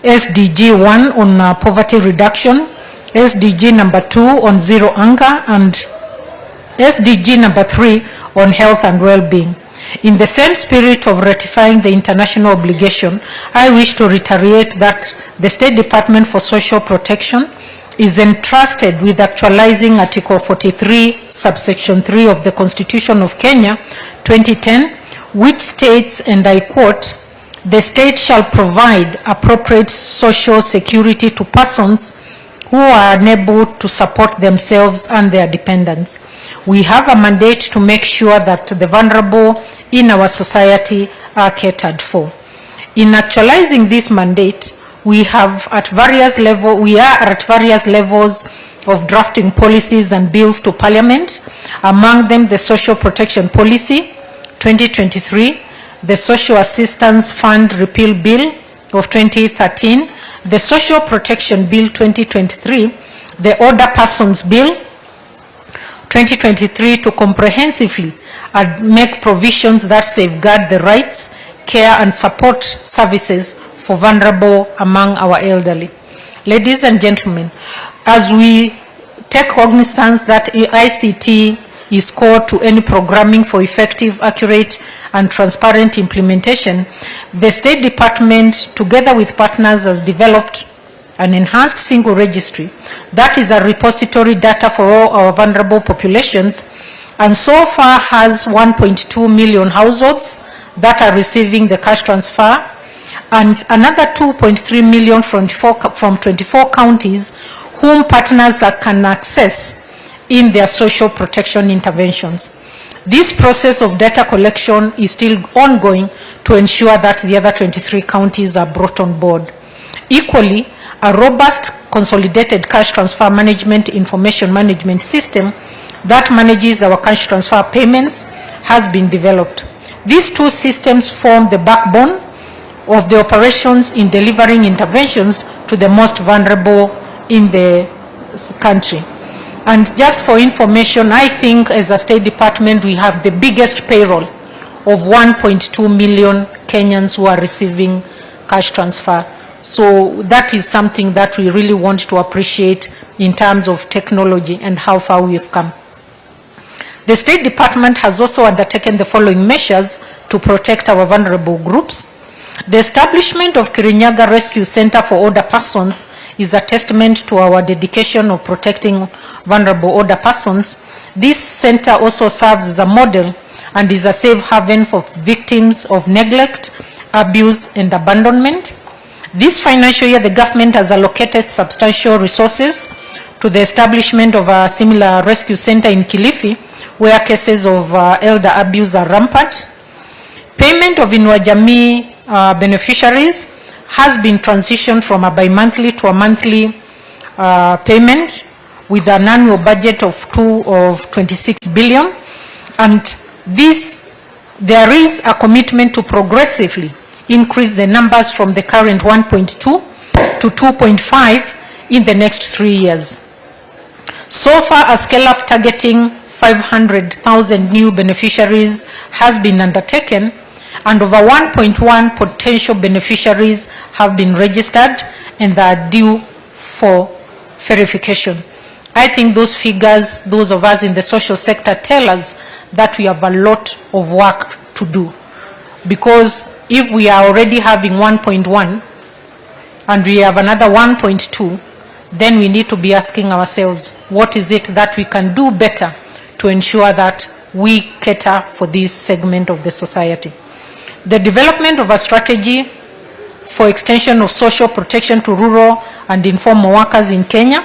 SDG 1 on poverty reduction, SDG number 2 on zero hunger, and SDG number 3 on health and well-being. In the same spirit of ratifying the international obligation, I wish to reiterate that the State Department for Social Protection is entrusted with actualizing Article 43, subsection 3 of the Constitution of Kenya, 2010, which states, and I quote, "The state shall provide appropriate social security to persons who are unable to support themselves and their dependents." We have a mandate to make sure that the vulnerable in our society are catered for. In actualizing this mandate, we are at various levels of drafting policies and bills to Parliament, among them the Social Protection Policy 2023, the Social Assistance Fund Repeal Bill of 2013, the Social Protection Bill 2023, the Older Persons Bill 2023, to comprehensively make provisions that safeguard the rights, care and support services for vulnerable among our elderly. Ladies and gentlemen, as we take cognizance that ICT is core to any programming for effective, accurate and transparent implementation, the State Department, together with partners, has developed an enhanced single registry that is a repository data for all our vulnerable populations, and so far has 1.2 million households that are receiving the cash transfer, and another 2.3 million from 24 counties whom partners can access in their social protection interventions. This process of data collection is still ongoing to ensure that the other 23 counties are brought on board. Equally, a robust consolidated cash transfer management information management system that manages our cash transfer payments has been developed. These two systems form the backbone of the operations in delivering interventions to the most vulnerable in the country. And just for information, I think as a State Department we have the biggest payroll of 1.2 million Kenyans who are receiving cash transfer. So that is something that we really want to appreciate in terms of technology and how far we have come. The State Department has also undertaken the following measures to protect our vulnerable groups. The establishment of Kirinyaga Rescue Center for Older Persons is a testament to our dedication of protecting vulnerable older persons. This center also serves as a model and is a safe haven for victims of neglect, abuse and abandonment. This financial year, the government has allocated substantial resources to the establishment of a similar rescue center in Kilifi, where cases of elder abuse are rampant. Payment of Inua Jamii beneficiaries has been transitioned from a bi-monthly to a monthly payment with an annual budget of 26 billion. And there is a commitment to progressively increase the numbers from the current 1.2 to 2.5 in the next 3 years. So far, a scale-up targeting 500,000 new beneficiaries has been undertaken, and over 1.1 potential beneficiaries have been registered and are due for verification. I think those figures, those of us in the social sector, tell us that we have a lot of work to do. Because if we are already having 1.1 and we have another 1.2, then we need to be asking ourselves, what is it that we can do better to ensure that we cater for this segment of the society? The development of a strategy for extension of social protection to rural and informal workers in Kenya.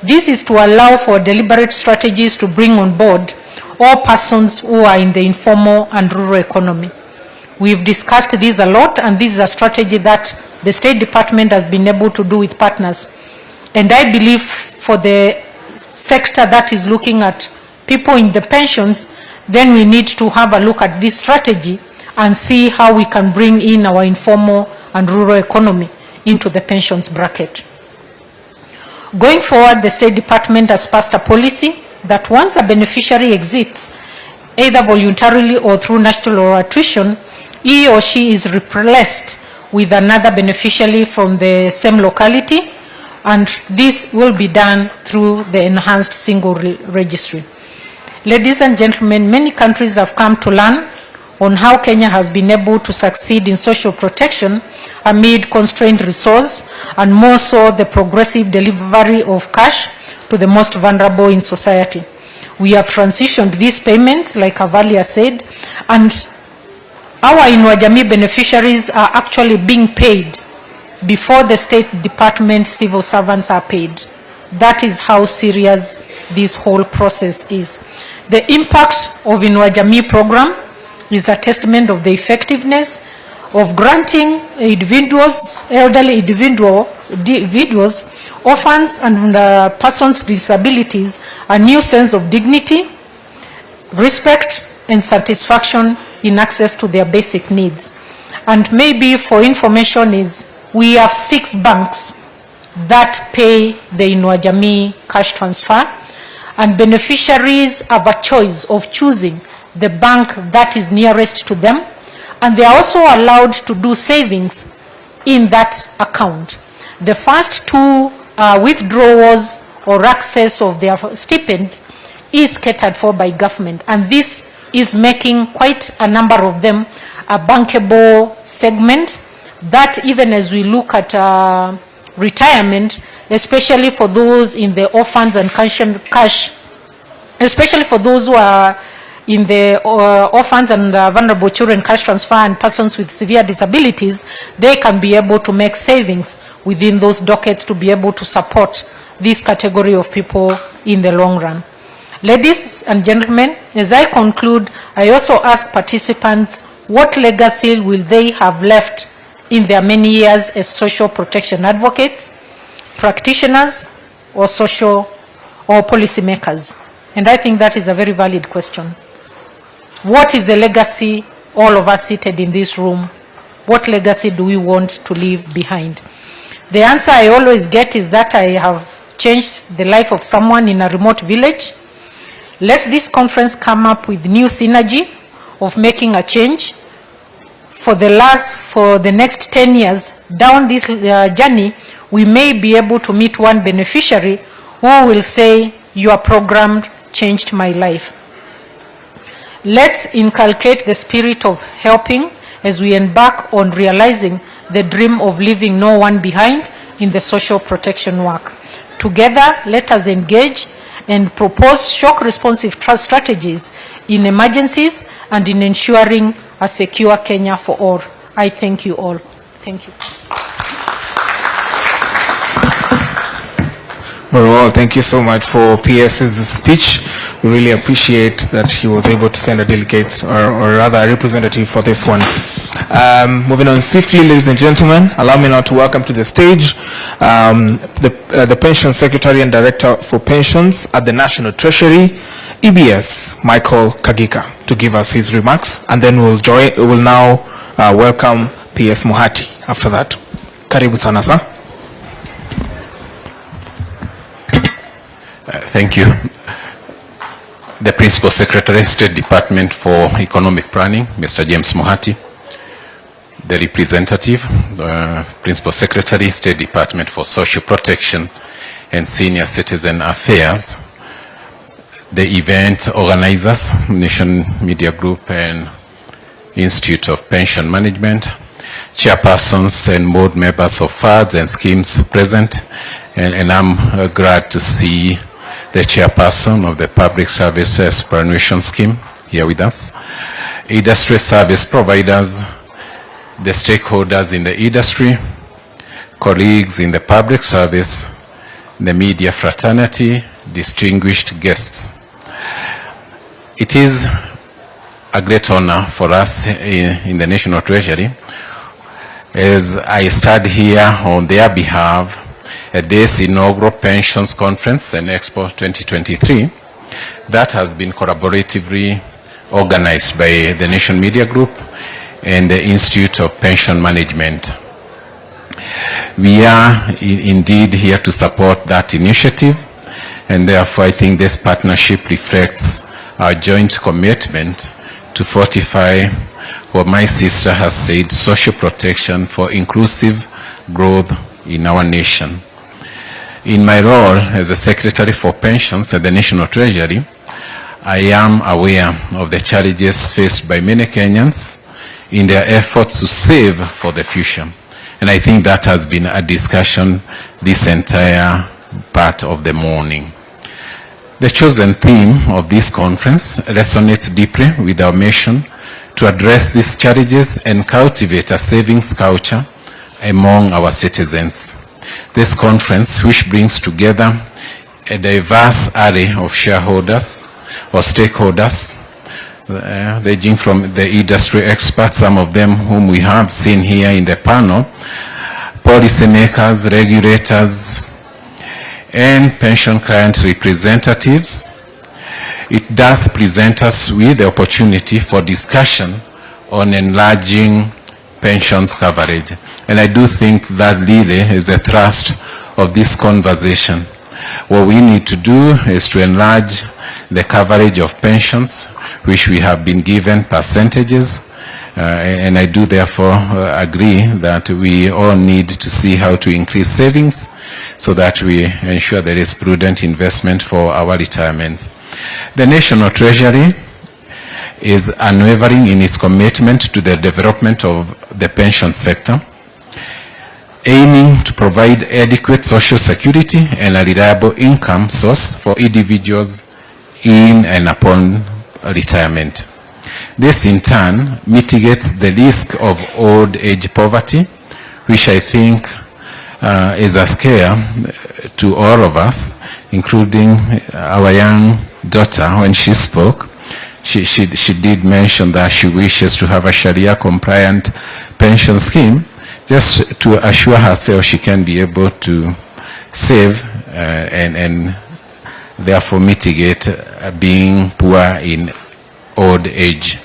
This is to allow for deliberate strategies to bring on board all persons who are in the informal and rural economy. We've discussed this a lot, and this is a strategy that the State Department has been able to do with partners. And I believe for the sector that is looking at people in the pensions, then we need to have a look at this strategy and see how we can bring in our informal and rural economy into the pensions bracket. Going forward, the State Department has passed a policy that once a beneficiary exits, either voluntarily or through natural or attrition, he or she is replaced with another beneficiary from the same locality, and this will be done through the enhanced single registry. Ladies and gentlemen, many countries have come to learn on how Kenya has been able to succeed in social protection amid constrained resource, and more so the progressive delivery of cash to the most vulnerable in society. We have transitioned these payments, like Avalia said, and our Inua Jamii beneficiaries are actually being paid before the State Department civil servants are paid. That is how serious this whole process is. The impact of Inua Jamii program is a testament of the effectiveness of granting individuals, elderly individuals, orphans and persons with disabilities a new sense of dignity, respect and satisfaction in access to their basic needs. And maybe for information is, we have 6 banks that pay the Inua Jamii cash transfer, and beneficiaries have a choice of choosing the bank that is nearest to them, and they are also allowed to do savings in that account. The first 2 withdrawals or access of their stipend is catered for by government, and this is making quite a number of them a bankable segment that, even as we look at retirement, especially for those in the orphans and cash, especially for those who are in the orphans and vulnerable children cash transfer and persons with severe disabilities, they can be able to make savings within those dockets to be able to support this category of people in the long run. Ladies and gentlemen, as I conclude, I also ask participants, what legacy will they have left in their many years as social protection advocates, practitioners, or social or policymakers? And I think that is a very valid question. What is the legacy, all of us seated in this room, what legacy do we want to leave behind? The answer I always get is that I have changed the life of someone in a remote village. Let this conference come up with new synergy of making a change. For the next 10 years, down this journey, we may be able to meet one beneficiary who will say, your program changed my life. Let's inculcate the spirit of helping as we embark on realizing the dream of leaving no one behind in the social protection work. Together, let us engage and propose shock responsive strategies in emergencies and in ensuring a secure Kenya for all. I thank you all. Thank you. Very well, thank you so much for PS's speech. We really appreciate that he was able to send a delegate, or rather a representative for this one. Moving on swiftly, ladies and gentlemen, allow me now to welcome to the stage the Pensions Secretary and Director for Pensions at the National Treasury, EBS, Michael Kagika, to give us his remarks, and then we will now welcome PS Mohati after that. Karibu sana sir. Thank you. The Principal Secretary, State Department for Economic Planning, Mr. James Mohati. The representative, the Principal Secretary, State Department for Social Protection and Senior Citizen Affairs. The event organizers, Nation Media Group and Institute of Pension Management, chairpersons and board members of funds and schemes present, and I'm glad to see the chairperson of the Public Service Superannuation Scheme here with us, industry service providers, the stakeholders in the industry, colleagues in the public service, the media fraternity, distinguished guests. It is a great honor for us in the National Treasury as I stand here on their behalf at this inaugural Pensions Conference and Expo 2023 that has been collaboratively organized by the Nation Media Group and the Institute of Pension Management. We are indeed here to support that initiative, and therefore I think this partnership reflects our joint commitment to fortify what my sister has said, social protection for inclusive growth in our nation. In my role as the Secretary for Pensions at the National Treasury, I am aware of the challenges faced by many Kenyans in their efforts to save for the future. And I think that has been a discussion this entire part of the morning. The chosen theme of this conference resonates deeply with our mission to address these challenges and cultivate a savings culture among our citizens. This conference, which brings together a diverse array of shareholders or stakeholders, ranging from the industry experts, some of them whom we have seen here in the panel, policymakers, regulators, and pension client representatives. It does present us with the opportunity for discussion on enlarging pensions coverage. And I do think that really is the thrust of this conversation. What we need to do is to enlarge the coverage of pensions, which we have been given percentages, and I do therefore agree that we all need to see how to increase savings so that we ensure there is prudent investment for our retirements. The National Treasury is unwavering in its commitment to the development of the pension sector, aiming to provide adequate social security and a reliable income source for individuals in and upon retirement. This in turn mitigates the risk of old age poverty, which I think is a scare to all of us, including our young daughter. When she spoke, she did mention that she wishes to have a Sharia compliant pension scheme, just to assure herself she can be able to save and therefore mitigate being poor in old age.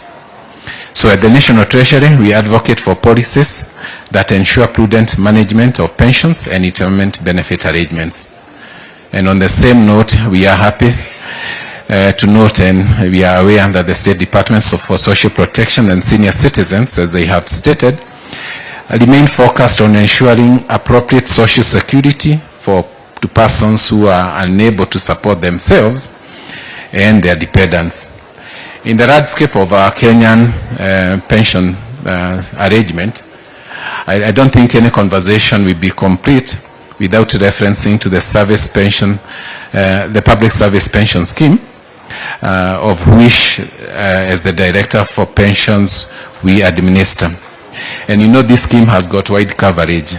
So at the National Treasury, we advocate for policies that ensure prudent management of pensions and retirement benefit arrangements. And on the same note, we are happy to note, and we are aware that the State Departments for Social Protection and Senior Citizens, as they have stated, remain focused on ensuring appropriate social security to persons who are unable to support themselves and their dependents. In the landscape of our Kenyan pension arrangement, I don't think any conversation will be complete without referencing to the service pension, the public service pension scheme, of which, as the Director for Pensions, we administer. And you know this scheme has got wide coverage,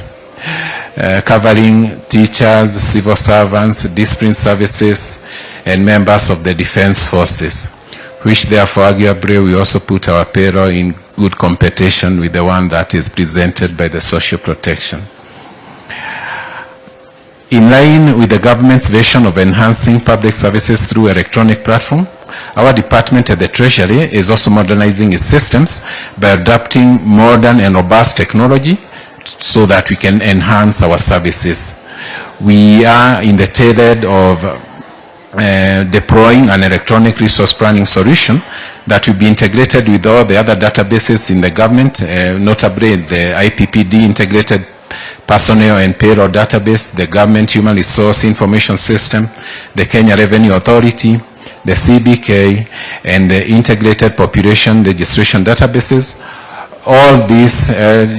covering teachers, civil servants, discipline services, and members of the defense forces, which therefore arguably we also put our payroll in good competition with the one that is presented by the social protection. In line with the government's vision of enhancing public services through electronic platform, our department at the Treasury is also modernizing its systems by adopting modern and robust technology so that we can enhance our services. We are in the tail end of deploying an electronic resource planning solution that will be integrated with all the other databases in the government, notably the IPPD integrated personnel and payroll database, the Government Human Resource Information System, the Kenya Revenue Authority, the CBK, and the Integrated Population Registration Databases. All this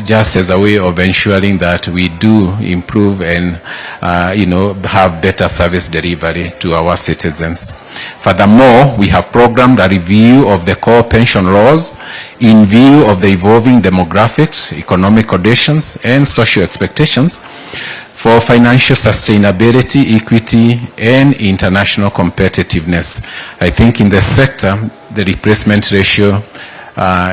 just as a way of ensuring that we do improve and have better service delivery to our citizens. Furthermore, we have programmed a review of the core pension laws in view of the evolving demographics, economic conditions, and social expectations for financial sustainability, equity, and international competitiveness. I think in the sector, the replacement ratio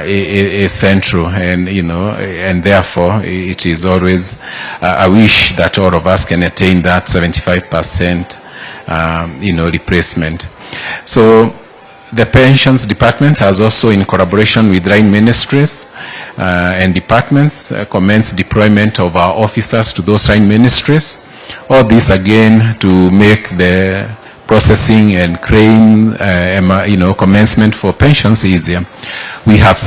is central, and therefore it is always a wish that all of us can attain that 75% replacement. So The Pensions Department has also, in collaboration with line ministries and departments, commenced deployment of our officers to those line ministries. All this again to make the processing and claim, commencement for pensions easier. We have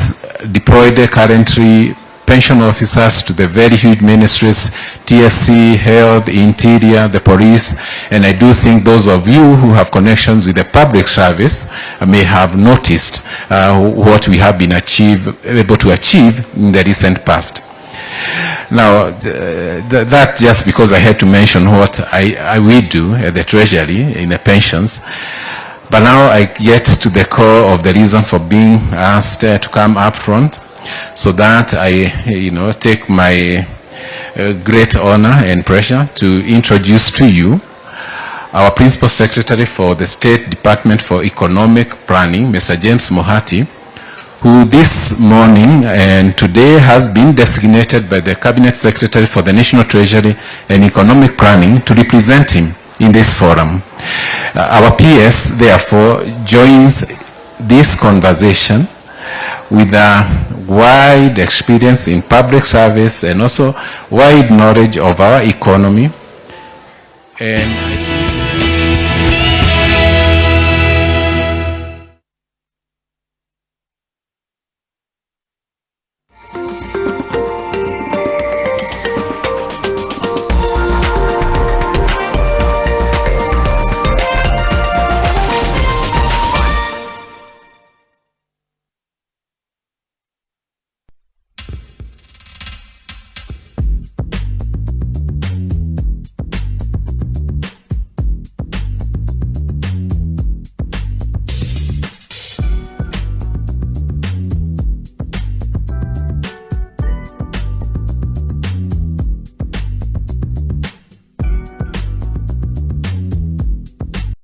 deployed currently pension officers to the very huge ministries, TSC, Health, Interior, the police, and I do think those of you who have connections with the public service may have noticed what we have been able to achieve in the recent past. Now, that just because I had to mention what I will do at the Treasury in the pensions, but now I get to the core of the reason for being asked to come up front, so that I, take my great honor and pleasure to introduce to you our Principal Secretary for the State Department for Economic Planning, Mr. James Mohati, who this morning and today has been designated by the Cabinet Secretary for the National Treasury and Economic Planning to represent him in this forum. Our PS, therefore, joins this conversation with a wide experience in public service and also wide knowledge of our economy. And